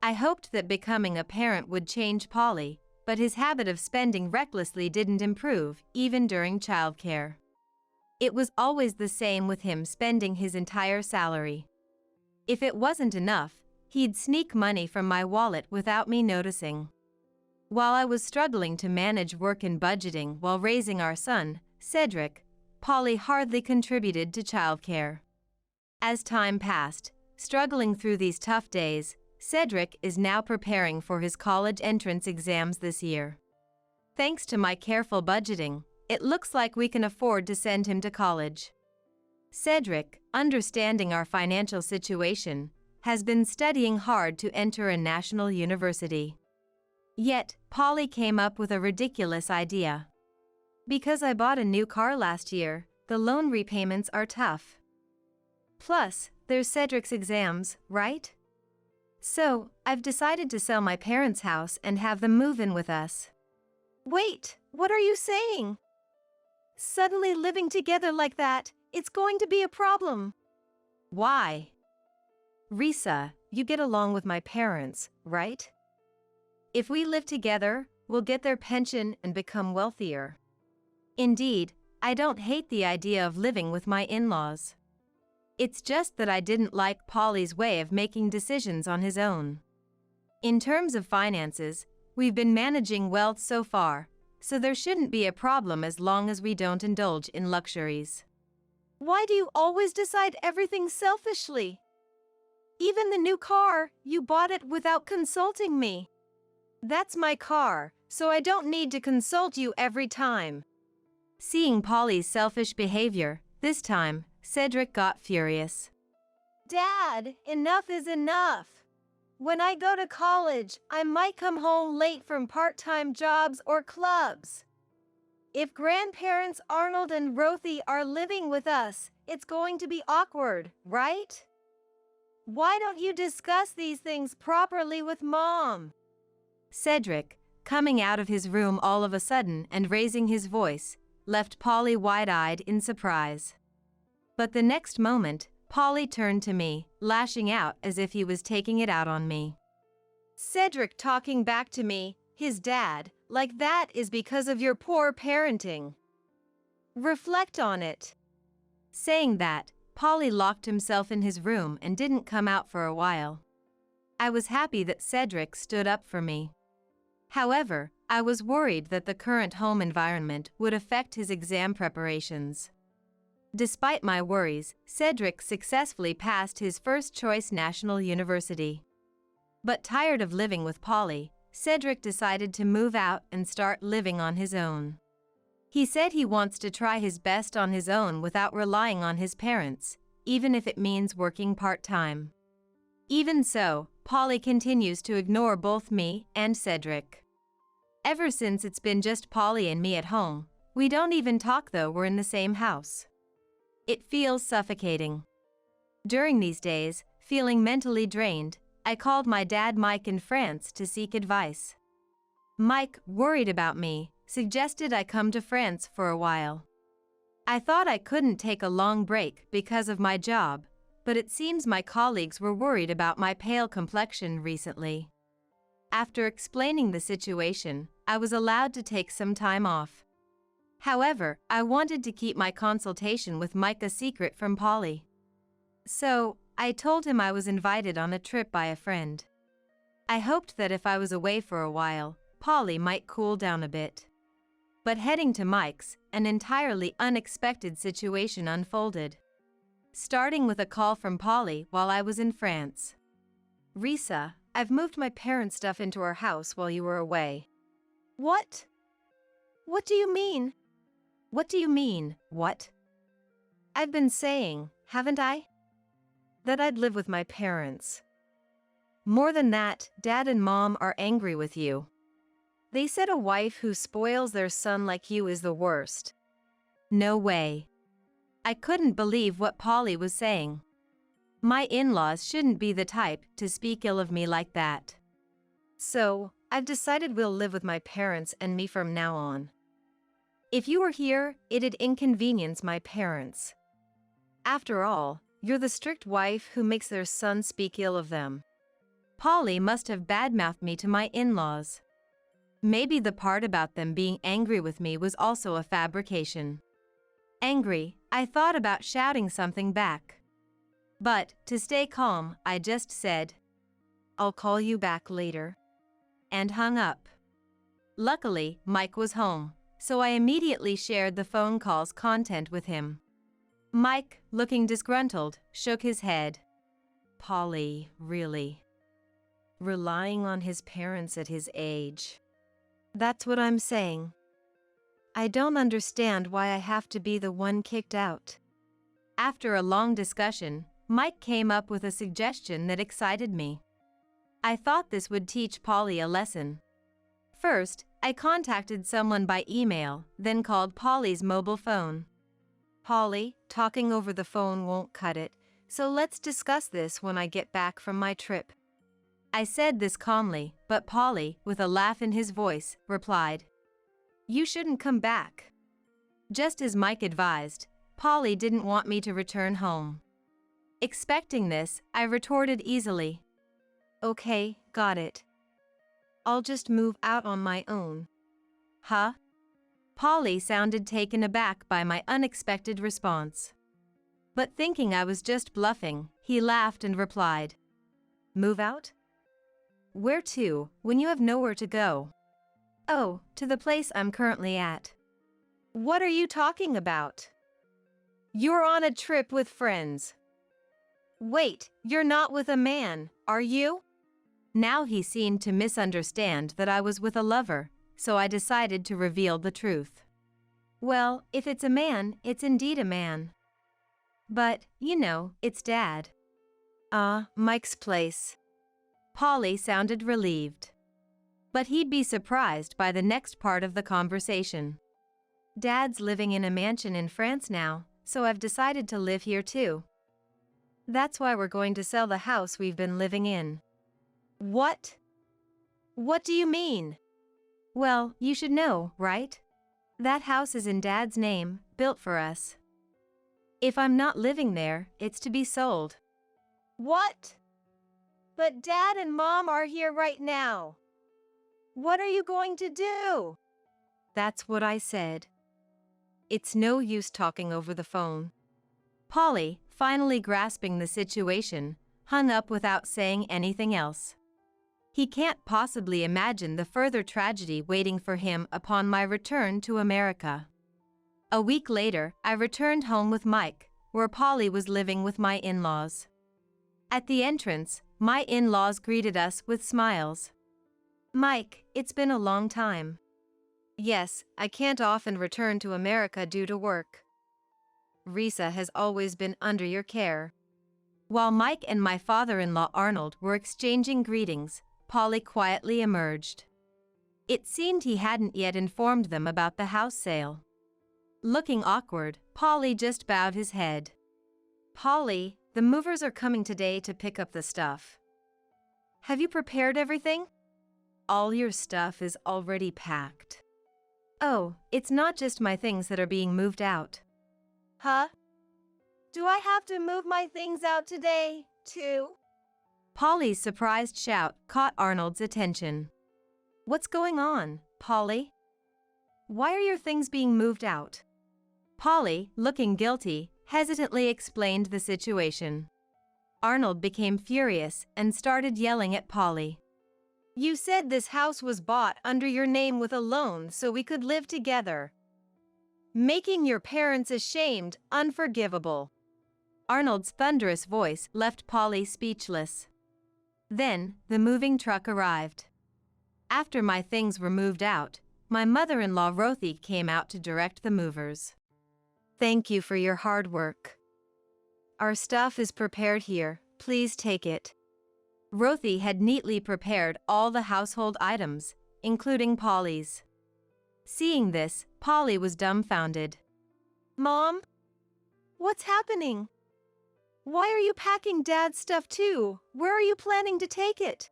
I hoped that becoming a parent would change Polly, but his habit of spending recklessly didn't improve, even during childcare. It was always the same with him spending his entire salary. If it wasn't enough, he'd sneak money from my wallet without me noticing. While I was struggling to manage work and budgeting while raising our son, Cedric, Polly hardly contributed to childcare. As time passed, struggling through these tough days, Cedric is now preparing for his college entrance exams this year. Thanks to my careful budgeting, it looks like we can afford to send him to college. Cedric, understanding our financial situation, has been studying hard to enter a national university. Yet, Polly came up with a ridiculous idea. Because I bought a new car last year, the loan repayments are tough. Plus, there's Cedric's exams, right? So, I've decided to sell my parents' house and have them move in with us. Wait, what are you saying? Suddenly living together like that, it's going to be a problem. Why? Risa, you get along with my parents, right? If we live together, we'll get their pension and become wealthier. Indeed, I don't hate the idea of living with my in-laws. It's just that I didn't like Polly's way of making decisions on his own. In terms of finances, we've been managing well so far, so there shouldn't be a problem as long as we don't indulge in luxuries. Why do you always decide everything selfishly? Even the new car, you bought it without consulting me. That's my car, so I don't need to consult you every time. Seeing Polly's selfish behavior, this time, Cedric got furious. Dad, enough is enough. When I go to college, I might come home late from part-time jobs or clubs. If grandparents Arnold and Rothy are living with us, it's going to be awkward, right? Why don't you discuss these things properly with Mom? Cedric, coming out of his room all of a sudden and raising his voice, left Polly wide-eyed in surprise. But the next moment, Polly turned to me, lashing out as if he was taking it out on me. Cedric talking back to me, his dad, like that is because of your poor parenting. Reflect on it. Saying that, Polly locked himself in his room and didn't come out for a while. I was happy that Cedric stood up for me. However, I was worried that the current home environment would affect his exam preparations. Despite my worries, Cedric successfully passed his first-choice national university. But tired of living with Polly, Cedric decided to move out and start living on his own. He said he wants to try his best on his own without relying on his parents, even if it means working part-time. Even so, Polly continues to ignore both me and Cedric. Ever since it's been just Polly and me at home, we don't even talk though we're in the same house. It feels suffocating. During these days, feeling mentally drained, I called my dad Mike in France to seek advice. Mike, worried about me, suggested I come to France for a while. I thought I couldn't take a long break because of my job, but it seems my colleagues were worried about my pale complexion recently. After explaining the situation, I was allowed to take some time off. However, I wanted to keep my consultation with Mike a secret from Polly. So, I told him I was invited on a trip by a friend. I hoped that if I was away for a while, Polly might cool down a bit. But heading to Mike's, an entirely unexpected situation unfolded. Starting with a call from Polly while I was in France. Risa, I've moved my parents' stuff into our house while you were away. What? What do you mean? What do you mean, what? I've been saying, haven't I? That I'd live with my parents. More than that, Dad and Mom are angry with you. They said a wife who spoils their son like you is the worst. No way. I couldn't believe what Polly was saying. My in-laws shouldn't be the type to speak ill of me like that. So, I've decided we'll live with my parents and me from now on. If you were here, it'd inconvenience my parents. After all, you're the strict wife who makes their son speak ill of them. Polly must have badmouthed me to my in-laws. Maybe the part about them being angry with me was also a fabrication. Angry, I thought about shouting something back. But, to stay calm, I just said, "I'll call you back later," and hung up. Luckily, Mike was home, so I immediately shared the phone call's content with him. Mike, looking disgruntled, shook his head. Polly, really? Relying on his parents at his age. That's what I'm saying. I don't understand why I have to be the one kicked out. After a long discussion, Mike came up with a suggestion that excited me. I thought this would teach Polly a lesson. First, I contacted someone by email, then called Polly's mobile phone. "Polly, talking over the phone won't cut it, so let's discuss this when I get back from my trip." I said this calmly, but Polly, with a laugh in his voice, replied, "You shouldn't come back." Just as Mike advised, Polly didn't want me to return home. Expecting this, I retorted easily, "Okay, got it. I'll just move out on my own." Huh? Polly sounded taken aback by my unexpected response. But thinking I was just bluffing, he laughed and replied, "Move out? Where to, when you have nowhere to go?" "Oh, to the place I'm currently at." "What are you talking about? You're on a trip with friends. Wait, you're not with a man, are you?" Now he seemed to misunderstand that I was with a lover, so I decided to reveal the truth. "Well, if it's a man, it's indeed a man. But, you know, it's Dad." Mike's place." Polly sounded relieved. But he'd be surprised by the next part of the conversation. "Dad's living in a mansion in France now, so I've decided to live here too. That's why we're going to sell the house we've been living in." "What? What do you mean?" "Well, you should know, right? That house is in Dad's name, built for us. If I'm not living there, it's to be sold." "What? But Dad and Mom are here right now. What are you going to do?" That's what I said. It's no use talking over the phone. Polly, finally grasping the situation, hung up without saying anything else. He can't possibly imagine the further tragedy waiting for him upon my return to America. A week later, I returned home with Mike, where Polly was living with my in-laws. At the entrance, my in-laws greeted us with smiles. "Mike, it's been a long time." "Yes, I can't often return to America due to work. Risa has always been under your care." While Mike and my father-in-law Arnold were exchanging greetings, Polly quietly emerged. It seemed he hadn't yet informed them about the house sale. Looking awkward, Polly just bowed his head. "Polly, the movers are coming today to pick up the stuff. Have you prepared everything?" "All your stuff is already packed." "Oh, it's not just my things that are being moved out." "Huh? Do I have to move my things out today, too?" Polly's surprised shout caught Arnold's attention. "What's going on, Polly? Why are your things being moved out?" Polly, looking guilty, hesitantly explained the situation. Arnold became furious and started yelling at Polly. "You said this house was bought under your name with a loan so we could live together. Making your parents ashamed, unforgivable." Arnold's thunderous voice left Polly speechless. Then, the moving truck arrived. After my things were moved out, my mother-in-law Rothy came out to direct the movers. "Thank you for your hard work. Our stuff is prepared here, please take it." Rothy had neatly prepared all the household items, including Polly's. Seeing this, Polly was dumbfounded. "Mom? What's happening? Why are you packing Dad's stuff too? Where are you planning to take it?"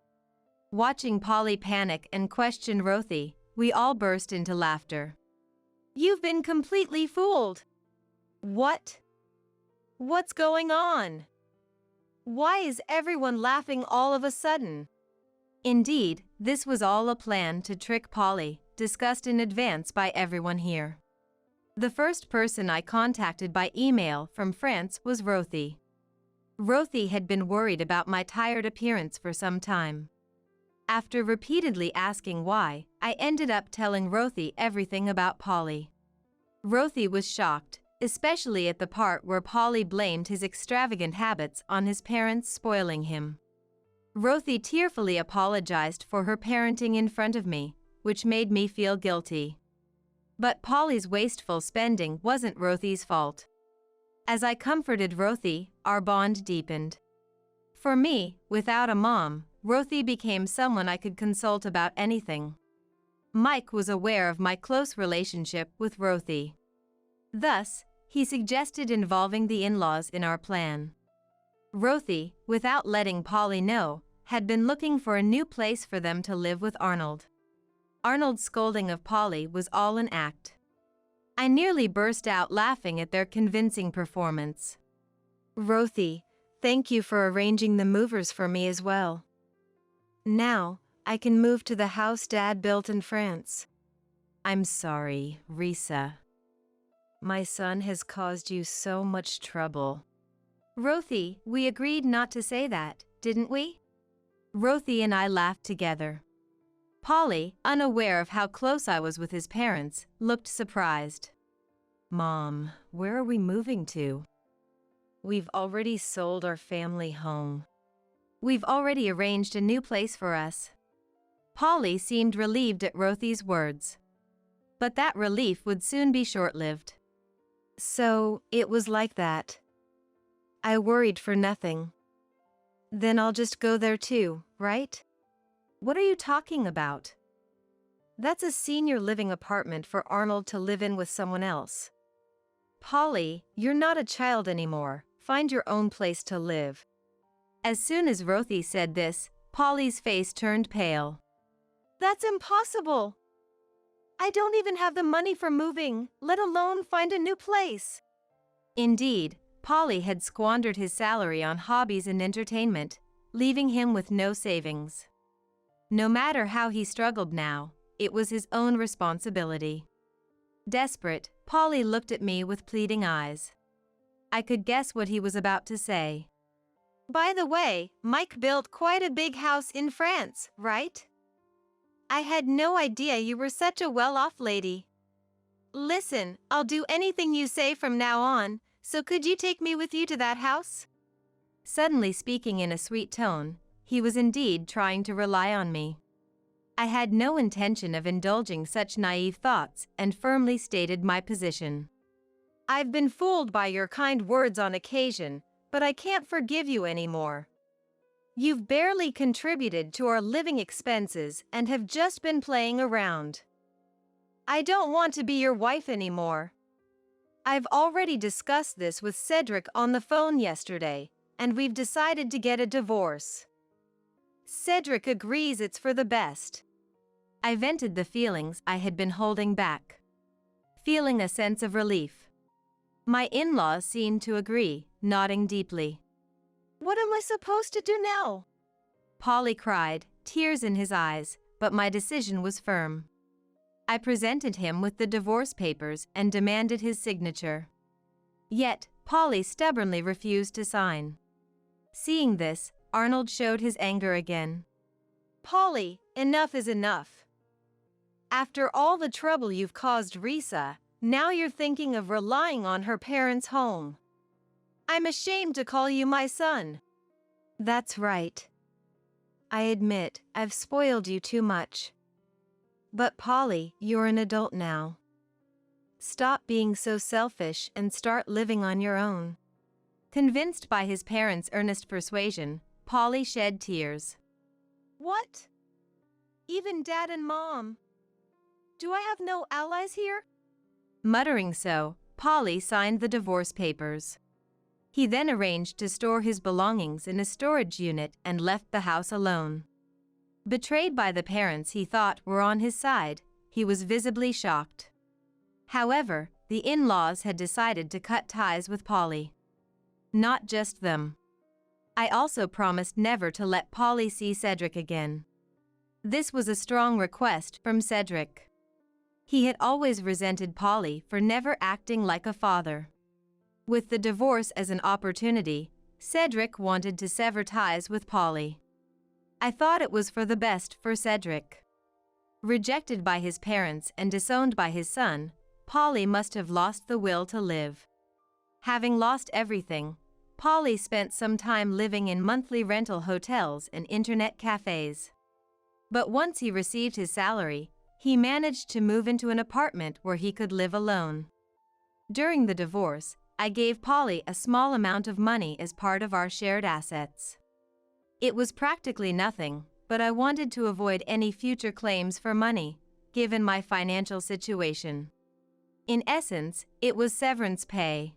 Watching Polly panic and question Rothy, we all burst into laughter. "You've been completely fooled." "What? What's going on? Why is everyone laughing all of a sudden?" Indeed, this was all a plan to trick Polly, discussed in advance by everyone here. The first person I contacted by email from France was Rothy. Rothy had been worried about my tired appearance for some time. After repeatedly asking why, I ended up telling Rothy everything about Polly. Rothy was shocked, especially at the part where Polly blamed his extravagant habits on his parents spoiling him. Rothy tearfully apologized for her parenting in front of me, which made me feel guilty. But Polly's wasteful spending wasn't Rothy's fault. As I comforted Rothy, our bond deepened. For me, without a mom, Rothy became someone I could consult about anything. Mike was aware of my close relationship with Rothy. Thus, he suggested involving the in-laws in our plan. Rothy, without letting Polly know, had been looking for a new place for them to live with Arnold. Arnold's scolding of Polly was all an act. I nearly burst out laughing at their convincing performance. Rothy, thank you for arranging the movers for me as well. Now, I can move to the house Dad built in France. I'm sorry, Risa. My son has caused you so much trouble. Rothy, we agreed not to say that, didn't we? Rothy and I laughed together. Polly, unaware of how close I was with his parents, looked surprised. Mom, where are we moving to? We've already sold our family home. We've already arranged a new place for us. Polly seemed relieved at Rothy's words. But that relief would soon be short-lived. So, it was like that. I worried for nothing. Then I'll just go there too, right? What are you talking about? That's a senior living apartment for Arnold to live in with someone else. Polly, you're not a child anymore. Find your own place to live. As soon as Rothy said this, Polly's face turned pale. That's impossible. I don't even have the money for moving, let alone find a new place. Indeed, Polly had squandered his salary on hobbies and entertainment, leaving him with no savings. No matter how he struggled now, it was his own responsibility. Desperate, Polly looked at me with pleading eyes. I could guess what he was about to say. By the way, Mike built quite a big house in France, right? I had no idea you were such a well-off lady. Listen, I'll do anything you say from now on, so could you take me with you to that house? Suddenly speaking in a sweet tone, he was indeed trying to rely on me. I had no intention of indulging such naive thoughts and firmly stated my position. I've been fooled by your kind words on occasion, but I can't forgive you anymore. You've barely contributed to our living expenses and have just been playing around. I don't want to be your wife anymore. I've already discussed this with Cedric on the phone yesterday, and we've decided to get a divorce. Cedric agrees it's for the best. I vented the feelings I had been holding back, feeling a sense of relief. My in-laws seemed to agree, nodding deeply. What am I supposed to do now? Polly cried, tears in his eyes, but my decision was firm. I presented him with the divorce papers and demanded his signature. Yet, Polly stubbornly refused to sign. Seeing this, Arnold showed his anger again. Polly, enough is enough. After all the trouble you've caused Risa, now you're thinking of relying on her parents' home. I'm ashamed to call you my son. That's right. I admit, I've spoiled you too much. But Polly, you're an adult now. Stop being so selfish and start living on your own. Convinced by his parents' earnest persuasion, Polly shed tears. What? Even Dad and Mom? Do I have no allies here? Muttering so, Polly signed the divorce papers. He then arranged to store his belongings in a storage unit and left the house alone. Betrayed by the parents he thought were on his side, he was visibly shocked. However, the in-laws had decided to cut ties with Polly. Not just them. I also promised never to let Polly see Cedric again. This was a strong request from Cedric. He had always resented Polly for never acting like a father. With the divorce as an opportunity, Cedric wanted to sever ties with Polly. I thought it was for the best for Cedric. Rejected by his parents and disowned by his son, Polly must have lost the will to live. Having lost everything, Polly spent some time living in monthly rental hotels and internet cafes. But once he received his salary, he managed to move into an apartment where he could live alone. During the divorce, I gave Polly a small amount of money as part of our shared assets. It was practically nothing, but I wanted to avoid any future claims for money, given my financial situation. In essence, it was severance pay.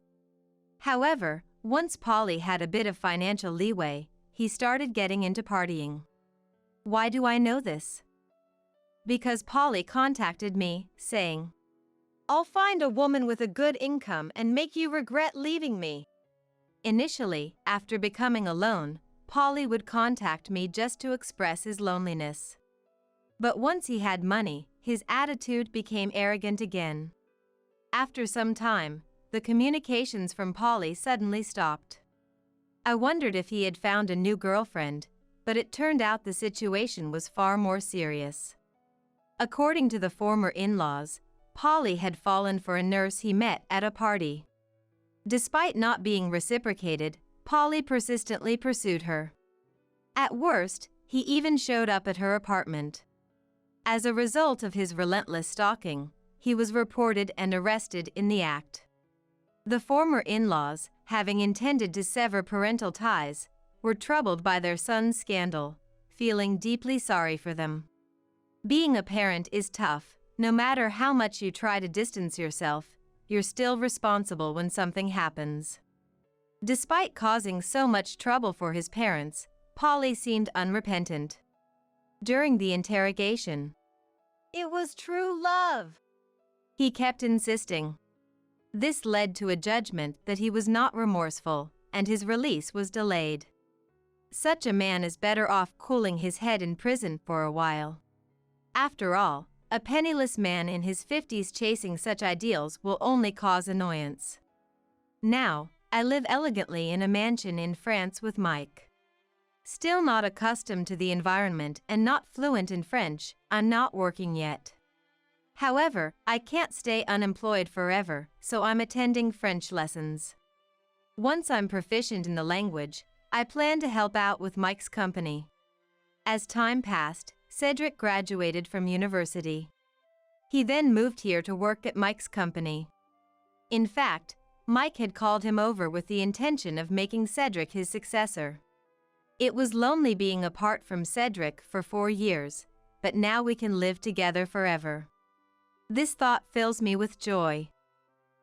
However, once Polly had a bit of financial leeway, he started getting into partying. Why do I know this? Because Polly contacted me, saying, "I'll find a woman with a good income and make you regret leaving me." Initially, after becoming alone, Polly would contact me just to express his loneliness. But once he had money, his attitude became arrogant again. After some time, the communications from Polly suddenly stopped. I wondered if he had found a new girlfriend, but it turned out the situation was far more serious. According to the former in-laws, Polly had fallen for a nurse he met at a party. Despite not being reciprocated, Polly persistently pursued her. At worst, he even showed up at her apartment. As a result of his relentless stalking, he was reported and arrested in the act. The former in-laws, having intended to sever parental ties, were troubled by their son's scandal, feeling deeply sorry for them. Being a parent is tough. No matter how much you try to distance yourself, you're still responsible when something happens. Despite causing so much trouble for his parents, Polly seemed unrepentant. During the interrogation, "It was true love," he kept insisting. This led to a judgment that he was not remorseful, and his release was delayed. Such a man is better off cooling his head in prison for a while. After all, a penniless man in his 50s chasing such ideals will only cause annoyance. Now, I live elegantly in a mansion in France with Mike. Still not accustomed to the environment and not fluent in French, I'm not working yet. However, I can't stay unemployed forever, so I'm attending French lessons. Once I'm proficient in the language, I plan to help out with Mike's company. As time passed, Cedric graduated from university. He then moved here to work at Mike's company. In fact, Mike had called him over with the intention of making Cedric his successor. It was lonely being apart from Cedric for 4 years, but now we can live together forever. This thought fills me with joy.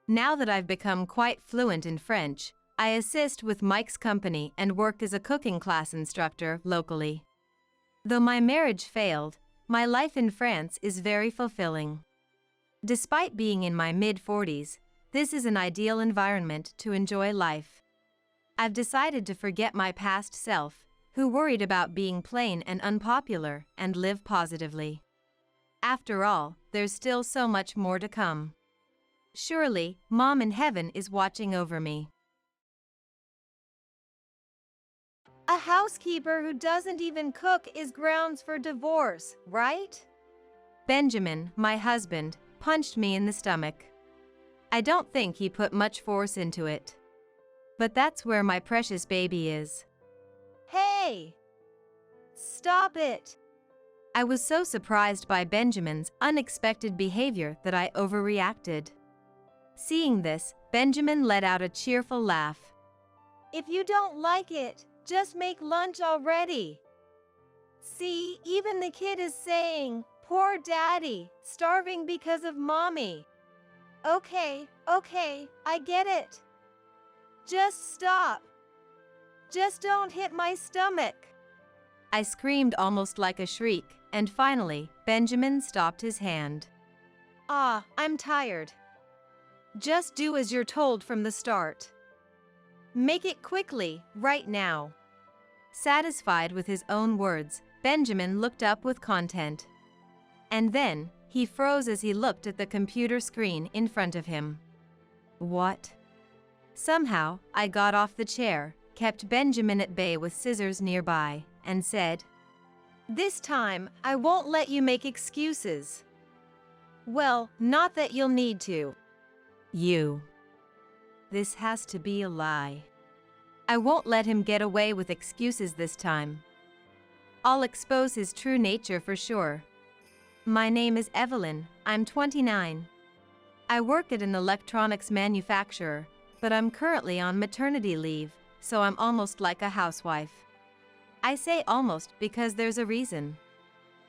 Now that I've become quite fluent in French, I assist with Mike's company and work as a cooking class instructor locally. Though my marriage failed, my life in France is very fulfilling. Despite being in my mid-40s, this is an ideal environment to enjoy life. I've decided to forget my past self, who worried about being plain and unpopular, and live positively. After all, there's still so much more to come. Surely, Mom in heaven is watching over me. A housekeeper who doesn't even cook is grounds for divorce, right? Benjamin, my husband, punched me in the stomach. I don't think he put much force into it. But that's where my precious baby is. Hey! Stop it! I was so surprised by Benjamin's unexpected behavior that I overreacted. Seeing this, Benjamin let out a cheerful laugh. If you don't like it, just make lunch already. See, even the kid is saying, "Poor daddy, starving because of mommy." Okay, I get it. Just stop. Just don't hit my stomach. I screamed almost like a shriek, and finally, Benjamin stopped his hand. I'm tired. Just do as you're told from the start. Make it quickly, right now. Satisfied with his own words, Benjamin looked up with content. And then, He froze as he looked at the computer screen in front of him. What? Somehow, I got off the chair, kept Benjamin at bay with scissors nearby, and said, "This time, I won't let you make excuses." "Well, not that you'll need to." "You. This has to be a lie. I won't let him get away with excuses this time. I'll expose his true nature for sure. My name is Evelyn, I'm 29. I work at an electronics manufacturer, but I'm currently on maternity leave, so I'm almost like a housewife. I say almost because there's a reason.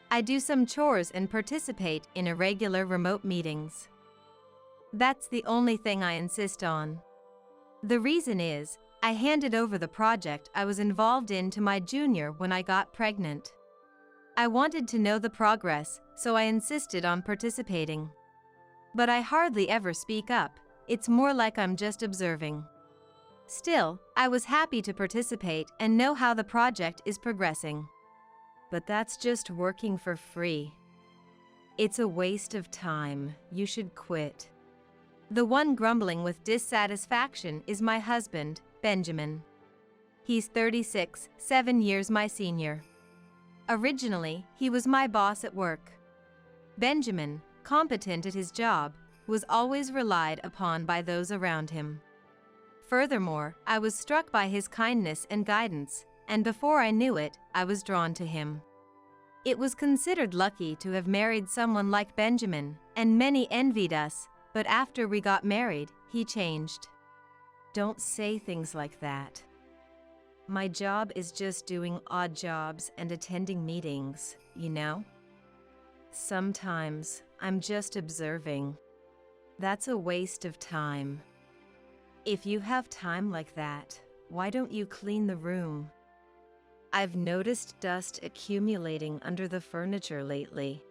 I do some chores and participate in irregular remote meetings. That's the only thing I insist on. The reason is, I handed over the project I was involved in to my junior when I got pregnant. I wanted to know the progress, so I insisted on participating. But I hardly ever speak up, it's more like I'm just observing. Still, I was happy to participate and know how the project is progressing. But that's just working for free. It's a waste of time, you should quit. The one grumbling with dissatisfaction is my husband, Benjamin. He's 36, 7 years my senior. Originally, he was my boss at work. Benjamin, competent at his job, was always relied upon by those around him. Furthermore, I was struck by his kindness and guidance, and before I knew it, I was drawn to him. It was considered lucky to have married someone like Benjamin, and many envied us, but after we got married, he changed. Don't say things like that. My job is just doing odd jobs and attending meetings, you know? Sometimes, I'm just observing. That's a waste of time. If you have time like that, why don't you clean the room? I've noticed dust accumulating under the furniture lately.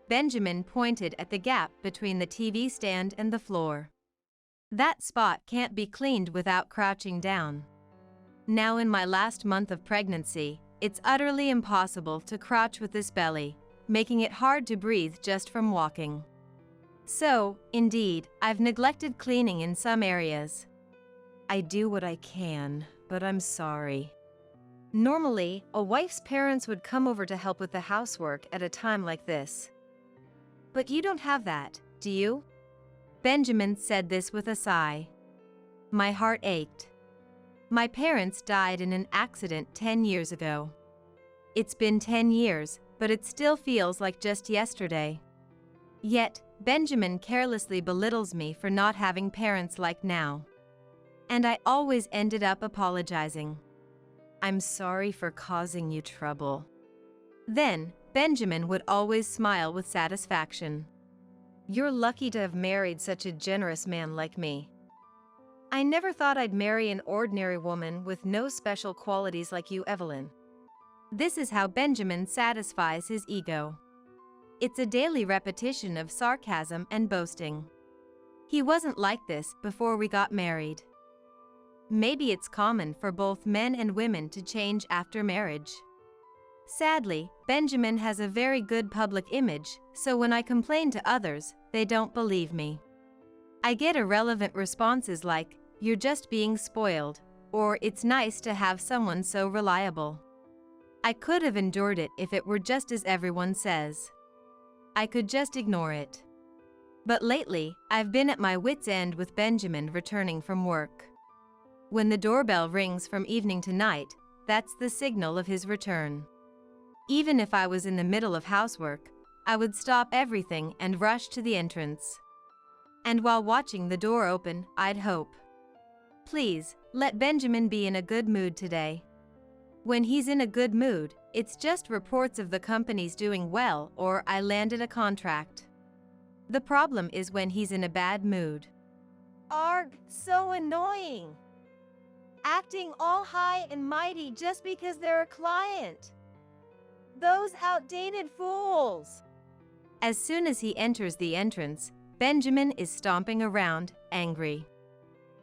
Benjamin pointed at the gap between the TV stand and the floor. That spot can't be cleaned without crouching down. Now in my last month of pregnancy, it's utterly impossible to crouch with this belly, making it hard to breathe just from walking. So, indeed, I've neglected cleaning in some areas. I do what I can, but I'm sorry. Normally, a wife's parents would come over to help with the housework at a time like this. But you don't have that, do you? Benjamin said this with a sigh. My heart ached. My parents died in an accident 10 years ago. It's been 10 years, but it still feels like just yesterday. Yet, Benjamin carelessly belittles me for not having parents like now. And I always ended up apologizing. I'm sorry for causing you trouble. Then, Benjamin would always smile with satisfaction. You're lucky to have married such a generous man like me. I never thought I'd marry an ordinary woman with no special qualities like you, Evelyn. This is how Benjamin satisfies his ego. It's a daily repetition of sarcasm and boasting. He wasn't like this before we got married. Maybe it's common for both men and women to change after marriage. Sadly, Benjamin has a very good public image, so when I complain to others, they don't believe me. I get irrelevant responses like, "You're just being spoiled," or "It's nice to have someone so reliable." I could have endured it if it were just as everyone says. I could just ignore it. But lately, I've been at my wit's end with Benjamin returning from work. When the doorbell rings from evening to night, that's the signal of his return. Even if I was in the middle of housework, I would stop everything and rush to the entrance. And while watching the door open, I'd hope, "Please, let Benjamin be in a good mood today." When he's in a good mood, it's just reports of the company's doing well or I landed a contract. The problem is when he's in a bad mood. Arg, so annoying. Acting all high and mighty just because they're a client. Those outdated fools. As soon as he enters the entrance, Benjamin is stomping around, angry.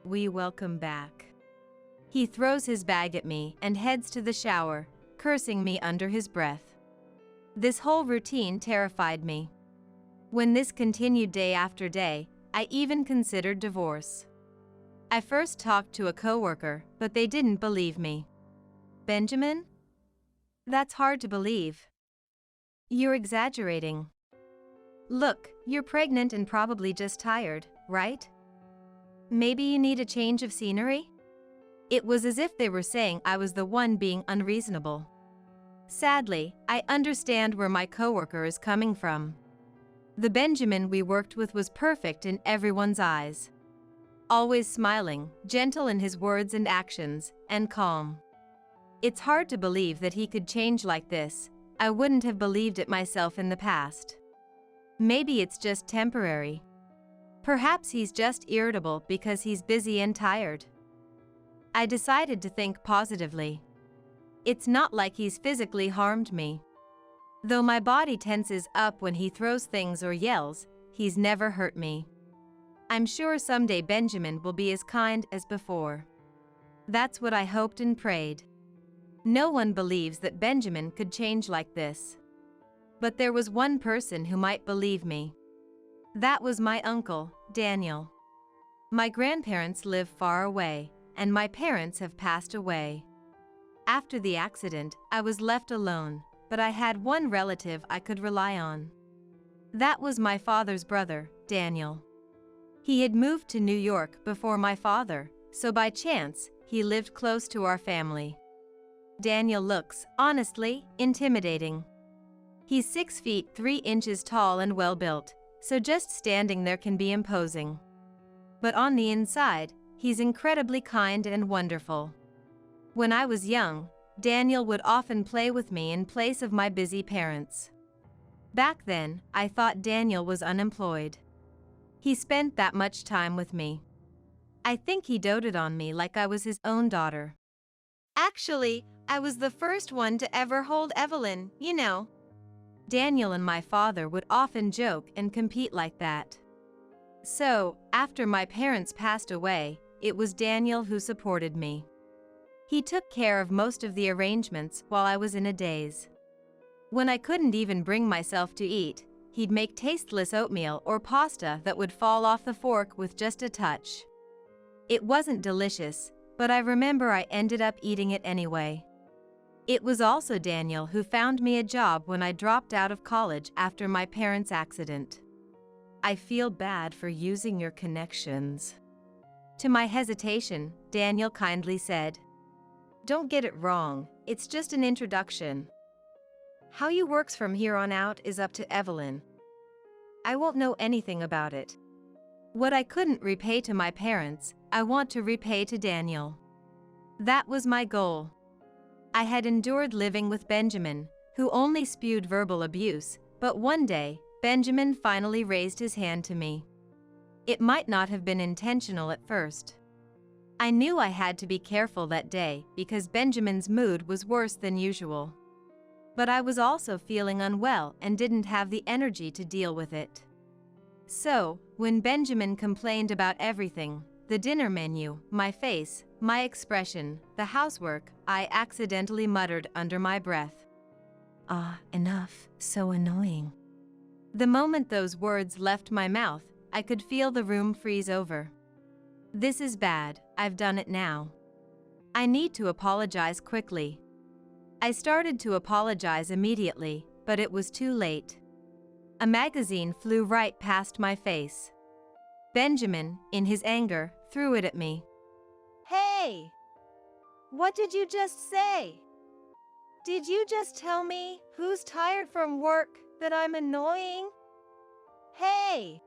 We welcome back. He throws his bag at me and heads to the shower, cursing me under his breath. This whole routine terrified me. When this continued day after day, I even considered divorce. I first talked to a coworker, but they didn't believe me. Benjamin? That's hard to believe. You're exaggerating. Look, you're pregnant and probably just tired, right? Maybe you need a change of scenery? It was as if they were saying I was the one being unreasonable. Sadly, I understand where my coworker is coming from. The Benjamin we worked with was perfect in everyone's eyes. Always smiling, gentle in his words and actions, and calm. It's hard to believe that he could change like this. I wouldn't have believed it myself in the past. Maybe it's just temporary. Perhaps he's just irritable because he's busy and tired. I decided to think positively. It's not like he's physically harmed me. Though my body tenses up when he throws things or yells, he's never hurt me. I'm sure someday Benjamin will be as kind as before. That's what I hoped and prayed. No one believes that Benjamin could change like this. But there was one person who might believe me. That was my uncle, Daniel. My grandparents live far away, and my parents have passed away. After the accident, I was left alone, but I had one relative I could rely on. That was my father's brother, Daniel. He had moved to New York before my father, so by chance, he lived close to our family. Daniel looks, honestly, intimidating. He's 6 feet 3 inches tall and well-built, so just standing there can be imposing. But on the inside, he's incredibly kind and wonderful. When I was young, Daniel would often play with me in place of my busy parents. Back then, I thought Daniel was unemployed. He spent that much time with me. I think he doted on me like I was his own daughter. Actually, I was the first one to ever hold Evelyn, you know. Daniel and my father would often joke and compete like that. So, after my parents passed away, it was Daniel who supported me. He took care of most of the arrangements while I was in a daze. When I couldn't even bring myself to eat, he'd make tasteless oatmeal or pasta that would fall off the fork with just a touch. It wasn't delicious, but I remember I ended up eating it anyway. It was also Daniel who found me a job when I dropped out of college after my parents' accident. I feel bad for using your connections. To my hesitation, Daniel kindly said, "Don't get it wrong, it's just an introduction. How you works from here on out is up to Evelyn. I won't know anything about it. What I couldn't repay to my parents, I want to repay to Daniel." That was my goal. I had endured living with Benjamin, who only spewed verbal abuse, but one day, Benjamin finally raised his hand to me. It might not have been intentional at first. I knew I had to be careful that day because Benjamin's mood was worse than usual. But I was also feeling unwell and didn't have the energy to deal with it. So, when Benjamin complained about everything, the dinner menu, my face, my expression, the housework, I accidentally muttered under my breath, "Ah, enough, so annoying." The moment those words left my mouth, I could feel the room freeze over. This is bad, I've done it now. I need to apologize quickly. I started to apologize immediately, but it was too late. A magazine flew right past my face. Benjamin, in his anger, threw it at me. Hey! What did you just say? Did you just tell me, who's tired from work, that I'm annoying? Hey!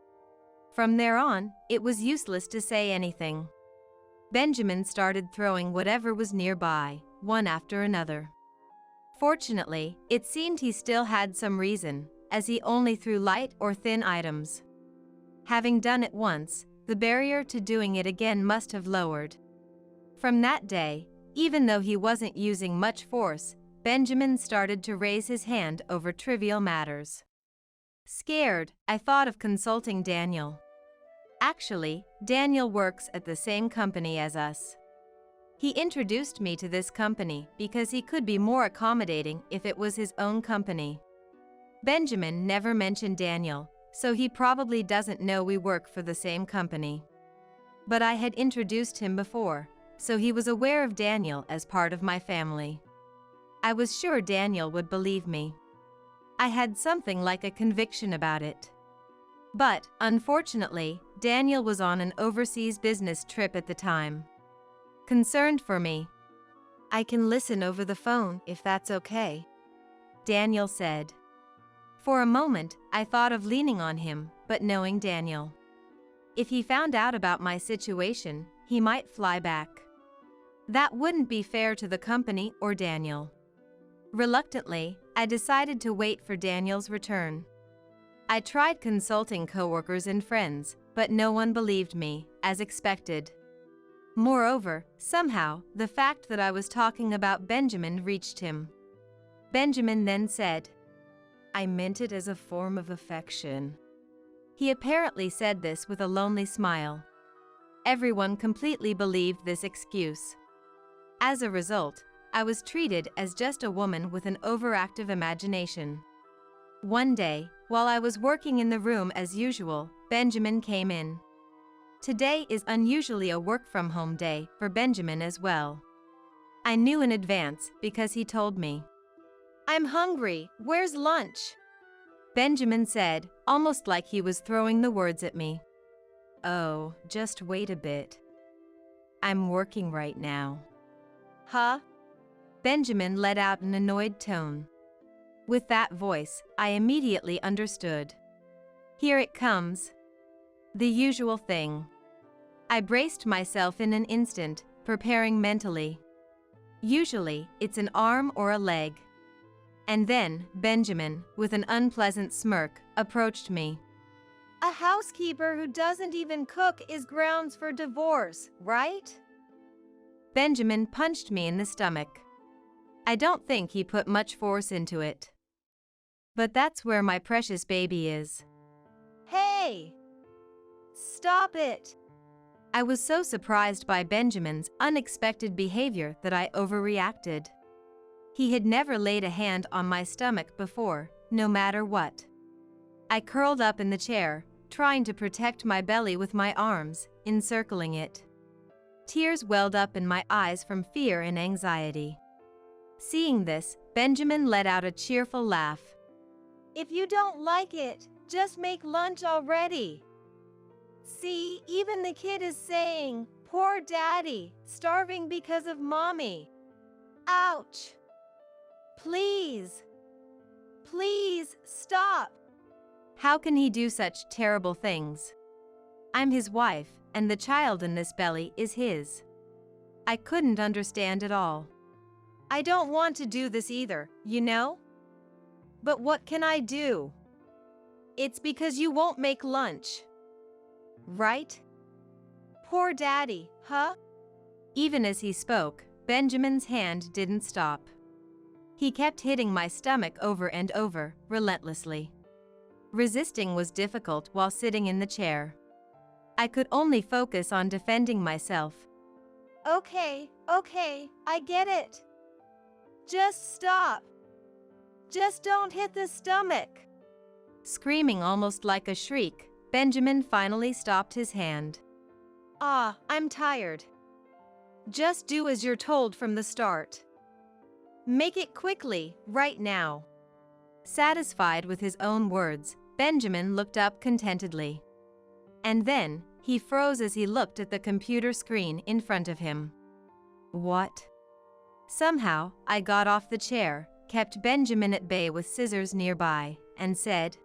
From there on, it was useless to say anything. Benjamin started throwing whatever was nearby, one after another. Fortunately, it seemed he still had some reason, as he only threw light or thin items. Having done it once, the barrier to doing it again must have lowered. From that day, even though he wasn't using much force, Benjamin started to raise his hand over trivial matters. Scared, I thought of consulting Daniel. Actually, Daniel works at the same company as us. He introduced me to this company because he could be more accommodating if it was his own company. Benjamin never mentioned Daniel, so he probably doesn't know we work for the same company. But I had introduced him before, so he was aware of Daniel as part of my family. I was sure Daniel would believe me. I had something like a conviction about it. But, unfortunately, Daniel was on an overseas business trip at the time. Concerned for me, I can listen over the phone if that's okay, Daniel said. For a moment, I thought of leaning on him, but knowing Daniel, if he found out about my situation, he might fly back. That wouldn't be fair to the company or Daniel. Reluctantly, I decided to wait for Daniel's return. I tried consulting coworkers and friends, but no one believed me, as expected. Moreover, somehow, the fact that I was talking about Benjamin reached him. Benjamin then said, "I meant it as a form of affection." He apparently said this with a lonely smile. Everyone completely believed this excuse. As a result, I was treated as just a woman with an overactive imagination. One day, while I was working in the room as usual, Benjamin came in. Today is unusually a work-from-home day for Benjamin as well. I knew in advance because he told me. "I'm hungry, where's lunch?" Benjamin said, almost like he was throwing the words at me. "Oh, just wait a bit. I'm working right now." Huh? Benjamin let out an annoyed tone. With that voice, I immediately understood. Here it comes. The usual thing. I braced myself in an instant, preparing mentally. Usually, it's an arm or a leg. And then, Benjamin, with an unpleasant smirk, approached me. "A housekeeper who doesn't even cook is grounds for divorce, right?" Benjamin punched me in the stomach. I don't think he put much force into it. But that's where my precious baby is. "Hey! Stop it!" I was so surprised by Benjamin's unexpected behavior that I overreacted. He had never laid a hand on my stomach before, no matter what. I curled up in the chair, trying to protect my belly with my arms, encircling it. Tears welled up in my eyes from fear and anxiety. Seeing this, Benjamin let out a cheerful laugh. "If you don't like it, just make lunch already. See, even the kid is saying, 'Poor daddy, starving because of mommy.' Ouch! Please, please stop." How can he do such terrible things? I'm his wife, and the child in this belly is his. I couldn't understand at all. "I don't want to do this either, you know? But what can I do? It's because you won't make lunch. Right? Poor daddy, huh?" Even as he spoke, Benjamin's hand didn't stop. He kept hitting my stomach over and over, relentlessly. Resisting was difficult while sitting in the chair. I could only focus on defending myself. Okay, I get it. Just stop. Just don't hit the stomach." Screaming almost like a shriek, Benjamin finally stopped his hand. I'm tired. Just do as you're told from the start. Make it quickly, right now." Satisfied with his own words, Benjamin looked up contentedly. And then, he froze as he looked at the computer screen in front of him. What? Somehow, I got off the chair, kept Benjamin at bay with scissors nearby, and said,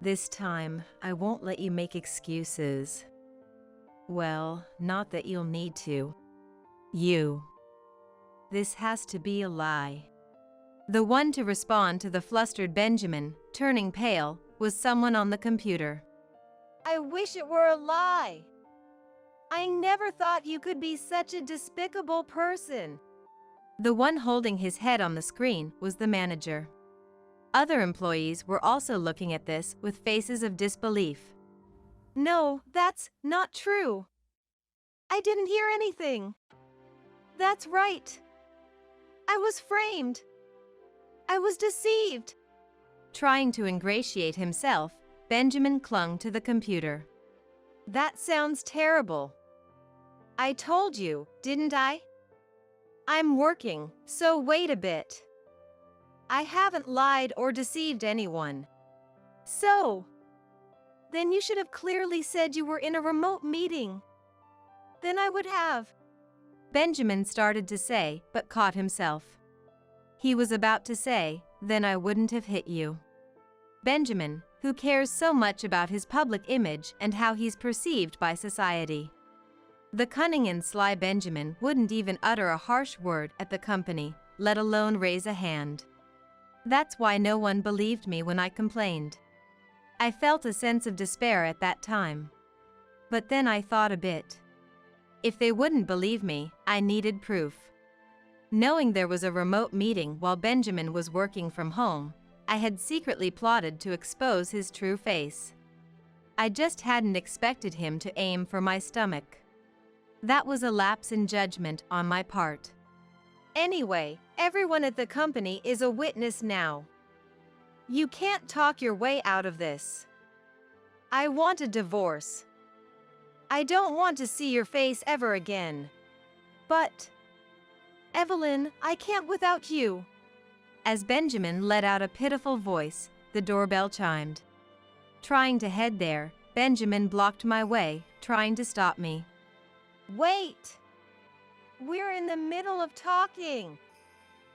"This time, I won't let you make excuses." Well, not that you'll need to. This has to be a lie. The one to respond to the flustered Benjamin, turning pale, was someone on the computer. "I wish it were a lie. I never thought you could be such a despicable person." The one holding his head on the screen was the manager. Other employees were also looking at this with faces of disbelief. "No, that's not true. I didn't hear anything. That's right. I was framed. I was deceived." Trying to ingratiate himself, Benjamin clung to the computer. That sounds terrible. I told you, didn't I? I'm working, so wait a bit. I haven't lied or deceived anyone. So, then you should have clearly said you were in a remote meeting. Then I would have. Benjamin started to say, but caught himself. He was about to say, then I wouldn't have hit you. Benjamin, who cares so much about his public image and how he's perceived by society. The cunning and sly Benjamin wouldn't even utter a harsh word at the company, let alone raise a hand. That's why no one believed me when I complained. I felt a sense of despair at that time. But then I thought a bit. If they wouldn't believe me, I needed proof. Knowing there was a remote meeting while Benjamin was working from home, I had secretly plotted to expose his true face. I just hadn't expected him to aim for my stomach. That was a lapse in judgment on my part. Anyway, everyone at the company is a witness now. You can't talk your way out of this. I want a divorce. I don't want to see your face ever again. But, Evelyn, I can't without you. As Benjamin let out a pitiful voice, the doorbell chimed. Trying to head there, Benjamin blocked my way, trying to stop me. Wait! We're in the middle of talking.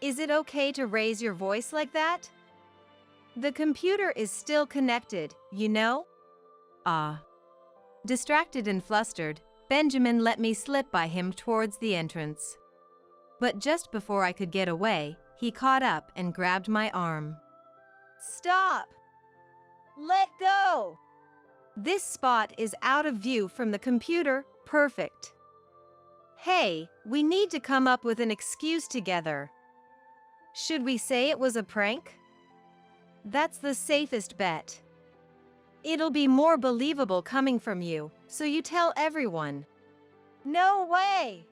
Is it okay to raise your voice like that? The computer is still connected, you know? Distracted and flustered, Benjamin let me slip by him towards the entrance. But just before I could get away, he caught up and grabbed my arm. Stop! Let go! This spot is out of view from the computer, perfect. Hey, we need to come up with an excuse together. Should we say it was a prank? That's the safest bet. It'll be more believable coming from you, so you tell everyone. No way!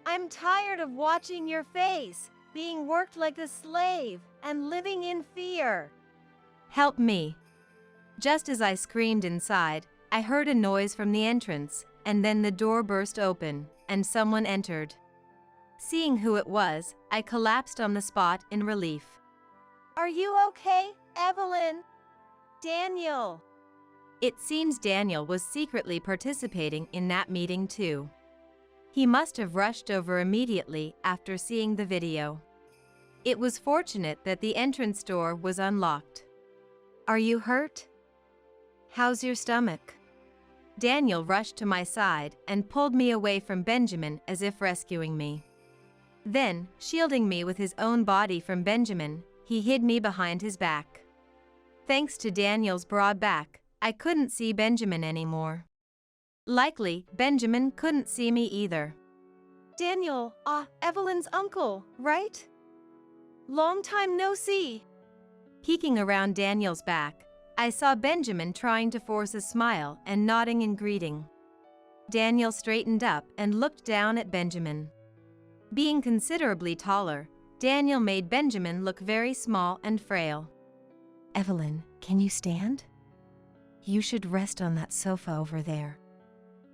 I'm tired of watching your face, being worked like a slave, and living in fear. Help me. Just as I screamed inside, I heard a noise from the entrance, and then the door burst open, and someone entered. Seeing who it was, I collapsed on the spot in relief. Are you okay, Evelyn? Daniel. It seems Daniel was secretly participating in that meeting too. He must have rushed over immediately after seeing the video. It was fortunate that the entrance door was unlocked. Are you hurt? How's your stomach? Daniel rushed to my side and pulled me away from Benjamin as if rescuing me. Then, shielding me with his own body from Benjamin, he hid me behind his back. Thanks to Daniel's broad back, I couldn't see Benjamin anymore. Likely, Benjamin couldn't see me either. Daniel, Evelyn's uncle, right? Long time no see. Peeking around Daniel's back, I saw Benjamin trying to force a smile and nodding in greeting. Daniel straightened up and looked down at Benjamin. Being considerably taller, Daniel made Benjamin look very small and frail. Evelyn, can you stand? You should rest on that sofa over there.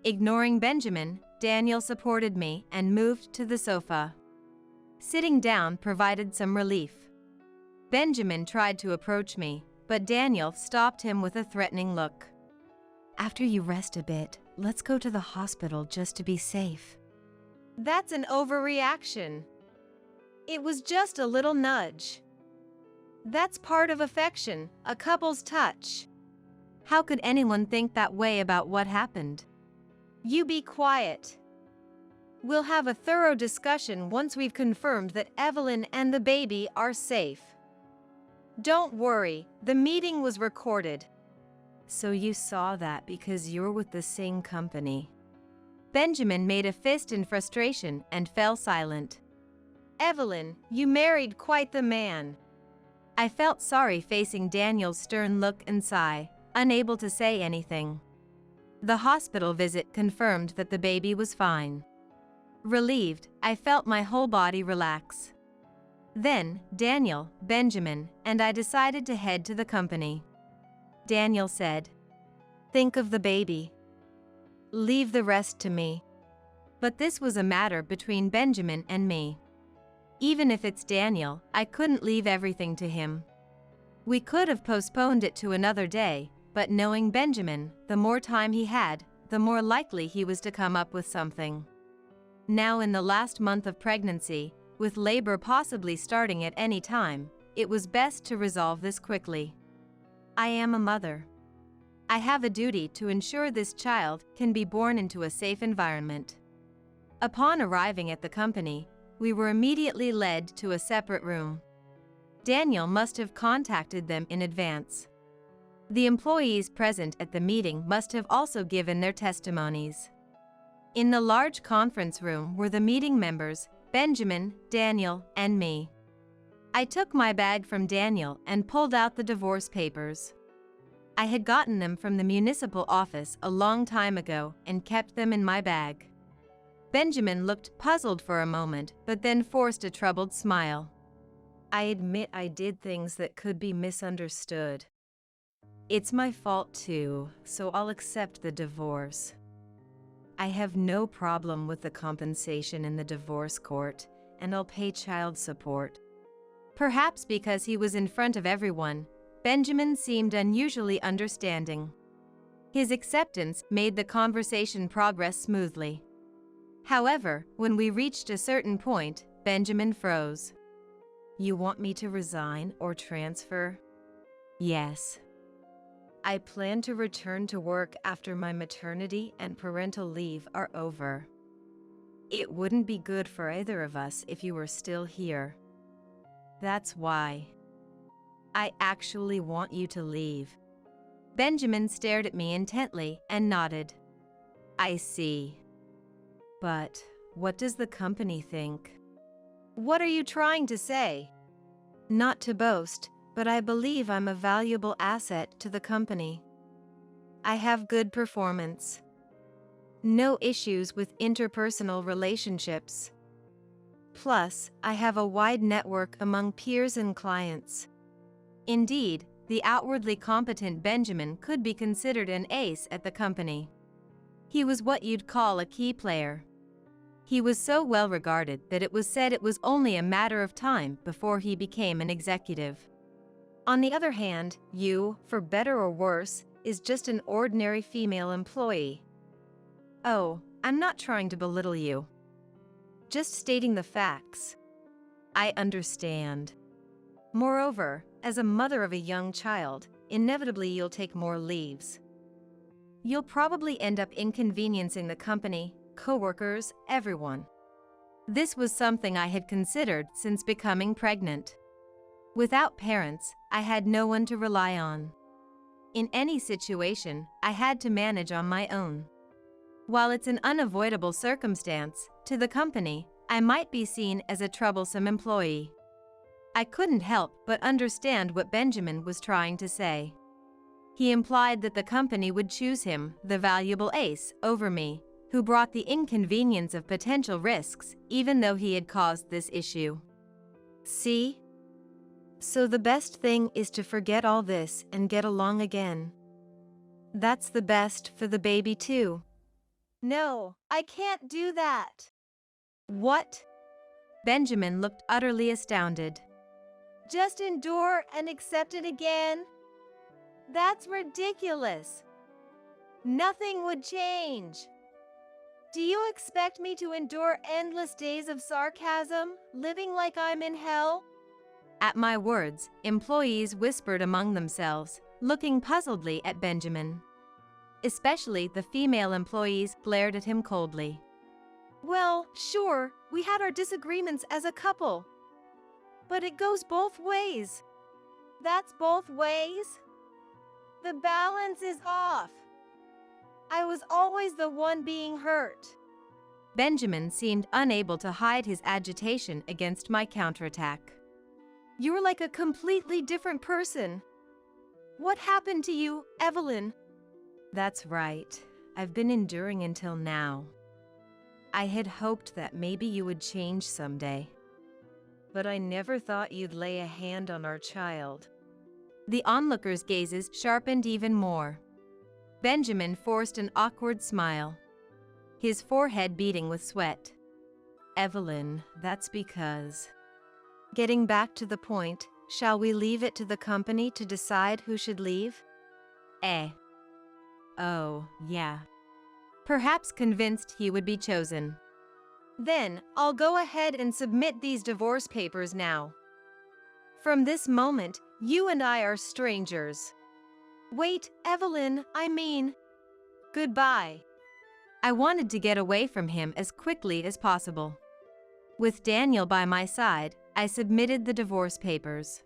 Ignoring Benjamin, Daniel supported me and moved to the sofa. Sitting down provided some relief. Benjamin tried to approach me, but Daniel stopped him with a threatening look. After you rest a bit, let's go to the hospital just to be safe. That's an overreaction. It was just a little nudge. That's part of affection, a couple's touch. How could anyone think that way about what happened? You be quiet. We'll have a thorough discussion once we've confirmed that Evelyn and the baby are safe. Don't worry, the meeting was recorded. So you saw that because you're with the same company. Benjamin made a fist in frustration and fell silent. Evelyn, you married quite the man. I felt sorry facing Daniel's stern look and sigh, unable to say anything. The hospital visit confirmed that the baby was fine. Relieved, I felt my whole body relax. Then, Daniel, Benjamin, and I decided to head to the company. Daniel said. Think of the baby. Leave the rest to me. But this was a matter between Benjamin and me. Even if it's Daniel, I couldn't leave everything to him. We could have postponed it to another day, but knowing Benjamin, the more time he had, the more likely he was to come up with something. Now in the last month of pregnancy, with labor possibly starting at any time, it was best to resolve this quickly. I am a mother. I have a duty to ensure this child can be born into a safe environment. Upon arriving at the company, we were immediately led to a separate room. Daniel must have contacted them in advance. The employees present at the meeting must have also given their testimonies. In the large conference room were the meeting members, Benjamin, Daniel, and me. I took my bag from Daniel and pulled out the divorce papers. I had gotten them from the municipal office a long time ago and kept them in my bag. Benjamin looked puzzled for a moment, but then forced a troubled smile. I admit I did things that could be misunderstood. It's my fault too, so I'll accept the divorce. I have no problem with the compensation in the divorce court, and I'll pay child support. Perhaps because he was in front of everyone, Benjamin seemed unusually understanding. His acceptance made the conversation progress smoothly. However, when we reached a certain point, Benjamin froze. You want me to resign or transfer? Yes. I plan to return to work after my maternity and parental leave are over. It wouldn't be good for either of us if you were still here. That's why. I actually want you to leave. Benjamin stared at me intently and nodded. I see. But what does the company think? What are you trying to say? Not to boast, but I believe I'm a valuable asset to the company. I have good performance. No issues with interpersonal relationships. Plus, I have a wide network among peers and clients. Indeed, the outwardly competent Benjamin could be considered an ace at the company. He was what you'd call a key player. He was so well regarded that it was said it was only a matter of time before he became an executive. On the other hand, you, for better or worse, is just an ordinary female employee. Oh, I'm not trying to belittle you. Just stating the facts. I understand. Moreover, as a mother of a young child, inevitably you'll take more leaves. You'll probably end up inconveniencing the company, coworkers, everyone. This was something I had considered since becoming pregnant. Without parents, I had no one to rely on. In any situation, I had to manage on my own. While it's an unavoidable circumstance, to the company, I might be seen as a troublesome employee. I couldn't help but understand what Benjamin was trying to say. He implied that the company would choose him, the valuable ace, over me, who brought the inconvenience of potential risks, even though he had caused this issue. See? So the best thing is to forget all this and get along again. That's the best for the baby too. No, I can't do that. What? Benjamin looked utterly astounded. Just endure and accept it again? That's ridiculous. Nothing would change. Do you expect me to endure endless days of sarcasm, living like I'm in hell? At my words, employees whispered among themselves, looking puzzledly at Benjamin. Especially the female employees glared at him coldly. Well, sure, we had our disagreements as a couple. But it goes both ways. That's both ways? The balance is off. I was always the one being hurt. Benjamin seemed unable to hide his agitation against my counterattack. You're like a completely different person. What happened to you, Evelyn? That's right. I've been enduring until now. I had hoped that maybe you would change someday. But I never thought you'd lay a hand on our child. The onlookers' gazes sharpened even more. Benjamin forced an awkward smile, his forehead beading with sweat. Evelyn, that's because… Getting back to the point, shall we leave it to the company to decide who should leave? Oh, yeah. Perhaps convinced he would be chosen. Then, I'll go ahead and submit these divorce papers now. From this moment, you and I are strangers. Wait, Evelyn, goodbye. I wanted to get away from him as quickly as possible. With Daniel by my side, I submitted the divorce papers.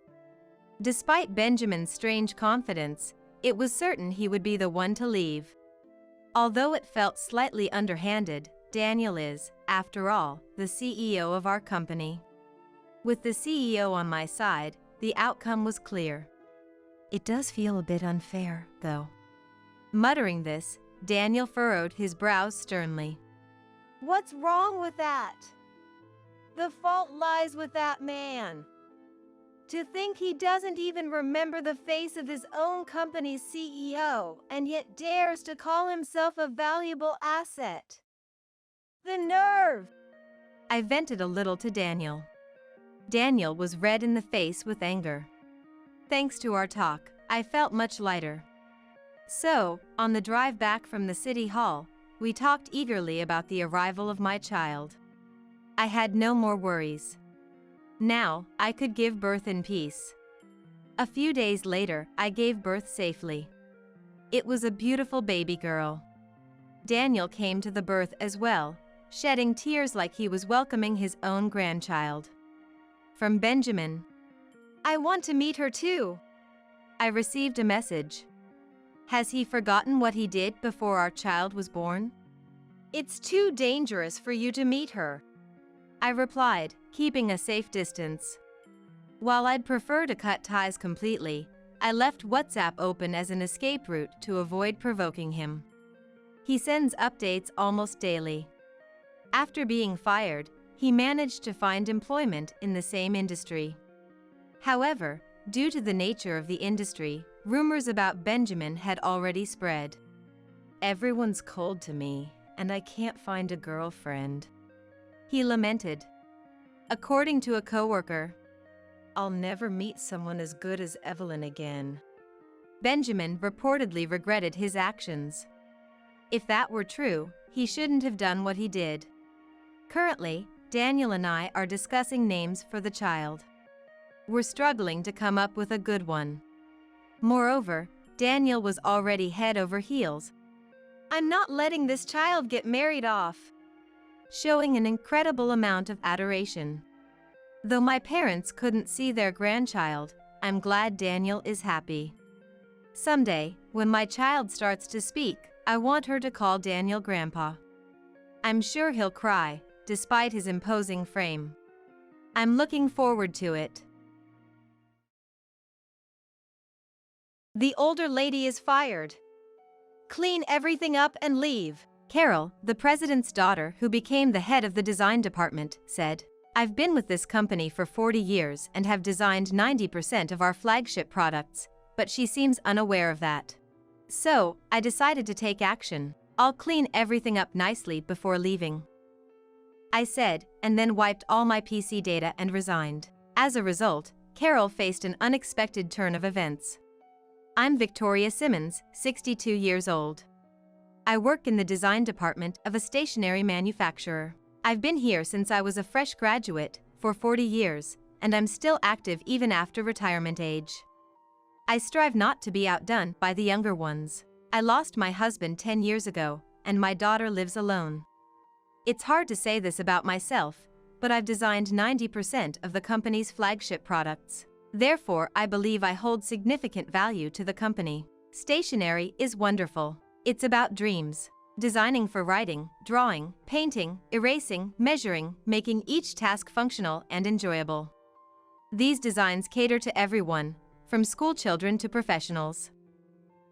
Despite Benjamin's strange confidence, it was certain he would be the one to leave. Although it felt slightly underhanded, Daniel is, after all, the CEO of our company. With the CEO on my side, the outcome was clear. It does feel a bit unfair, though. Muttering this, Daniel furrowed his brows sternly. What's wrong with that? The fault lies with that man. To think he doesn't even remember the face of his own company's CEO and yet dares to call himself a valuable asset. The nerve! I vented a little to Daniel. Daniel was red in the face with anger. Thanks to our talk, I felt much lighter. So, on the drive back from the city hall, we talked eagerly about the arrival of my child. I had no more worries. Now, I could give birth in peace. A few days later, I gave birth safely. It was a beautiful baby girl. Daniel came to the birth as well, shedding tears like he was welcoming his own grandchild. From Benjamin, I want to meet her too. I received a message. Has he forgotten what he did before our child was born? It's too dangerous for you to meet her, I replied, keeping a safe distance. While I'd prefer to cut ties completely, I left WhatsApp open as an escape route to avoid provoking him. He sends updates almost daily. After being fired, he managed to find employment in the same industry. However, due to the nature of the industry, rumors about Benjamin had already spread. Everyone's cold to me, and I can't find a girlfriend, he lamented. According to a coworker, I'll never meet someone as good as Evelyn again. Benjamin reportedly regretted his actions. If that were true, he shouldn't have done what he did. Currently, Daniel and I are discussing names for the child. We're struggling to come up with a good one. Moreover, Daniel was already head over heels. I'm not letting this child get married off, showing an incredible amount of adoration. Though my parents couldn't see their grandchild, I'm glad Daniel is happy. Someday, when my child starts to speak, I want her to call Daniel Grandpa. I'm sure he'll cry, despite his imposing frame. I'm looking forward to it. The older lady is fired. Clean everything up and leave. Carol, the president's daughter who became the head of the design department, said, I've been with this company for 40 years and have designed 90% of our flagship products, but she seems unaware of that. So, I decided to take action. I'll clean everything up nicely before leaving, I said, and then wiped all my PC data and resigned. As a result, Carol faced an unexpected turn of events. I'm Victoria Simmons, 62 years old. I work in the design department of a stationery manufacturer. I've been here since I was a fresh graduate, for 40 years, and I'm still active even after retirement age. I strive not to be outdone by the younger ones. I lost my husband 10 years ago, and my daughter lives alone. It's hard to say this about myself, but I've designed 90% of the company's flagship products. Therefore, I believe I hold significant value to the company. Stationery is wonderful. It's about dreams. Designing for writing, drawing, painting, erasing, measuring, making each task functional and enjoyable. These designs cater to everyone, from schoolchildren to professionals.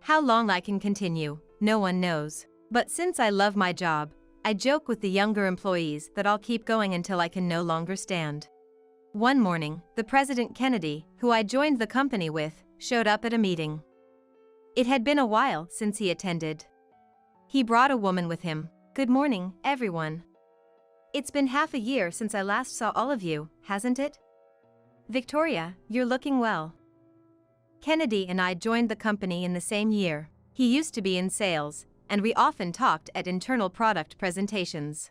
How long I can continue, no one knows. But since I love my job, I joke with the younger employees that I'll keep going until I can no longer stand. One morning, the President Kennedy, who I joined the company with, showed up at a meeting. It had been a while since he attended. He brought a woman with him. "Good morning, everyone. It's been half a year since I last saw all of you, hasn't it? Victoria, you're looking well." Kennedy and I joined the company in the same year. He used to be in sales, and we often talked at internal product presentations.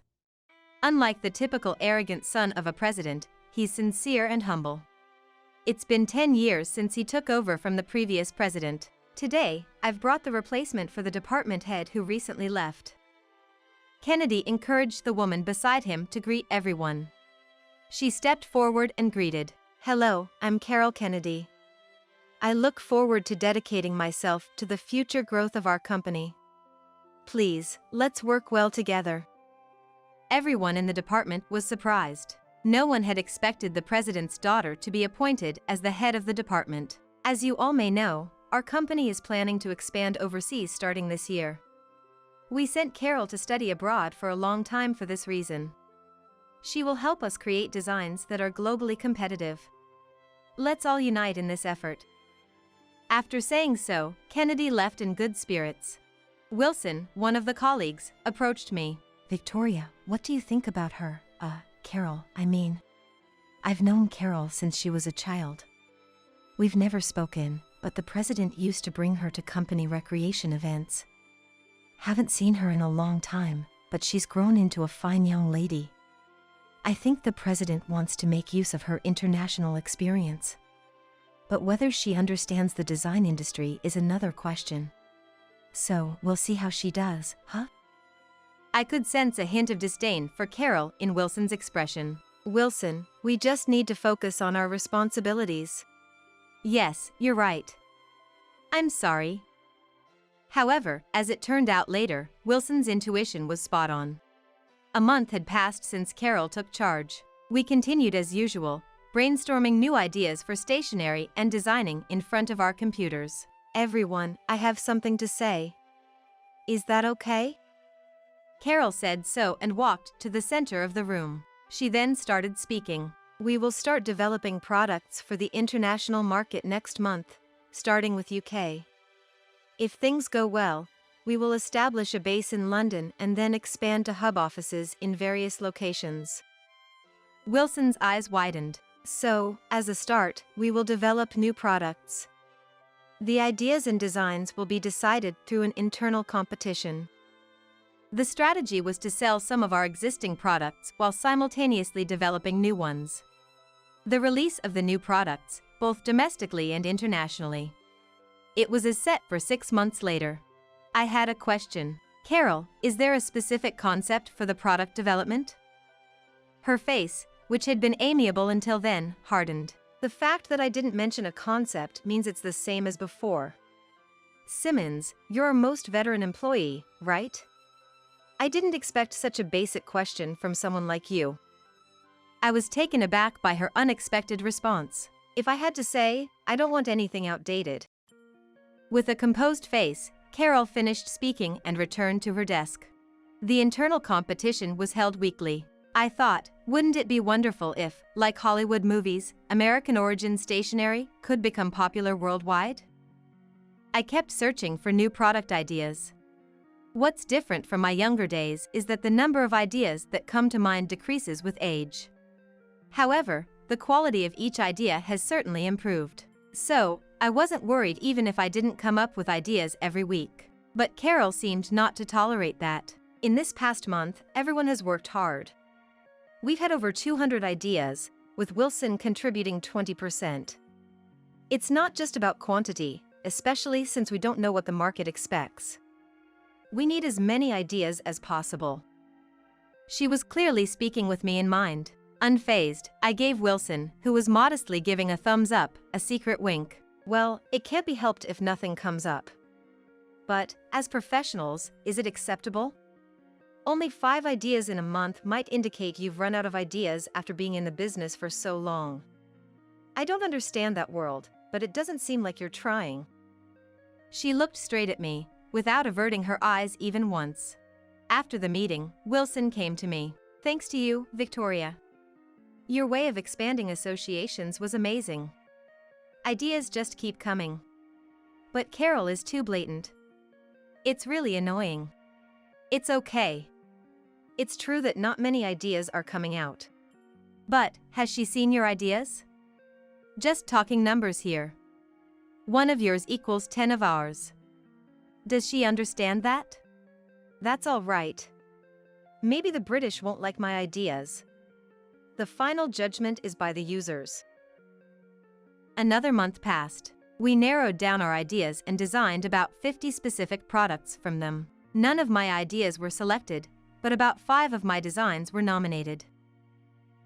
Unlike the typical arrogant son of a president, he's sincere and humble. It's been 10 years since he took over from the previous president. Today, I've brought the replacement for the department head who recently left. Kennedy encouraged the woman beside him to greet everyone. She stepped forward and greeted. "Hello, I'm Carol Kennedy. I look forward to dedicating myself to the future growth of our company. Please, let's work well together." Everyone in the department was surprised. No one had expected the president's daughter to be appointed as the head of the department. As you all may know, our company is planning to expand overseas starting this year. We sent Carol to study abroad for a long time for this reason. She will help us create designs that are globally competitive. Let's all unite in this effort. After saying so, Kennedy left in good spirits. Wilson, one of the colleagues, approached me. "Victoria, what do you think about her? Carol, I mean. I've known Carol since she was a child. We've never spoken, but the president used to bring her to company recreation events. Haven't seen her in a long time, but she's grown into a fine young lady. I think the president wants to make use of her international experience. But whether she understands the design industry is another question. So, we'll see how she does, huh?" I could sense a hint of disdain for Carol in Wilson's expression. "Wilson, we just need to focus on our responsibilities." "Yes, you're right. I'm sorry." However, as it turned out later, Wilson's intuition was spot on. A month had passed since Carol took charge. We continued as usual, brainstorming new ideas for stationery and designing in front of our computers. "Everyone, I have something to say. Is that okay?" Carol said so and walked to the center of the room. She then started speaking. "We will start developing products for the international market next month, starting with UK. If things go well, we will establish a base in London and then expand to hub offices in various locations." Wilson's eyes widened. "So, as a start, we will develop new products. The ideas and designs will be decided through an internal competition." The strategy was to sell some of our existing products while simultaneously developing new ones. The release of the new products, both domestically and internationally. It was set for 6 months later. I had a question. "Carol, is there a specific concept for the product development?" Her face, which had been amiable until then, hardened. "The fact that I didn't mention a concept means it's the same as before. Simmons, you're our most veteran employee, right? I didn't expect such a basic question from someone like you." I was taken aback by her unexpected response. "If I had to say, I don't want anything outdated." With a composed face, Carol finished speaking and returned to her desk. The internal competition was held weekly. I thought, wouldn't it be wonderful if, like Hollywood movies, American origin stationery could become popular worldwide? I kept searching for new product ideas. What's different from my younger days is that the number of ideas that come to mind decreases with age. However, the quality of each idea has certainly improved. So, I wasn't worried even if I didn't come up with ideas every week. But Carol seemed not to tolerate that. "In this past month, everyone has worked hard. We've had over 200 ideas, with Wilson contributing 20%. It's not just about quantity, especially since we don't know what the market expects. We need as many ideas as possible." She was clearly speaking with me in mind. Unfazed, I gave Wilson, who was modestly giving a thumbs up, a secret wink. "Well, it can't be helped if nothing comes up. But, as professionals, is it acceptable? Only 5 ideas in a month might indicate you've run out of ideas after being in the business for so long. I don't understand that world, but it doesn't seem like you're trying." She looked straight at me, without averting her eyes even once. After the meeting, Wilson came to me. "Thanks to you, Victoria. Your way of expanding associations was amazing. Ideas just keep coming. But Carol is too blatant. It's really annoying. It's okay. It's true that not many ideas are coming out. But, has she seen your ideas? Just talking numbers here. 1 of yours equals 10 of ours. Does she understand that? That's all right. Maybe the British won't like my ideas. The final judgment is by the users. Another month passed. We narrowed down our ideas and designed about 50 specific products from them. None of my ideas were selected, but about 5 of my designs were nominated.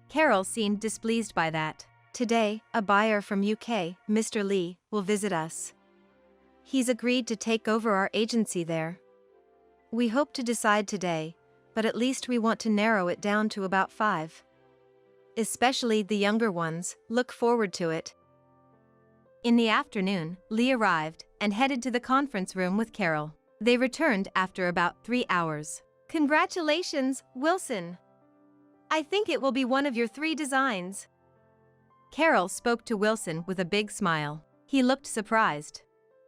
Carol seemed displeased by that. Today, a buyer from UK, Mr. Lee, will visit us. He's agreed to take over our agency there. We hope to decide today, but at least we want to narrow it down to about 5. Especially the younger ones, look forward to it. In the afternoon, Lee arrived and headed to the conference room with Carol. They returned after about 3 hours. Congratulations, Wilson. I think it will be one of your 3 designs. Carol spoke to Wilson with a big smile. He looked surprised.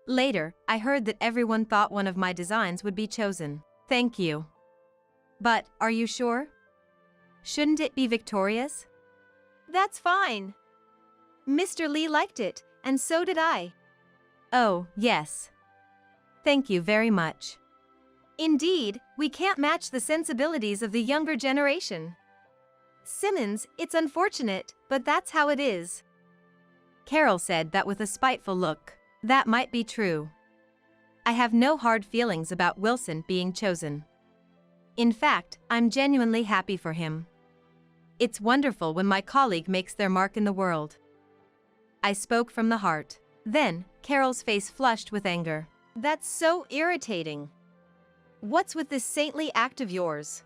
Later, I heard that everyone thought one of my designs would be chosen. Thank you. But, are you sure? Shouldn't it be Victoria's? That's fine. Mr. Lee liked it, and so did I. Oh, yes. Thank you very much. Indeed, we can't match the sensibilities of the younger generation. Simmons, it's unfortunate, but that's how it is. Carol said that with a spiteful look. That might be true. I have no hard feelings about Wilson being chosen. In fact, I'm genuinely happy for him. It's wonderful when my colleague makes their mark in the world. I spoke from the heart. Then, Carol's face flushed with anger. That's so irritating. What's with this saintly act of yours?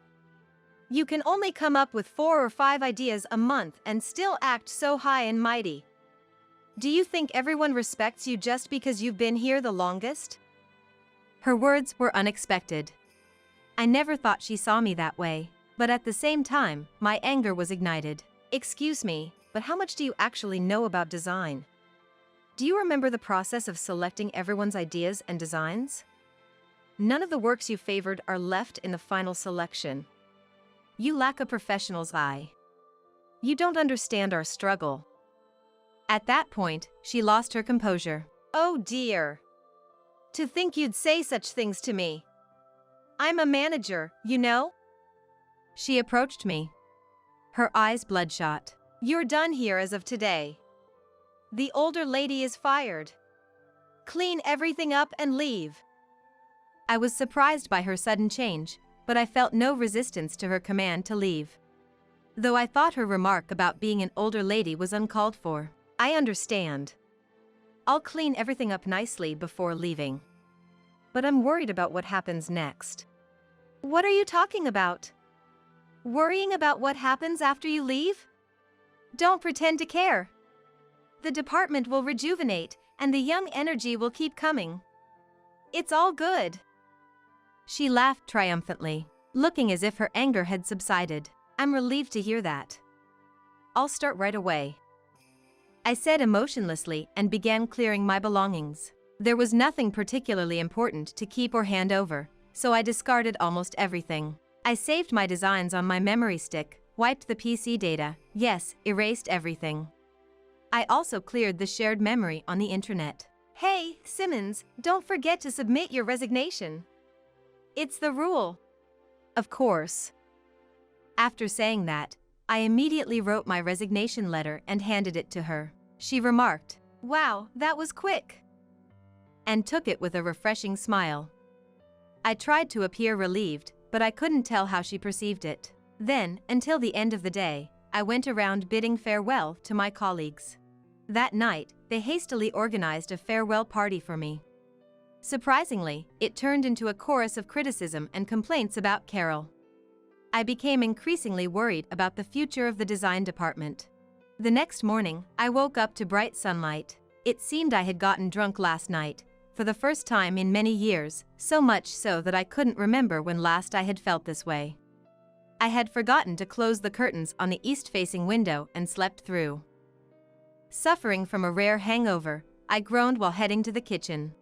You can only come up with 4 or 5 ideas a month and still act so high and mighty. Do you think everyone respects you just because you've been here the longest? Her words were unexpected. I never thought she saw me that way, but at the same time, my anger was ignited. Excuse me, but how much do you actually know about design? Do you remember the process of selecting everyone's ideas and designs? None of the works you favored are left in the final selection. You lack a professional's eye. You don't understand our struggle. At that point, she lost her composure. Oh dear. To think you'd say such things to me. I'm a manager, you know? She approached me. Her eyes bloodshot. You're done here as of today. The older lady is fired. Clean everything up and leave. I was surprised by her sudden change, but I felt no resistance to her command to leave. Though I thought her remark about being an older lady was uncalled for. I understand. I'll clean everything up nicely before leaving. But I'm worried about what happens next. What are you talking about? Worrying about what happens after you leave? Don't pretend to care. The department will rejuvenate, and the young energy will keep coming. It's all good. She laughed triumphantly, looking as if her anger had subsided. I'm relieved to hear that. I'll start right away. I said emotionlessly and began clearing my belongings. There was nothing particularly important to keep or hand over, so I discarded almost everything. I saved my designs on my memory stick, wiped the PC data, yes, erased everything. I also cleared the shared memory on the internet. Hey, Simmons, don't forget to submit your resignation. It's the rule. Of course. After saying that, I immediately wrote my resignation letter and handed it to her. She remarked, "Wow, that was quick," and took it with a refreshing smile. I tried to appear relieved, but I couldn't tell how she perceived it. Then, until the end of the day, I went around bidding farewell to my colleagues. That night, they hastily organized a farewell party for me. Surprisingly, it turned into a chorus of criticism and complaints about Carol. I became increasingly worried about the future of the design department. The next morning, I woke up to bright sunlight. It seemed I had gotten drunk last night, for the first time in many years, so much so that I couldn't remember when last I had felt this way. I had forgotten to close the curtains on the east-facing window and slept through. Suffering from a rare hangover, I groaned while heading to the kitchen.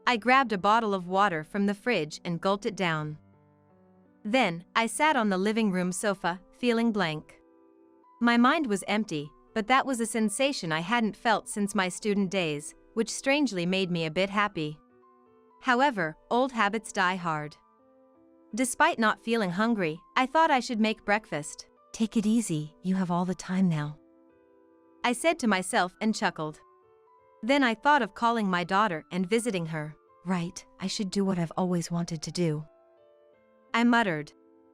I grabbed a bottle of water from the fridge and gulped it down. Then, I sat on the living room sofa, feeling blank. My mind was empty, but that was a sensation I hadn't felt since my student days, which strangely made me a bit happy. However, old habits die hard. Despite not feeling hungry, I thought I should make breakfast. Take it easy, you have all the time now. I said to myself and chuckled. Then I thought of calling my daughter and visiting her. Right, I should do what I've always wanted to do. I muttered.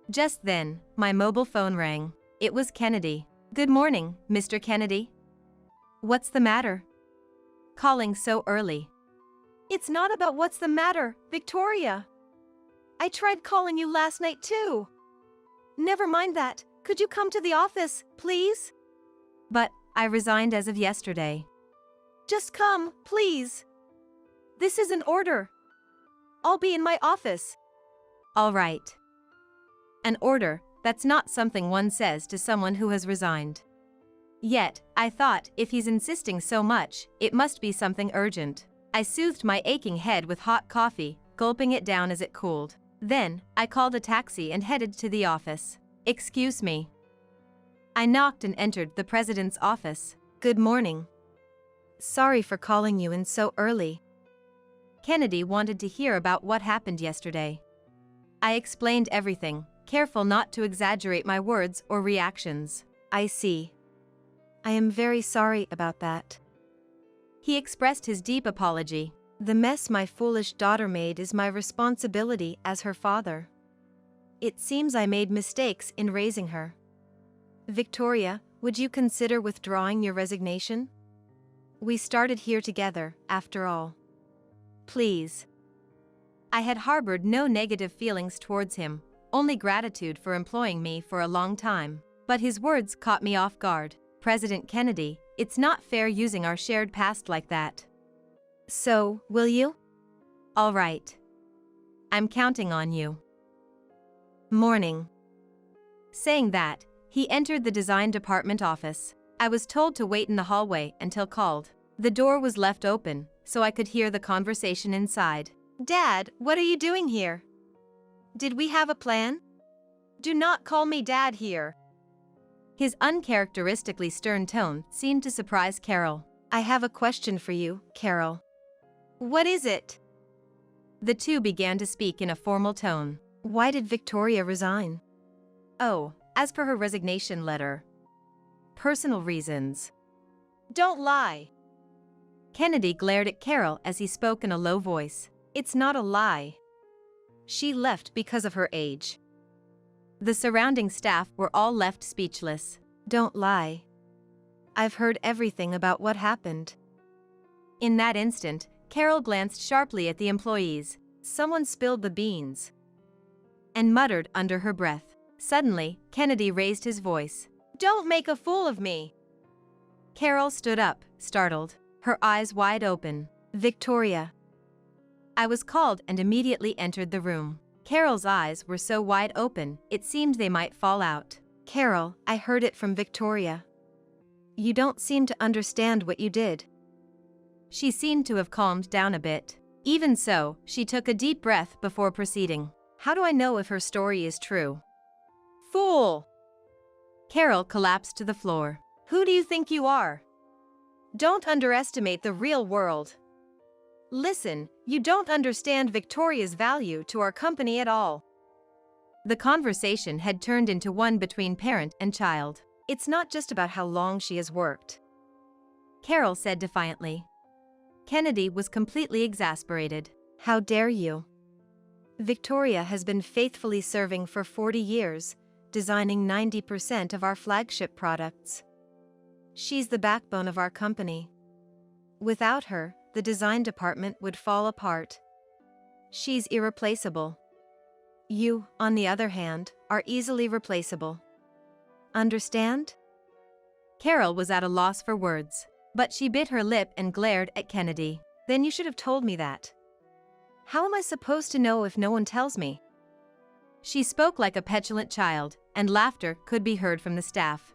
Just then, my mobile phone rang. It was Kennedy. Good morning, Mr. Kennedy. What's the matter? Calling so early. It's not about what's the matter, Victoria. I tried calling you last night too. Never mind that. Could you come to the office, please? But I resigned as of yesterday. Just come, please. This is an order. I'll be in my office. All right. An order, that's not something one says to someone who has resigned. Yet, I thought, if he's insisting so much, it must be something urgent. I soothed my aching head with hot coffee, gulping it down as it cooled. Then, I called a taxi and headed to the office. Excuse me. I knocked and entered the president's office. Good morning. Sorry for calling you in so early. Kennedy wanted to hear about what happened yesterday. I explained everything, careful not to exaggerate my words or reactions. I see. I am very sorry about that. He expressed his deep apology. The mess my foolish daughter made is my responsibility as her father. It seems I made mistakes in raising her. Victoria, would you consider withdrawing your resignation? We started here together, after all. Please. I had harbored no negative feelings towards him, only gratitude for employing me for a long time. But his words caught me off guard. President Kennedy, it's not fair using our shared past like that. So, will you? All right. I'm counting on you. Morning. Saying that, he entered the design department office. I was told to wait in the hallway until called. The door was left open, so I could hear the conversation inside. Dad, what are you doing here? Did we have a plan? Do not call me Dad here. His uncharacteristically stern tone seemed to surprise Carol. I have a question for you, Carol. What is it? The two began to speak in a formal tone. Why did Victoria resign? Oh, as per her resignation letter. Personal reasons. Don't lie. Kennedy glared at Carol as he spoke in a low voice. It's not a lie. She left because of her age. The surrounding staff were all left speechless. Don't lie. I've heard everything about what happened. In that instant, Carol glanced sharply at the employees. Someone spilled the beans. And muttered under her breath. Suddenly, Kennedy raised his voice. Don't make a fool of me. Carol stood up, startled, her eyes wide open. Victoria. I was called and immediately entered the room. Carol's eyes were so wide open, it seemed they might fall out. Carol, I heard it from Victoria. You don't seem to understand what you did. She seemed to have calmed down a bit. Even so, she took a deep breath before proceeding. How do I know if her story is true? Fool! Carol collapsed to the floor. Who do you think you are? Don't underestimate the real world. Listen, you don't understand Victoria's value to our company at all. The conversation had turned into one between parent and child. It's not just about how long she has worked. Carol said defiantly. Kennedy was completely exasperated. How dare you? Victoria has been faithfully serving for 40 years, designing 90% of our flagship products. She's the backbone of our company. Without her, the design department would fall apart. She's irreplaceable. You, on the other hand, are easily replaceable. Understand? Carol was at a loss for words, but she bit her lip and glared at Kennedy. Then you should have told me that. How am I supposed to know if no one tells me? She spoke like a petulant child, and laughter could be heard from the staff.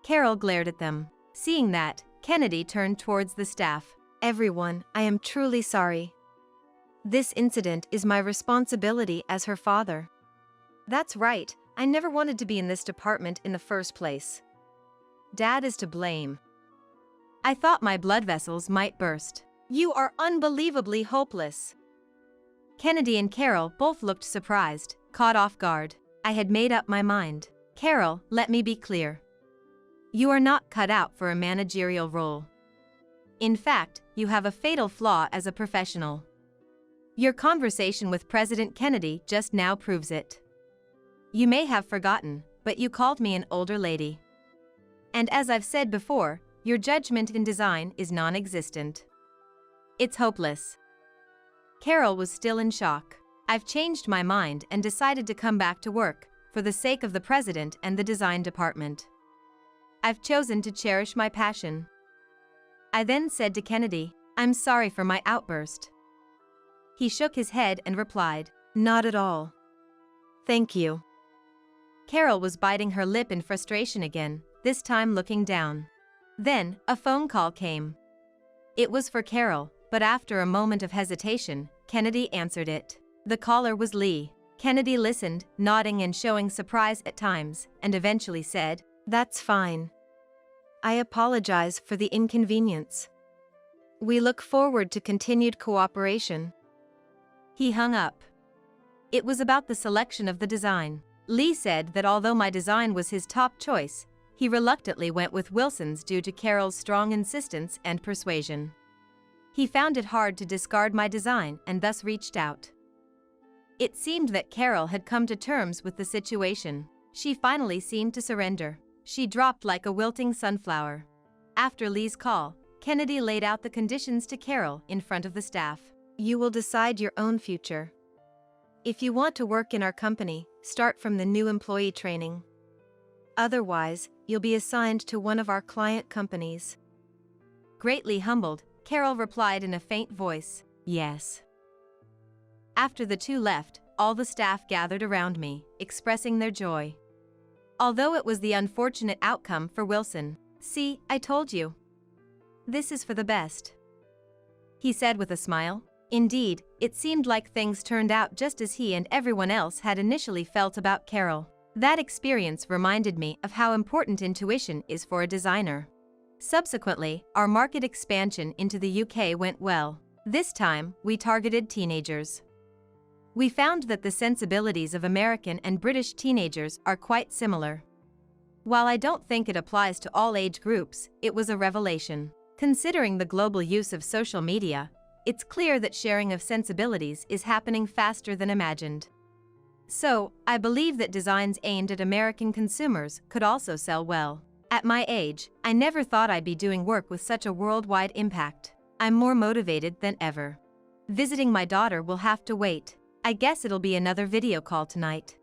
Carol glared at them. Seeing that, Kennedy turned towards the staff. Everyone, I am truly sorry. This incident is my responsibility as her father. That's right, I never wanted to be in this department in the first place. Dad is to blame. I thought my blood vessels might burst. You are unbelievably hopeless. Kennedy and Carol both looked surprised, caught off guard. I had made up my mind. Carol, let me be clear. You are not cut out for a managerial role. In fact, you have a fatal flaw as a professional. Your conversation with President Kennedy just now proves it. You may have forgotten, but you called me an older lady. And as I've said before, your judgment in design is non-existent. It's hopeless. Carol was still in shock. I've changed my mind and decided to come back to work, for the sake of the president and the design department. I've chosen to cherish my passion. I then said to Kennedy, I'm sorry for my outburst. He shook his head and replied, Not at all. Thank you. Carol was biting her lip in frustration again, this time looking down. Then, a phone call came. It was for Carol, but after a moment of hesitation, Kennedy answered it. The caller was Lee. Kennedy listened, nodding and showing surprise at times, and eventually said, That's fine. I apologize for the inconvenience. We look forward to continued cooperation. He hung up. It was about the selection of the design. Lee said that although my design was his top choice, he reluctantly went with Wilson's due to Carol's strong insistence and persuasion. He found it hard to discard my design and thus reached out. It seemed that Carol had come to terms with the situation. She finally seemed to surrender. She dropped like a wilting sunflower. After Lee's call, Kennedy laid out the conditions to Carol in front of the staff. You will decide your own future. If you want to work in our company, start from the new employee training. Otherwise, you'll be assigned to one of our client companies. Greatly humbled, Carol replied in a faint voice, Yes. After the two left, all the staff gathered around me, expressing their joy. Although it was the unfortunate outcome for Wilson, see, I told you. This is for the best. He said with a smile. Indeed, it seemed like things turned out just as he and everyone else had initially felt about Carol. That experience reminded me of how important intuition is for a designer. Subsequently, our market expansion into the UK went well. This time, we targeted teenagers. We found that the sensibilities of American and British teenagers are quite similar. While I don't think it applies to all age groups, it was a revelation. Considering the global use of social media, it's clear that sharing of sensibilities is happening faster than imagined. So, I believe that designs aimed at American consumers could also sell well. At my age, I never thought I'd be doing work with such a worldwide impact. I'm more motivated than ever. Visiting my daughter will have to wait. I guess it'll be another video call tonight.